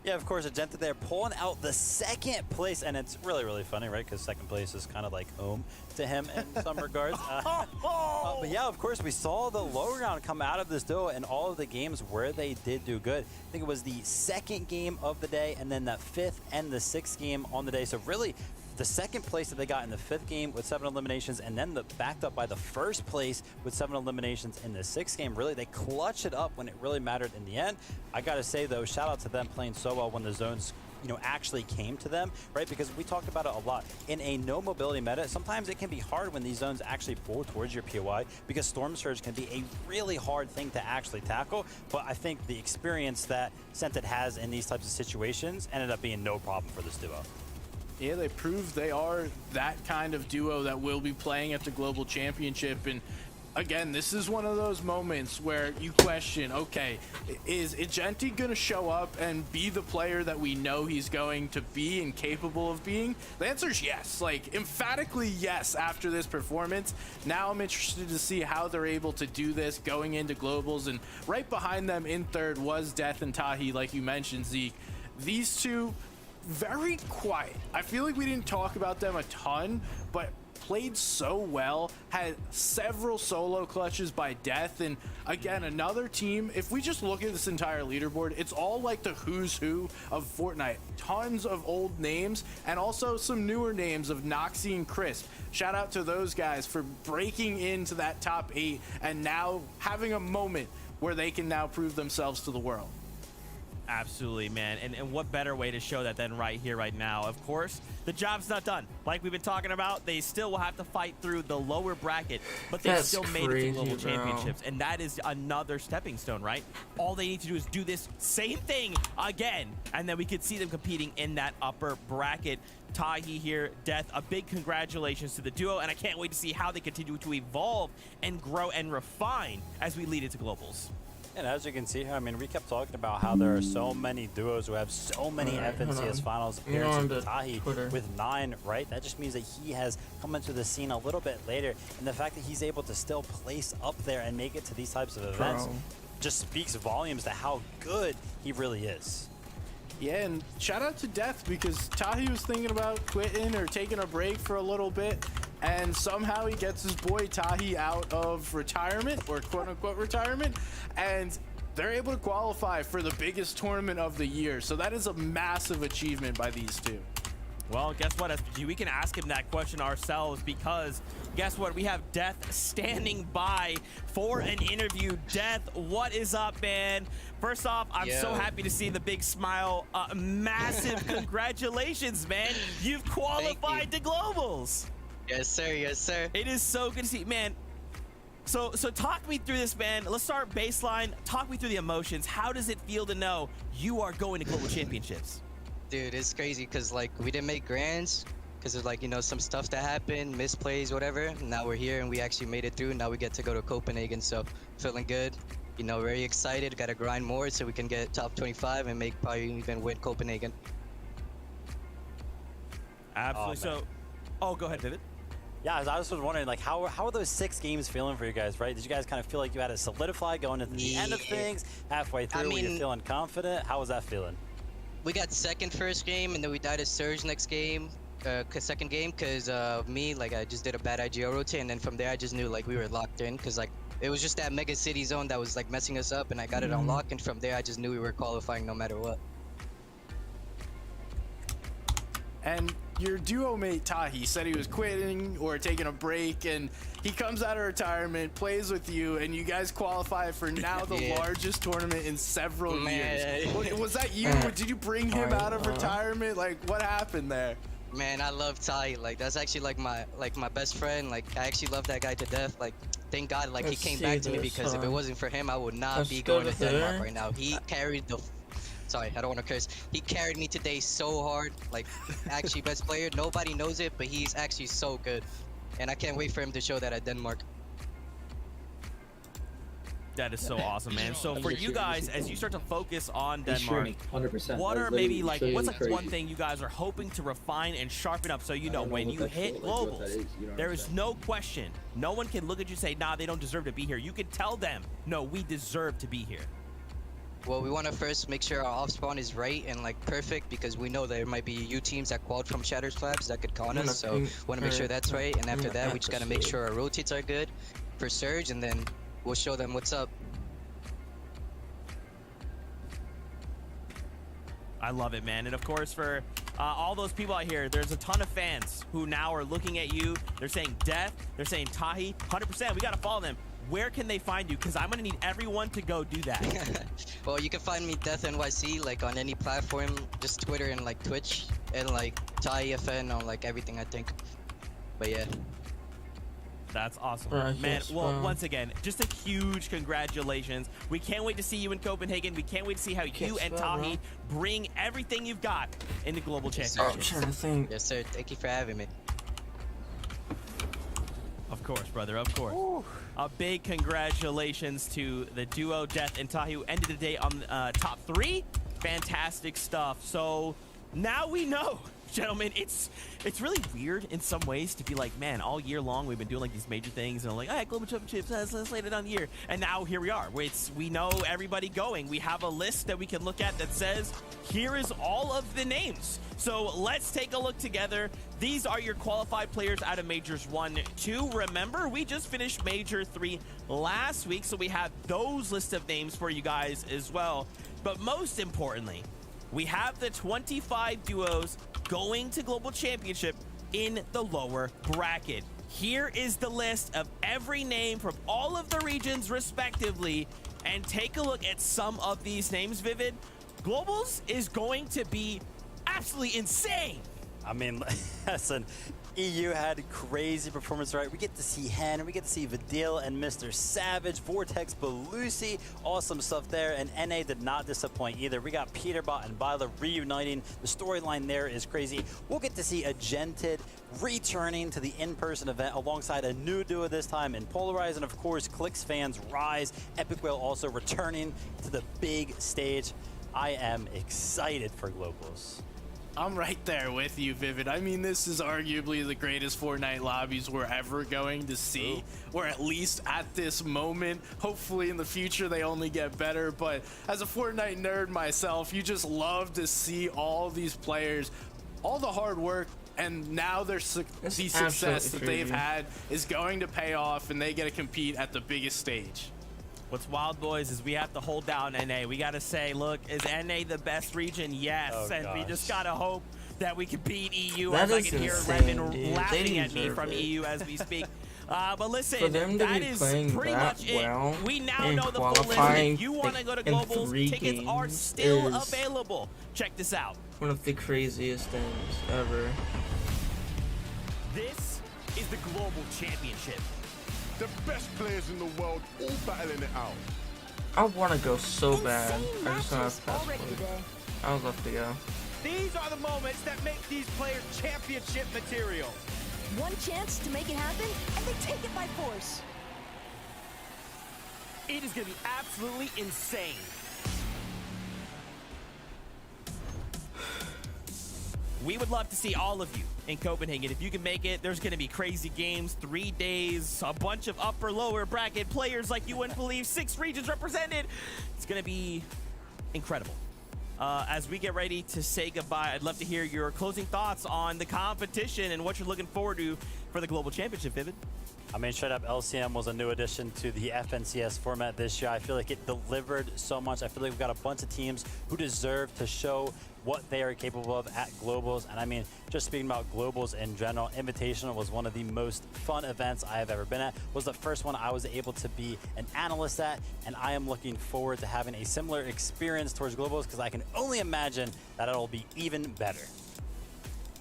Yeah, of course, Agenta there pulling out the 2nd place, and it's really, really funny, right? Because 2nd place is kind of like home to him in some regards. But yeah, of course, we saw the low round come out of this duo in all of the games where they did do good. I think it was the 2nd game of the day, and then the 5th and the 6th game on the day. So really, the 2nd place that they got in the 5th game with 7 eliminations, and then backed up by the 1st place with 7 eliminations in the 6th game. Really, they clutched it up when it really mattered in the end. I gotta say though, shout out to them playing so well when the zones, you know, actually came to them, right? Because we talked about it a lot. In a no mobility meta, sometimes it can be hard when these zones actually pull towards your POI, because Storm Surge can be a really hard thing to actually tackle. But I think the experience that Scented has in these types of situations ended up being no problem for this duo. Yeah, they proved they are that kind of duo that will be playing at the Global Championship. And again, this is one of those moments where you question, okay, is Agenti going to show up and be the player that we know he's going to be and capable of being? The answer is yes, like emphatically yes after this performance. Now I'm interested to see how they're able to do this going into Globals. And right behind them in 3rd was Death and Tahi, like you mentioned, Zeke. These two, very quiet. I feel like we didn't talk about them a ton, but played so well, had several solo clutches by Death. And again, another team, if we just look at this entire leaderboard, it's all like the who's who of Fortnite. Tons of old names and also some newer names of Noxy and Crisp. Shout out to those guys for breaking into that top 8 and now having a moment where they can now prove themselves to the world. Absolutely, man. And what better way to show that than right here, right now? Of course, the job's not done. Like we've been talking about, they still will have to fight through the lower bracket, but they still made it to Global Championships. And that is another stepping stone, right? All they need to do is do this same thing again, and then we could see them competing in that upper bracket. Tahi here, Death, a big congratulations to the duo, and I can't wait to see how they continue to evolve and grow and refine as we lead into Globals. And as you can see here, I mean, we kept talking about how there are so many duos who have so many FNCS finals appearances. Tahi with 9, right? That just means that he has come into the scene a little bit later. And the fact that he's able to still place up there and make it to these types of events just speaks volumes to how good he really is. Yeah, and shout out to Death, because Tahi was thinking about quitting or taking a break for a little bit, and somehow he gets his boy Tahi out of retirement, or quote-unquote retirement, and they're able to qualify for the biggest tournament of the year. So that is a massive achievement by these two. Well, guess what, SPG? We can ask him that question ourselves, because guess what? We have Death standing by for an interview. Death, what is up, man? First off, I'm so happy to see the big smile. Massive congratulations, man. You've qualified to Globals. Yes, sir. Yes, sir. It is so good to see, man. So talk me through this, man. Let's start baseline. Talk me through the emotions. How does it feel to know you are going to Global Championships? Dude, it's crazy because, like, we didn't make grands because of, like, you know, some stuff that happened, misplays, whatever. Now we're here and we actually made it through. Now we get to go to Copenhagen, so feeling good. You know, very excited. Got to grind more so we can get top 25 and probably even win Copenhagen. Absolutely. Go ahead, Vivid. Yeah, I was just wondering, like, how are those 6 games feeling for you guys, right? Did you guys kind of feel like you had to solidify going into the end of things, halfway through, were you feeling confident? How was that feeling? We got second first game, and then we died at Surge next game, second game, because me, like, I just did a bad IGL rotate, and then from there I just knew, like, we were locked in, because, like, it was just that mega city zone that was, like, messing us up, and I got it on lock, and from there I just knew we were qualifying no matter what. And your duo mate Tahi said he was quitting or taking a break, and he comes out of retirement, plays with you, and you guys qualify for now the largest tournament in several years. Was that you? Did you bring him out of retirement? Like, what happened there? Man, I love Tahi. Like, that's actually like my best friend. Like, I actually love that guy to death. Like, thank God, like, he came back to me, because if it wasn't for him, I would not be going to Denmark right now. He carried the. Sorry, I don't want to curse. He carried me today so hard. Like, actually best player. Nobody knows it, but he's actually so good. And I can't wait for him to show that at Denmark. That is so awesome, man. So for you guys, as you start to focus on Denmark, 100%. what are maybe like, what's like one thing you guys are hoping to refine and sharpen up, so you know when you hit globals, there is no question. No one can look at you and say, nah, they don't deserve to be here. You can tell them, no, we deserve to be here. Well, we want to first make sure our off spawn is right and, like, perfect, because we know there might be U teams that qualified from Shattered Flaps that could con us, so want to make sure that's right. And after that, we just got to make sure our rotates are good for Surge, and then we'll show them what's up. I love it, man. And of course, for all those people out here, there's a ton of fans who now are looking at you. They're saying Death, they're saying Tahi, 100%. We got to follow them. Where can they find you? Because I'm gonna need everyone to go do that. Well, you can find me Death NYC, like, on any platform, just Twitter and, like, Twitch, and, like, Tahi FN on, like, everything, I think. But yeah. That's awesome, man. Well, once again, just a huge congratulations. We can't wait to see you in Copenhagen. We can't wait to see how you and Tahi bring everything you've got into Global Championships. Yes, sir. Thank you for having me. Of course, brother, of course. Ooh. A big congratulations to the duo, Death and Tahi, who ended the day on top 3. Fantastic stuff. So now we know, gentlemen, it's really weird in some ways to be like, man, all year long we've been doing like these major things, and I'm like, all right, Global Championships, let's lay it on the year. And now here we are. We know everybody going. We have a list that we can look at that says, here is all of the names. So let's take a look together. These are your qualified players out of Majors 1, 2. Remember, we just finished Major 3 last week, so we have those list of names for you guys as well. But most importantly, we have the 25 duos going to Global Championship in the lower bracket. Here is the list of every name from all of the regions respectively, and take a look at some of these names, Vivid. Globals is going to be absolutely insane. I mean, listen, EU had a crazy performance, right? We get to see Hen, we get to see Vidil and Mr. Savage, Vortex, Belusi, awesome stuff there, and NA did not disappoint either. We got Peterbot and Viola reuniting. The storyline there is crazy. We'll get to see Agented returning to the in-person event alongside a new duo this time in Polarize, and of course, Clicks fans Rise. Epic Whale also returning to the big stage. I am excited for Globals. I'm right there with you, Vivid. I mean, this is arguably the greatest Fortnite lobbies we're ever going to see, or at least at this moment. Hopefully in the future they only get better, but as a Fortnite nerd myself, you just love to see all these players, all the hard work, and now the success that they've had is going to pay off, and they get to compete at the biggest stage. What's wild, boys, is we have to hold down NA. We got to say, look, is NA the best region? Yes. Oh, and we just got to hope that we can beat EU. That as I is can hear insane, Redmond dude. laughing They at me deserve from it. EU as we speak. But listen, For them to that be is playing pretty that much well it. We now and know the full list. qualifying If you want to go to in Globals, 3 tickets are games still is available. Check this out. one of the craziest things ever. This is the Global Championship. The best players in the world all battling it out. I want to go so bad. Insane I just don't matches have already passport. today. I would love to go. These are the moments that make these players championship material. One chance to make it happen, and they take it by force. It is going to be absolutely insane. We would love to see all of you in Copenhagen. If you can make it, there's going to be crazy games, 3 days, a bunch of upper, lower bracket players like you wouldn't believe, 6 regions represented. It's going to be incredible. As we get ready to say goodbye, I'd love to hear your closing thoughts on the competition and what you're looking forward to for the Global Championship, Vivid. I mean, straight up, LCM was a new addition to the FNCS format this year. I feel like it delivered so much. I feel like we've got a bunch of teams who deserve to show what they are capable of at Globals. And I mean, just speaking about Globals in general, Invitational was one of the most fun events I have ever been at. Was the first one I was able to be an analyst at, and I am looking forward to having a similar experience towards Globals because I can only imagine that it'll be even better.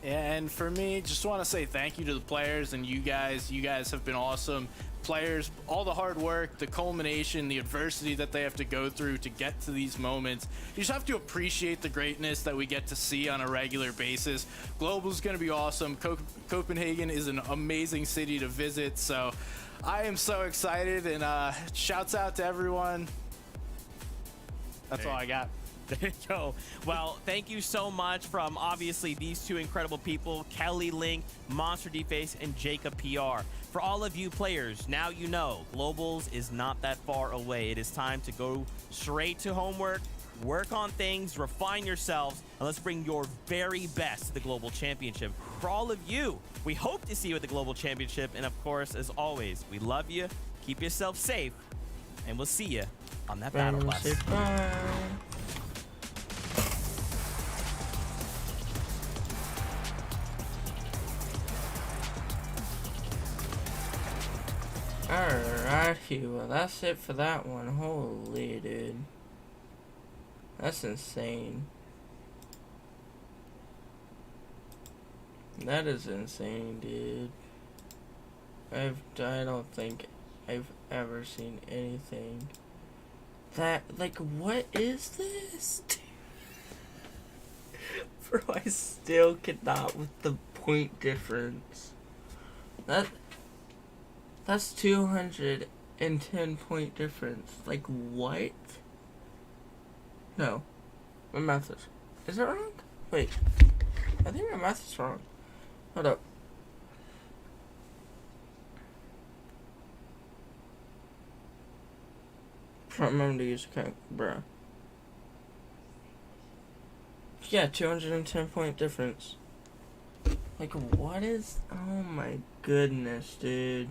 And for me, just want to say thank you to the players and you guys. You guys have been awesome. Players, all the hard work, the culmination, the adversity that they have to go through to get to these moments. You just have to appreciate the greatness that we get to see on a regular basis. Global is going to be awesome. Copenhagen is an amazing city to visit. So I am so excited, and shouts out to everyone. That's all I got. There you go. Well, thank you so much from obviously these two incredible people, Kelly Link, Monster D-Face, and Jacob PR. For all of you players, now you know Globals is not that far away. It is time to go straight to homework, work on things, refine yourselves, and let's bring your very best to the Global Championship. For all of you, we hope to see you at the Global Championship, and of course, as always, we love you, keep yourself safe, and we'll see you on that battle bus. Alrighty, well that's it for that one. Holy dude. That's insane. That is insane, dude. I don't think I've ever seen anything that, like, what is this? Bro, I still cannot with the point difference. That's 210 point difference. Like, what? No. My math is it wrong? Wait. I think my math is wrong. Hold up. I don't remember to use a bruh. Yeah, 210 point difference. Like, what is... Oh my goodness, dude.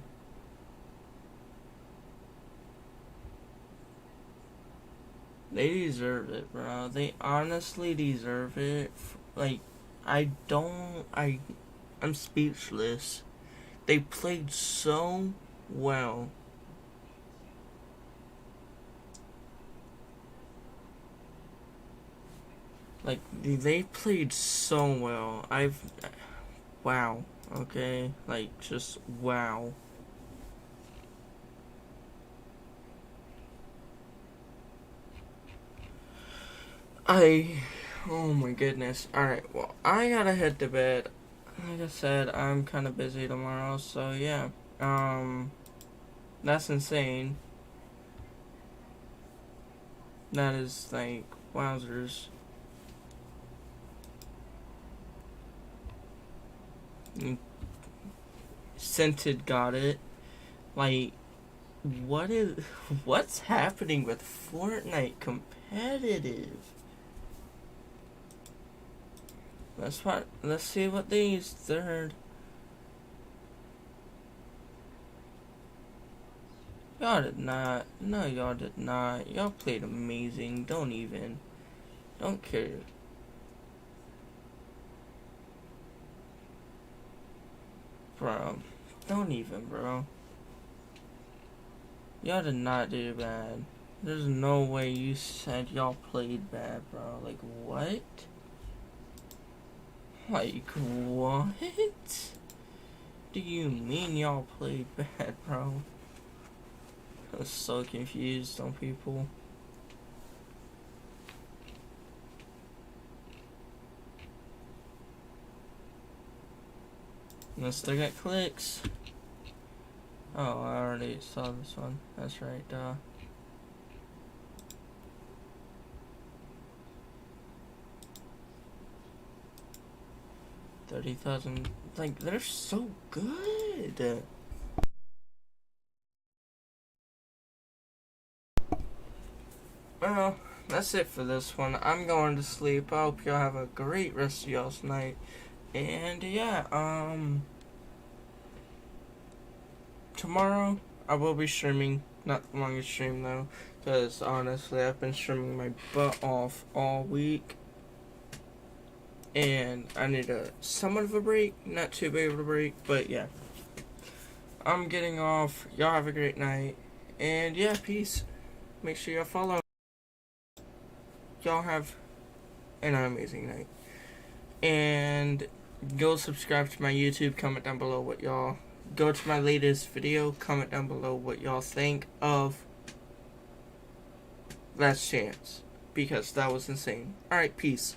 They deserve it, bro. They honestly deserve it. Like, I'm speechless. They played so well. Like, they played so well. Wow. Okay? Like, just wow. Oh my goodness. Alright, well, I gotta head to bed. Like I said, I'm kind of busy tomorrow, so yeah. That's insane. That is, like, wowzers. Scented got it. Like, what's happening with Fortnite competitive? Let's see what these third. Y'all did not. No, y'all did not. Y'all played amazing. Don't care. Bro, don't even, bro. Y'all did not do bad. There's no way you said y'all played bad, bro. Like, what? Like, what? Do you mean y'all played bad, bro? I was so confused on people. And I still got clicks. Oh, I already saw this one. That's right, duh. $30,000. Like, they're so good. Well, that's it for this one. I'm going to sleep. I hope y'all have a great rest of y'all's night. And yeah, tomorrow I will be streaming. Not the longest stream though, because honestly I've been streaming my butt off all week. And I need somewhat of a break. Not too big of a break, but yeah. I'm getting off. Y'all have a great night. And yeah, peace. Make sure y'all follow. Y'all have an amazing night. And go subscribe to my YouTube. Comment down below what y'all. Go to my latest video. Comment down below what y'all think of Last Chance. Because that was insane. Alright, peace.